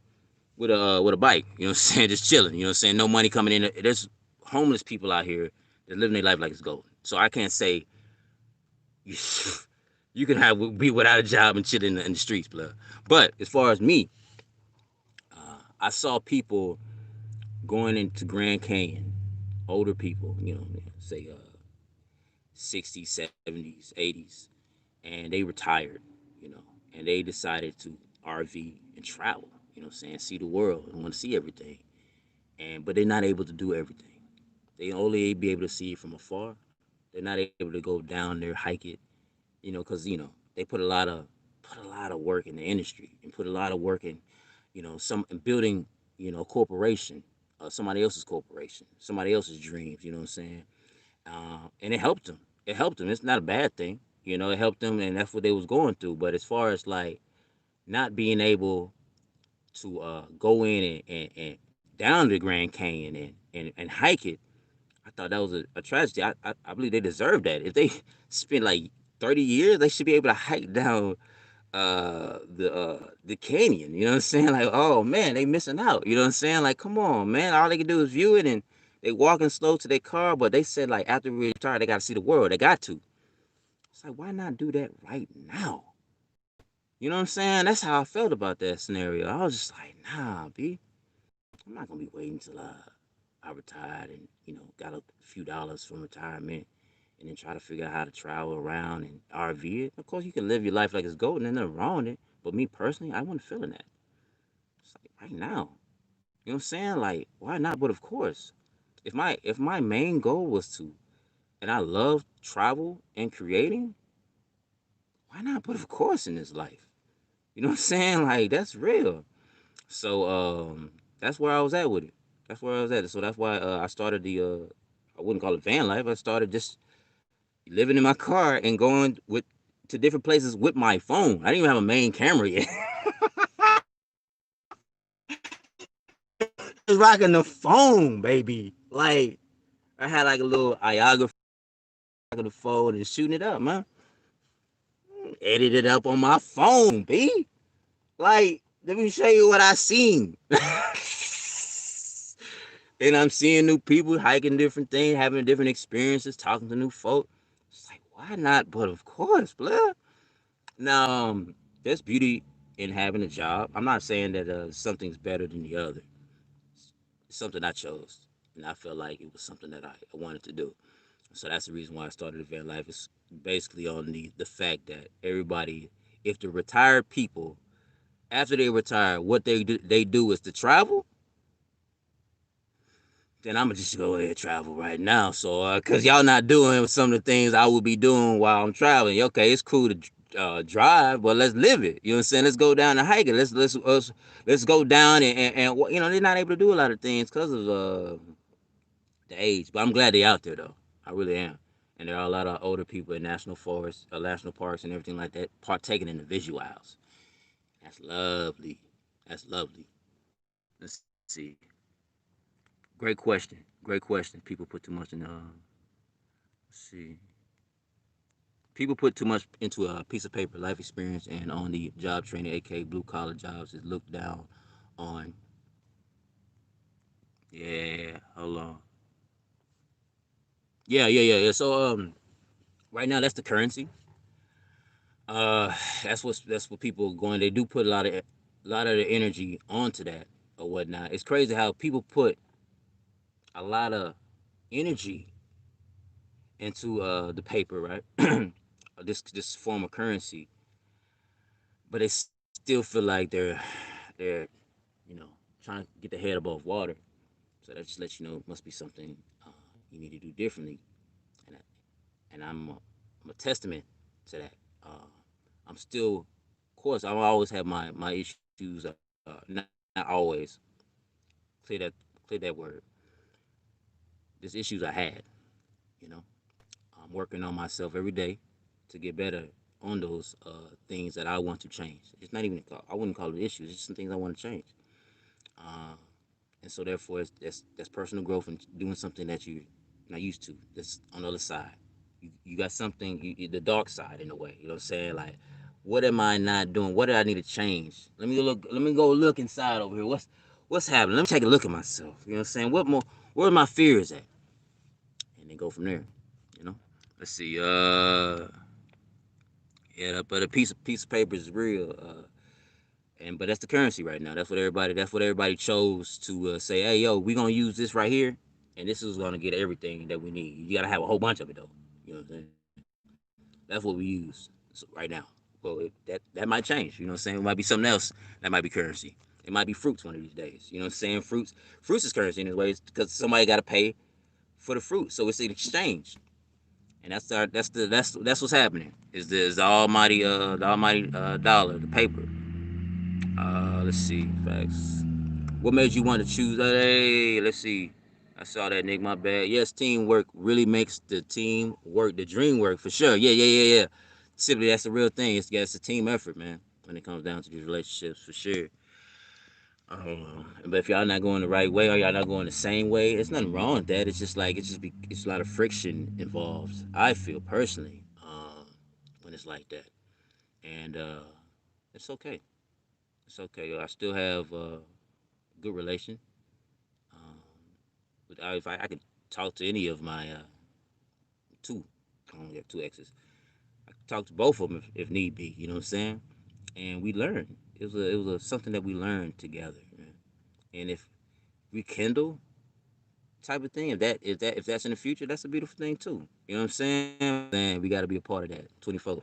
with a bike. You know what I'm saying? Just chilling. You know what I'm saying? No money coming in. There's homeless people out here that living their life like it's golden. So I can't say you, you can be without a job and chill in the streets, blood. But as far as me, I saw people going into Grand Canyon, older people, say 60s, 70s, 80s, and they retired, you know, and they decided to RV and travel, see the world and want to see everything. But they're not able to do everything. They only be able to see it from afar. They're not able to go down there, hike it, because they put a lot of work in the industry and put a lot of work in, some in building, a corporation, somebody else's corporation, somebody else's dreams. You know what I'm saying? And it helped them. It helped them. It's not a bad thing. It helped them, and that's what they was going through. But as far as like not being able to go in and down the Grand Canyon and hike it, I thought that was a tragedy. I believe they deserve that. If they spend like 30 years, they should be able to hike down the canyon. You know what I'm saying? Like, oh man, they missing out. You know what I'm saying? Like, come on, man. All they can do is view it, and they walking slow to their car. But they said like after we retire, they got to see the world. They got to. It's like, why not do that right now? You know what I'm saying? That's how I felt about that scenario. I was just like, nah, B. I'm not gonna be waiting till I retired and got a few dollars from retirement and then try to figure out how to travel around and RV it. Of course, you can live your life like it's golden, and nothing wrong with it. But me personally, I wasn't feeling that. It's like right now, you know what I'm saying? Like, why not? But of course, if my main goal was to, and I love travel and creating, why not put of course in this life? You know what I'm saying? Like that's real. So that's where I was at with it. That's where I was at. So that's why I started I wouldn't call it van life. I started just living in my car and going with to different places with my phone. I didn't even have a main camera yet. Just rocking the phone, baby. Like I had like a little iography of the phone and shooting it up, man. Edit it up on my phone, B. Like, let me show you what I seen. And I'm seeing new people hiking different things, having different experiences, talking to new folk. It's like, why not? But of course, blah. Now, there's beauty in having a job. I'm not saying that something's better than the other. It's something I chose, and I felt like it was something that I wanted to do. So that's the reason why I started Event Life. It's basically on the fact that everybody, if the retired people, after they retire, what they do is to travel, then I'm gonna just go ahead and travel right now. So, cause y'all not doing some of the things I would be doing while I'm traveling. Okay, it's cool to drive, but let's live it. You know what I'm saying? Let's go down and hike it. Let's go down and they're not able to do a lot of things because of the age. But I'm glad they're out there though. I really am. And there are a lot of older people in national forests, national parks, and everything like that, partaking in the visuals. That's lovely. That's lovely. Let's see. Great question. Great question. People put too much in. Let's see. People put too much into a piece of paper, life experience, and on the job training, aka blue collar jobs, is looked down on. Yeah, hold on. Yeah. So right now that's the currency. That's what people are going. They do put a lot of their energy onto that or whatnot. It's crazy how people put a lot of energy into the paper, right? This form of currency, but they still feel like they're you know trying to get the head above water. So that just lets you know it must be something you need to do differently, and I'm a testament to that. Uh, I'm still, of course, I always have my issues. Not always clear that word. There's issues I had, you know. I'm working on myself every day to get better on those things that I want to change. It's not even I wouldn't call it issues. It's just some things I want to change. Uh, and so therefore, that's personal growth and doing something that you're not used to. That's on the other side. You got something, the dark side in a way. You know what I'm saying? Like, what am I not doing? What do I need to change? Let me look. Let me go look inside over here. What's happening? Let me take a look at myself. You know what I'm saying? Where are my fears at? And then go from there. You know. Let's see. Yeah, but a piece of paper is real. But that's the currency right now. That's what everybody chose to say. Hey, yo, we gonna use this right here, and this is gonna get everything that we need. You gotta have a whole bunch of it though. You know what I'm saying? That's what we use right now. Well, that might change. You know what I'm saying? It might be something else that might be currency. It might be fruits one of these days. You know what I'm saying? Fruits is currency in this way because somebody got to pay for the fruit, so it's an exchange. And that's what's happening. Is the almighty dollar, the paper. Let's see facts. What made you want to choose? Hey, let's see. I saw that, Nick. My bad. Yes, teamwork really makes the team work, the dream work for sure. Yeah. Simply, that's the real thing. It's a team effort, man. When it comes down to these relationships, for sure. But if y'all not going the right way or y'all not going the same way, there's nothing wrong with that. It's just like it's a lot of friction involved. I feel personally, when it's like that, and it's okay. It's okay. I still have good relation. Um, if I could talk to any of my two, I only have two exes. I could talk to both of them if need be. You know what I'm saying? And we learned. It was something that we learned together. Man. And if we kindle type of thing, if that's in the future, that's a beautiful thing too. You know what I'm saying? Then we got to be a part of that. 24.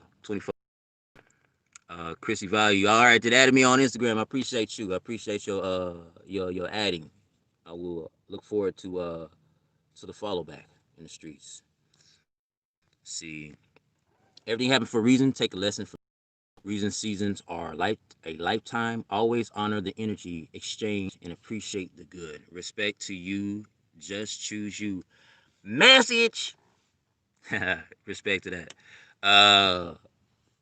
Chrissy Value. All right, that added me on Instagram. I appreciate you. I appreciate your adding. I will look forward to the follow back in the streets. See, everything happened for a reason. Take a lesson from reason. Seasons are a lifetime. Always honor the energy, exchange, and appreciate the good. Respect to you. Just choose you. Message. Respect to that. Uh,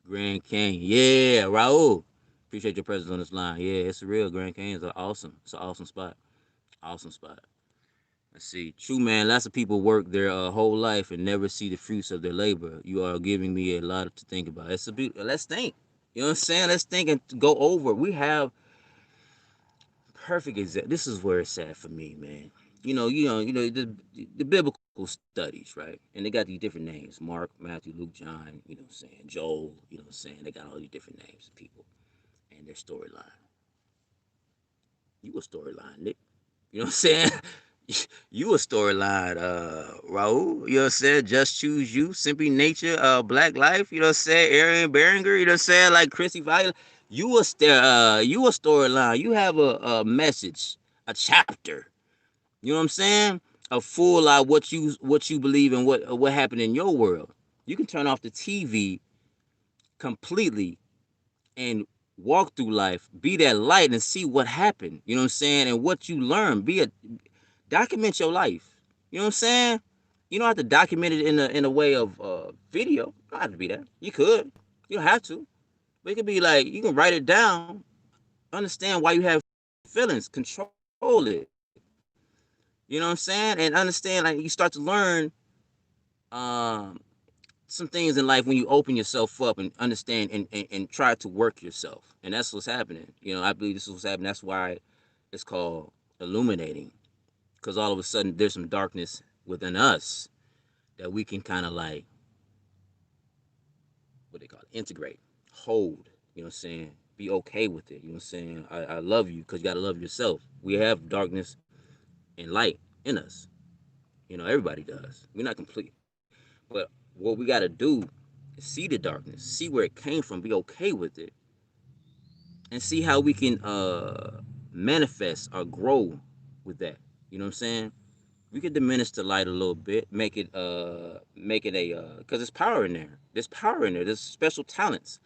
Grand Canyon. Yeah, Raul. Appreciate your presence on this line. Yeah, it's real. Grand Canyon's awesome. It's an awesome spot. Awesome spot. Let's see. True man, lots of people work their whole life and never see the fruits of their labor. You are giving me a lot to think about. Let's think. You know what I'm saying? Let's think and go over. We have perfect example. This is where it's at for me, man. The biblical studies, right? And they got these different names: Mark, Matthew, Luke, John. You know what I'm saying? Joel. You know what I'm saying? They got all these different names of people and their storyline. You a storyline, Nick. You know what I'm saying? You a storyline, Raul. You know what I'm saying? Just choose you. Simply nature, black life. You know what I'm saying? Arian Beringer. You know what I'm saying? Like Chrissy Viola. You a storyline. You have a message, a chapter. You know what I'm saying? A full what you believe in what happened in your world. You can turn off the TV completely and walk through life, be that light and see what happened. You know what I'm saying? And what you learn. Document your life. You know what I'm saying? You don't have to document it in a way of video. You don't have to be that. You could. You don't have to. But it could be like you can write it down, understand why you have feelings, control it. You know what I'm saying? And understand like you start to learn um some things in life when you open yourself up and understand and try to work yourself. And that's what's happening. I believe this is what's happening. That's why it's called illuminating. Because all of a sudden there's some darkness within us that we can kind of like, what they call it, integrate, hold, you know what I'm saying? Be okay with it. You know what I'm saying? I love you because you got to love yourself. We have darkness and light in us. Everybody does. We're not complete. But what we got to do is see the darkness, see where it came from, be okay with it, and see how we can manifest or grow with that. You know what I'm saying? We could diminish the light a little bit, make it a because there's power in there. There's power in there. There's special talents.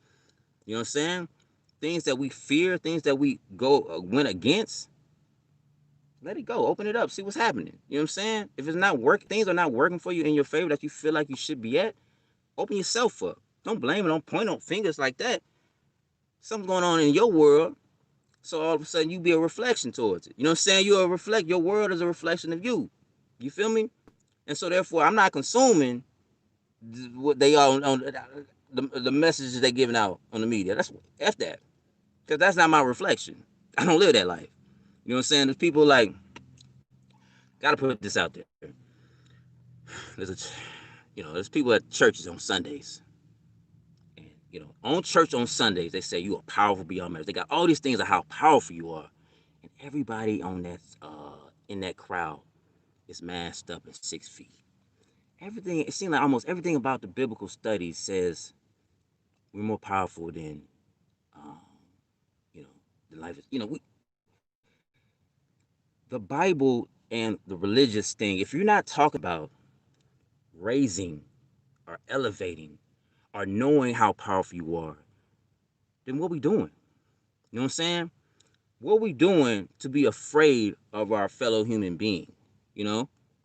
You know what I'm saying? Things that we fear, things that we go went against. Let it go. Open it up. See what's happening. You know what I'm saying? If it's not working, things are not working for you in your favor that you feel like you should be at. Open yourself up. Don't blame it. Don't point on fingers like that. Something's going on in your world. So all of a sudden you be a reflection towards it. You know what I'm saying? You're a reflect. Your world is a reflection of you. You feel me? And so therefore, I'm not consuming what they are on the messages they giving out on the media. That's f that, because that's not my reflection. I don't live that life. You know what I'm saying? There's people like gotta put this out there. There's people at churches on Sundays, and on church on Sundays they say you are powerful beyond measure. They got all these things of how powerful you are, and everybody on that in that crowd is masked up at 6 feet. Everything, it seems like almost everything about the biblical studies says we're more powerful than um, you know the life is, the Bible and the religious thing. If you're not talking about raising or elevating or knowing how powerful you are, then what we doing? You know what I'm saying? What we doing to be afraid of our fellow human being?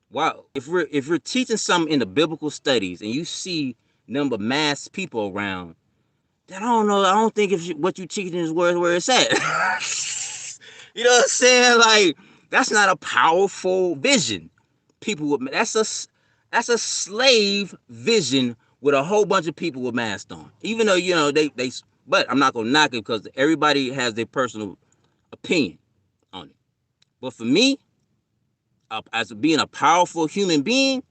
Why, if we're teaching something in the biblical studies and you see number of mass people around, then I don't know. I don't think if what you teaching is where it's at. You know what I'm saying? Like, that's not a powerful vision. People with that's a slave vision with a whole bunch of people with masks on. Even though they but I'm not gonna knock it because everybody has their personal opinion on it. But for me, as being a powerful human being,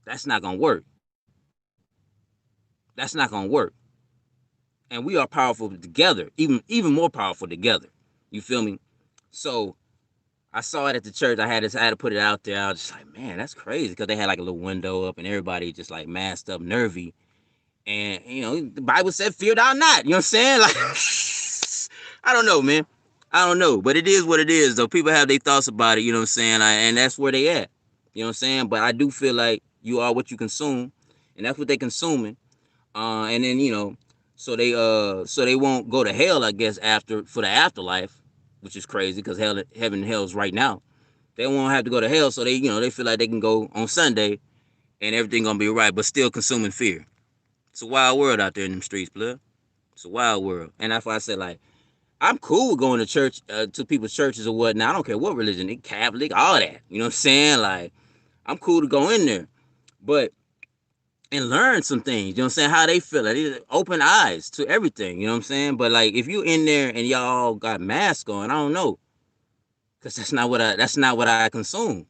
that's not gonna work. That's not gonna work. And we are powerful together, even more powerful together. You feel me? So I saw it at the church. I had to put it out there. I was just like, man, that's crazy because they had like a little window up and everybody just like masked up, nervy. And the Bible said, "Fear thou not." You know what I'm saying? Like, I don't know, man. I don't know, but it is what it is. Though people have their thoughts about it. You know what I'm saying? And that's where they at. You know what I'm saying? But I do feel like you are what you consume, and that's what they consuming. And then so they won't go to hell, I guess, after for the afterlife, which is crazy because heaven and hell is right now. They won't have to go to hell, so they feel like they can go on Sunday and everything gonna be right, but still consuming fear. It's a wild world out there in them streets, blood. It's a wild world, and that's why I said like I'm cool with going to church, to people's churches or whatnot. I don't care what religion, they Catholic, all that. You know what I'm saying? Like I'm cool to go in there, but and learn some things. You know what I'm saying? How they feel it. Open eyes to everything. You know what I'm saying? But like if you in there and y'all got masks on, I don't know, cause that's not what I consume.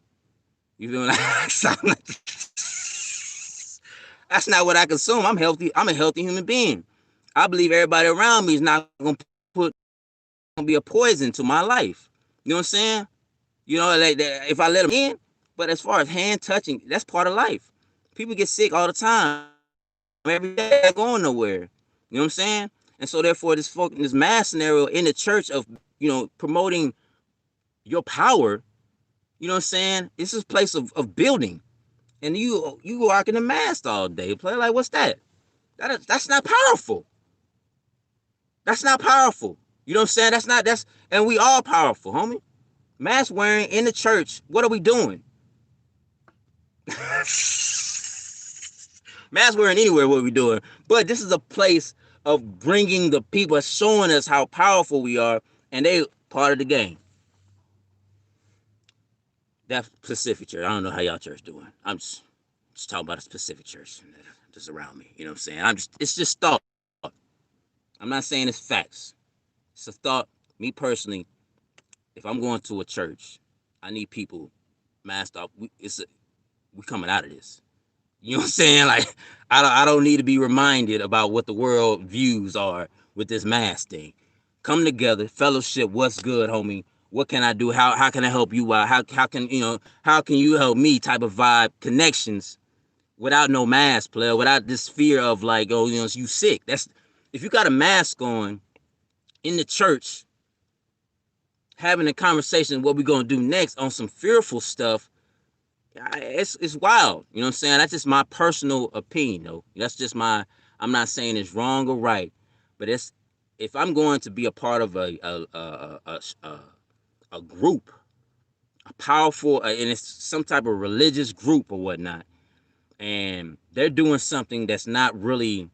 You feel me? That's not what I consume. I'm healthy. I'm a healthy human being. I believe everybody around me is not gonna be a poison to my life. You know what I'm saying? Like if I let them in. But as far as hand touching, that's part of life. People get sick all the time. Every day, not going nowhere. You know what I'm saying? And so therefore, this mass scenario in the church of promoting your power. You know what I'm saying? This is a place of building, and you walk in the mask all day. Play like what's that? That's not powerful. That's not powerful. You know what I'm saying? And we all powerful, homie. Mask wearing in the church. What are we doing? Mask wearing anywhere. What are we doing? But this is a place of bringing the people, showing us how powerful we are, and they part of the game. That specific church. I don't know how y'all church doing. I'm just talking about a specific church just around me. You know what I'm saying? It's just thought. I'm not saying it's facts. It's a thought. Me personally, if I'm going to a church, I need people masked off. We coming out of this. You know what I'm saying? Like I don't need to be reminded about what the world views are with this mask thing. Come together, fellowship. What's good, homie? What can I do? How can I help you out? How can you help me? Type of vibe connections without no mask, player. Without this fear of like, oh, you sick. That's if you got a mask on in the church, having a conversation what we gonna do next on some fearful stuff. It's wild. You know what I'm saying? That's just my personal opinion, though. That's just I'm not saying it's wrong or right, but if I'm going to be a part of a group, a powerful, and it's some type of religious group or whatnot, and they're doing something that's not really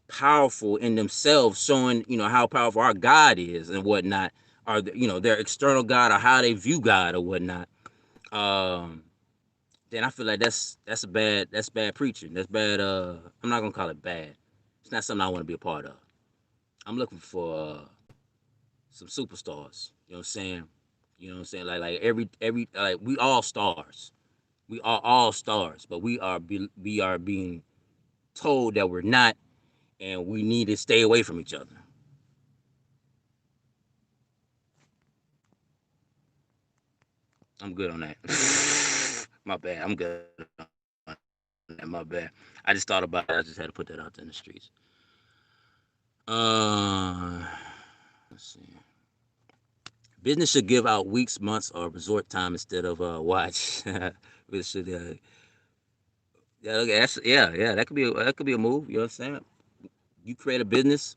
powerful in themselves, showing how powerful our God is and whatnot, or their external God or how they view God or whatnot. Then I feel like that's bad preaching. That's bad. I'm not gonna call it bad. It's not something I want to be a part of. I'm looking for some superstars. You know what I'm saying? You know what I'm saying? Like every like we all stars. We are all stars, but we are being told that we're not, and we need to stay away from each other. I'm good on that. My bad. I'm good on that. My bad. I just thought about it. I just had to put that out there in the streets. Let's see. Business should give out weeks, months, or resort time instead of watch. We should, yeah, okay, yeah. That could be a move. You know what I'm saying? You create a business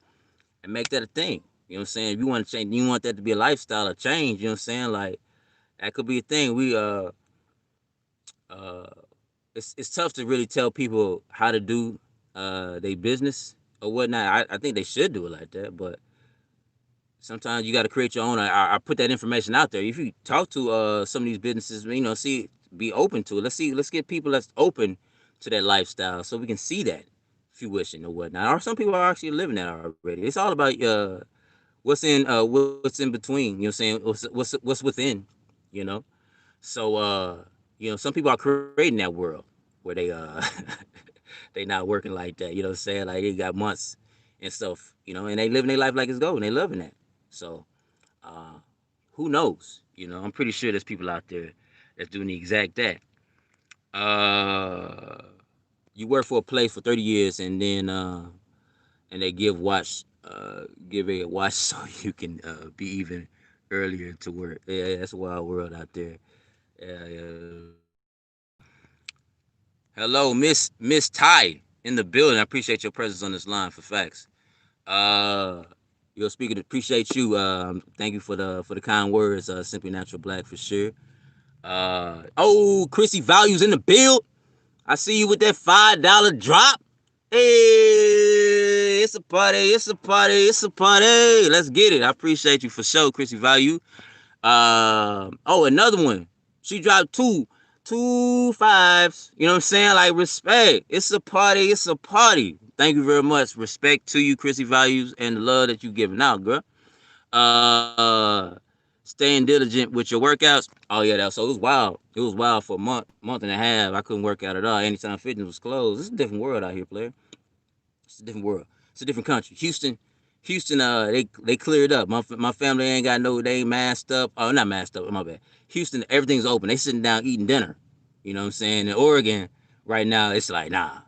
and make that a thing. You know what I'm saying? If you want to change, you want that to be a lifestyle, a change. You know what I'm saying? Like that could be a thing. Uh, it's tough to really tell people how to do their business or whatnot. I think they should do it like that, but sometimes you got to create your own. I put that information out there. If you talk to some of these businesses, see, be open to it. Let's get people that's open to that lifestyle so we can see that if you wishing or whatnot. Or some people are actually living that already. It's all about what's in between. You know what I'm saying? What's within. You know. So some people are creating that world where they not working like that. You know what I'm saying? Like they got months and stuff. And they living their life like it's gold and they loving that. So uh, who knows? I'm pretty sure there's people out there that's doing the exact that. Uh, you work for a place for 30 years and they give a watch so you can be even earlier to work. Yeah, that's a wild world out there. Yeah. Hello, Miss Ty in the building. I appreciate your presence on this line for facts. Uh, Your speaker, appreciate you. Thank you for the kind words. Simply natural black for sure. Chrissy values in the build. I see you with that $5 drop. Hey, it's a party. It's a party. It's a party. Let's get it. I appreciate you for sure, Chrissy value. Another one. She dropped two fives. You know what I'm saying? Like respect. It's a party. It's a party. Thank you very much. Respect to you, Chrissy Values, and the love that you giving out, girl. Uh, Staying diligent with your workouts. Oh yeah, so it was wild. It was wild for a month and a half. I couldn't work out at all. Anytime Fitness was closed. It's a different world out here, player. It's a different world. It's a different country. Houston, they cleared up. My family ain't got they ain't masked up. Oh, not masked up. My bad. Houston, everything's open. They sitting down eating dinner. You know what I'm saying? In Oregon, right now, it's like nah.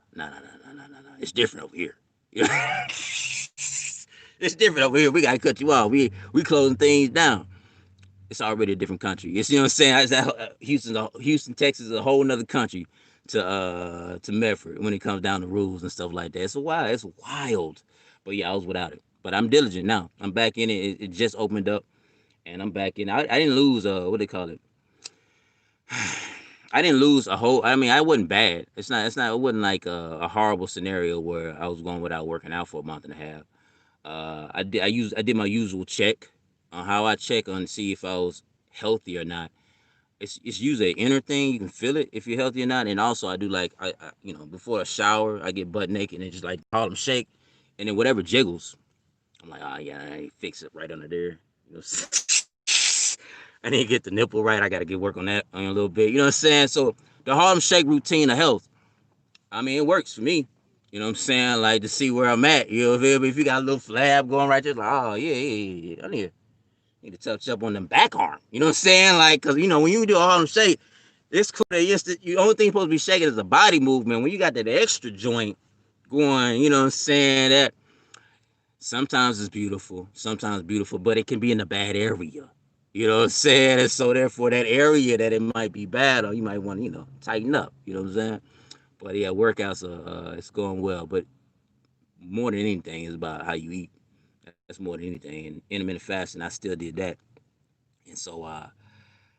It's different over here. It's different over here. We gotta cut you off. We closing things down. It's already a different country. It's, you know what I'm saying? Houston, Texas is a whole nother country to Medford when it comes down to rules and stuff like that. It's wild. It's wild. But yeah, I was without it. But I'm diligent now. I'm back in it. It just opened up, and I'm back in. I didn't lose. What they call it? I didn't lose a whole. I mean, I wasn't bad. It's not. It's not. It wasn't like a horrible scenario where I was going without working out for a month and a half. I did my usual check on how I check on to see if I was healthy or not. It's usually an inner thing. You can feel it if you're healthy or not. And also I do like before a shower I get butt naked and just like Harlem shake, and then whatever jiggles, I'm like, yeah, I fix it right under there. You know, I didn't get the nipple right. I got to get work on that a little bit. You know what I'm saying? So the Harlem shake routine of health. I mean, it works for me. You know what I'm saying? Like to see where I'm at. You know what I mean? If you got a little flab going right there, like, oh yeah. I need to touch up on them back arm. You know what I'm saying? Like, cause when you do all them shake, it's cool. The only thing supposed to be shaking is the body movement. When you got that extra joint going, you know what I'm saying? That sometimes it's beautiful, but it can be in a bad area. You know what I'm saying? And so therefore that area that it might be bad or you might want to, tighten up. You know what I'm saying? But yeah, workouts are it's going well. But more than anything, it's about how you eat. That's more than anything. And intermittent fasting, I still did that. And so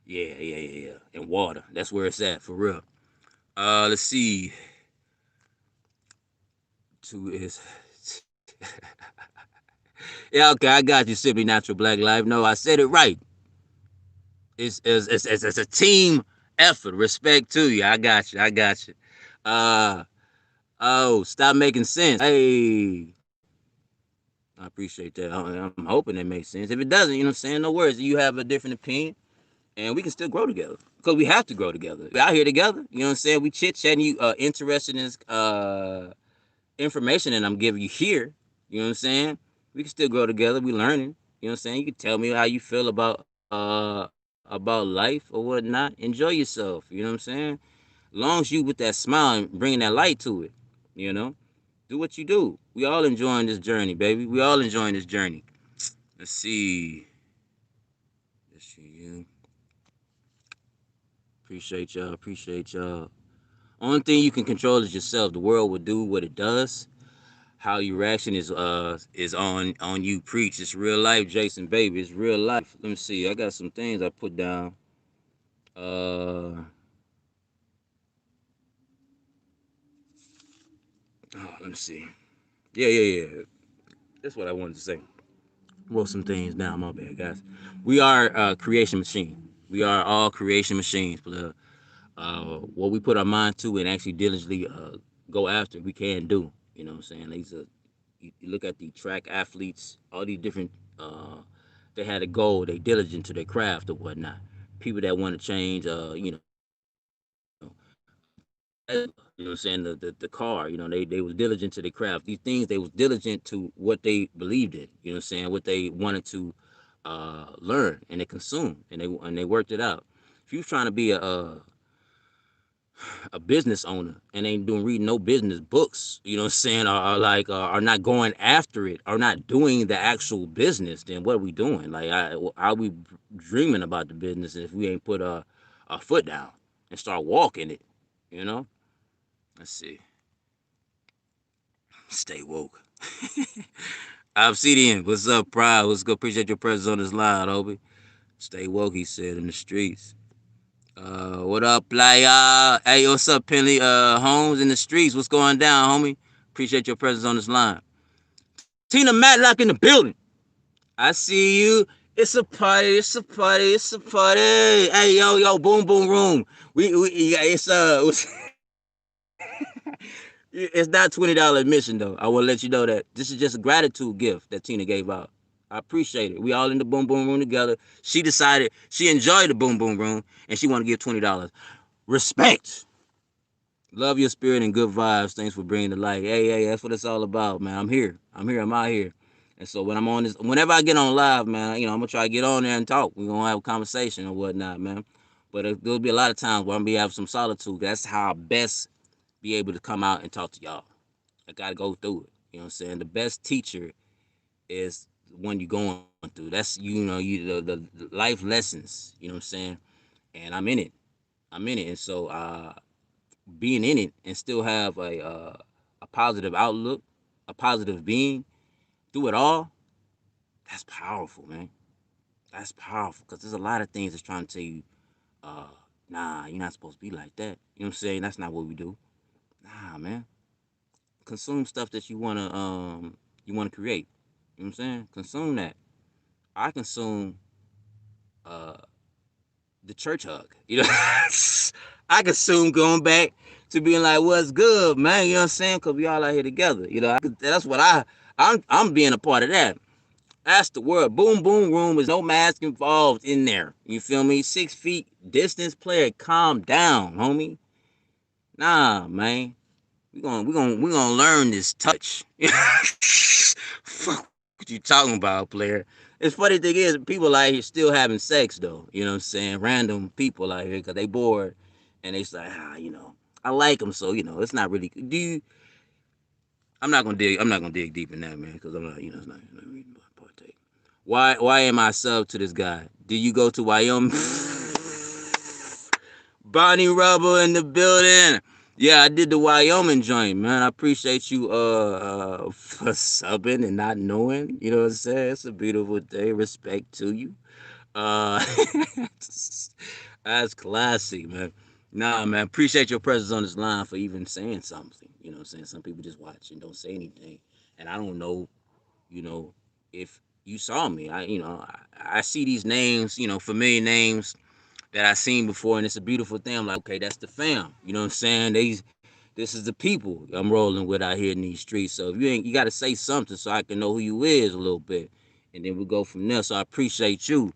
yeah. And water. That's where it's at for real. Let's see. Two is yeah, okay, I got you, Simply Natural Black Life. No, I said it right. It's a team effort. Respect to you. I got you. I got you. Uh stop making sense. Hey, I appreciate that. I'm hoping that makes sense. If it doesn't, you know what I'm saying? No worries. You have a different opinion, and we can still grow together because we have to grow together. We're out here together. You know what I'm saying? We chit chatting. You interested in this information that I'm giving you here. You know what I'm saying? We can still grow together. We learning. You know what I'm saying? You can tell me how you feel about life or whatnot. Enjoy yourself. You know what I'm saying? Long as you with that smile and bringing that light to it, you know, do what you do. We all enjoying this journey, baby. We all enjoying this journey. Let's see. This for you. Appreciate y'all. Appreciate y'all. Only thing you can control is yourself. The world will do what it does. How your reaction is on you. Preach. It's real life, Jason, baby. It's real life. Let me see. I got some things I put down. Uh, let me see. Yeah. That's what I wanted to say. Wrote some things down. My bad, guys. We are a creation machine. We are all creation machines. But what we put our mind to and actually diligently go after, we can do. You know what I'm saying? These are, you look at the track athletes, all these different. They had a goal. They diligent to their craft or whatnot. People that want to change, Tesla, you know what I'm saying, the car, they was diligent to their craft. These things they was diligent to what they believed in, you know what I'm saying, what they wanted to learn and they consumed and they worked it out. If you trying to be a business owner and ain't doing reading no business books, you know what I'm saying, or like are not going after it, are not doing the actual business, then what are we doing? Like, are we dreaming about the business if we ain't put a foot down and start walking it, you know? Let's see. Stay woke. Obsidian, what's up, Pride? What's good? Appreciate your presence on this line, Obi. Stay woke, he said, in the streets. What up, playa? Hey, what's up, Penley? Holmes in the streets. What's going down, homie? Appreciate your presence on this line. Tina Matlock in the building. I see you. It's a party. It's a party. It's a party. Hey, yo, boom, boom, room. Yeah, it's not $20 admission though. I want to let you know that this is just a gratitude gift that Tina gave out. I appreciate it. We all in the boom boom room together. She decided she enjoyed the boom boom room and she want to give $20. Respect. Love your spirit and good vibes. Thanks for bringing the light. Hey, that's what it's all about, man. I'm here. I'm out here. And so when I'm on this, whenever I get on live, man, I'm gonna try to get on there and talk. We're gonna have a conversation or whatnot, man. But there'll be a lot of times where I'm gonna be having some solitude. That's how I best be able to come out and talk to y'all. I gotta go through it. You know what I'm saying? The best teacher is when you're going through. That's the life lessons. You know what I'm saying? And I'm in it. I'm in it. And so being in it and still have a positive outlook, a positive being through it all. That's powerful, man. That's powerful because there's a lot of things that's trying to tell you, uh, nah, you're not supposed to be like that. You know what I'm saying? That's not what we do. Nah, man. Consume stuff that you wanna create. You know what I'm saying? Consume that. I consume uh the church hug. I consume going back to being like, what's good, man? You know what I'm saying? Cause we all out here together. That's what I'm being a part of that. That's the word. Boom boom room is no mask involved in there. You feel me? 6 feet distance player. Calm down, homie. Nah, man. We gonna learn this touch. Fuck what you talking about, player. It's funny thing is people out here still having sex though. You know what I'm saying? Random people out here because they bored and they say, I like them, so it's not really. Do you? I'm not gonna dig. I'm not gonna dig deep in that, man, because I'm not. It's not reading partake. Why am I sub to this guy? Do you go to Wyoming? Bonnie Rubble in the building. Yeah, I did the Wyoming joint, man. I appreciate you for subbing and not knowing. You know what I'm saying? It's a beautiful day. Respect to you. Uh that's classic, man. Nah, man. Appreciate your presence on this line for even saying something. You know what I'm saying? Some people just watch and don't say anything. And I don't know, you know, if you saw me. I see these names, familiar names that I seen before, and it's a beautiful thing. I'm like, okay, that's the fam. You know what I'm saying? This is the people I'm rolling with out here in these streets. So if you got to say something so I can know who you is a little bit, and then we go from there. So I appreciate you,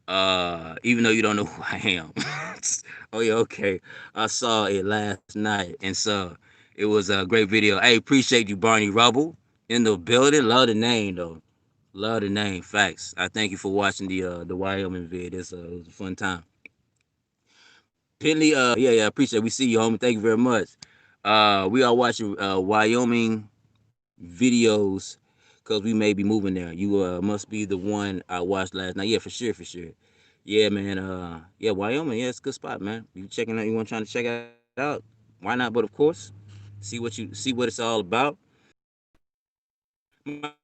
even though you don't know who I am. Oh yeah, okay. I saw it last night, and so it was a great video. Hey, appreciate you, Barney Rubble, in the building. Love the name though. Love the name. Facts. I thank you for watching the Wyoming vid. It was a fun time. Penley, yeah, appreciate it. We see you, homie. Thank you very much. We are watching Wyoming videos because we may be moving there. You must be the one I watched last night. Yeah, for sure, for sure. Yeah, man. Yeah, Wyoming. Yeah, it's a good spot, man. You checking out? You want trying to check it out? Why not? But of course, see what it's all about. Right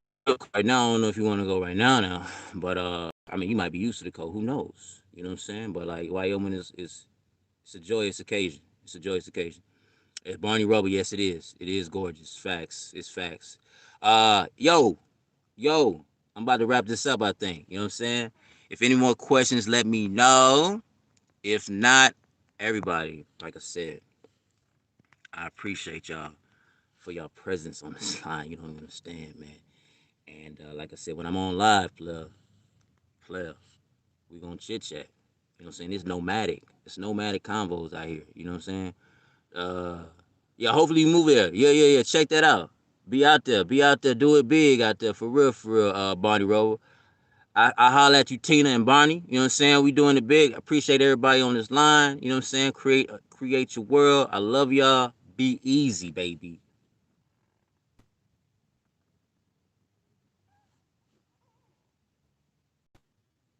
now, I don't know if you want to go right now, but I mean, you might be used to the cold. Who knows? You know what I'm saying? But like Wyoming is it's a joyous occasion. It's a joyous occasion. It's Barney Rubble. Yes, it is. It is gorgeous. Facts. It's facts. Yo, yo, I'm about to wrap this up, I think. You know what I'm saying? If any more questions, let me know. If not, everybody, like I said, I appreciate y'all for your presence on this line. You don't understand, man. And like I said, when I'm on live, player, we gonna chit chat. You know what I'm saying? It's nomadic. It's nomadic convos out here. You know what I'm saying? Uh, yeah. Hopefully you move there. Yeah. Check that out. Be out there. Be out there. Do it big out there for real. For real. Barney Rover. I holler at you, Tina and Barney. You know what I'm saying? We doing it big. Appreciate everybody on this line. You know what I'm saying? Create your world. I love y'all. Be easy, baby.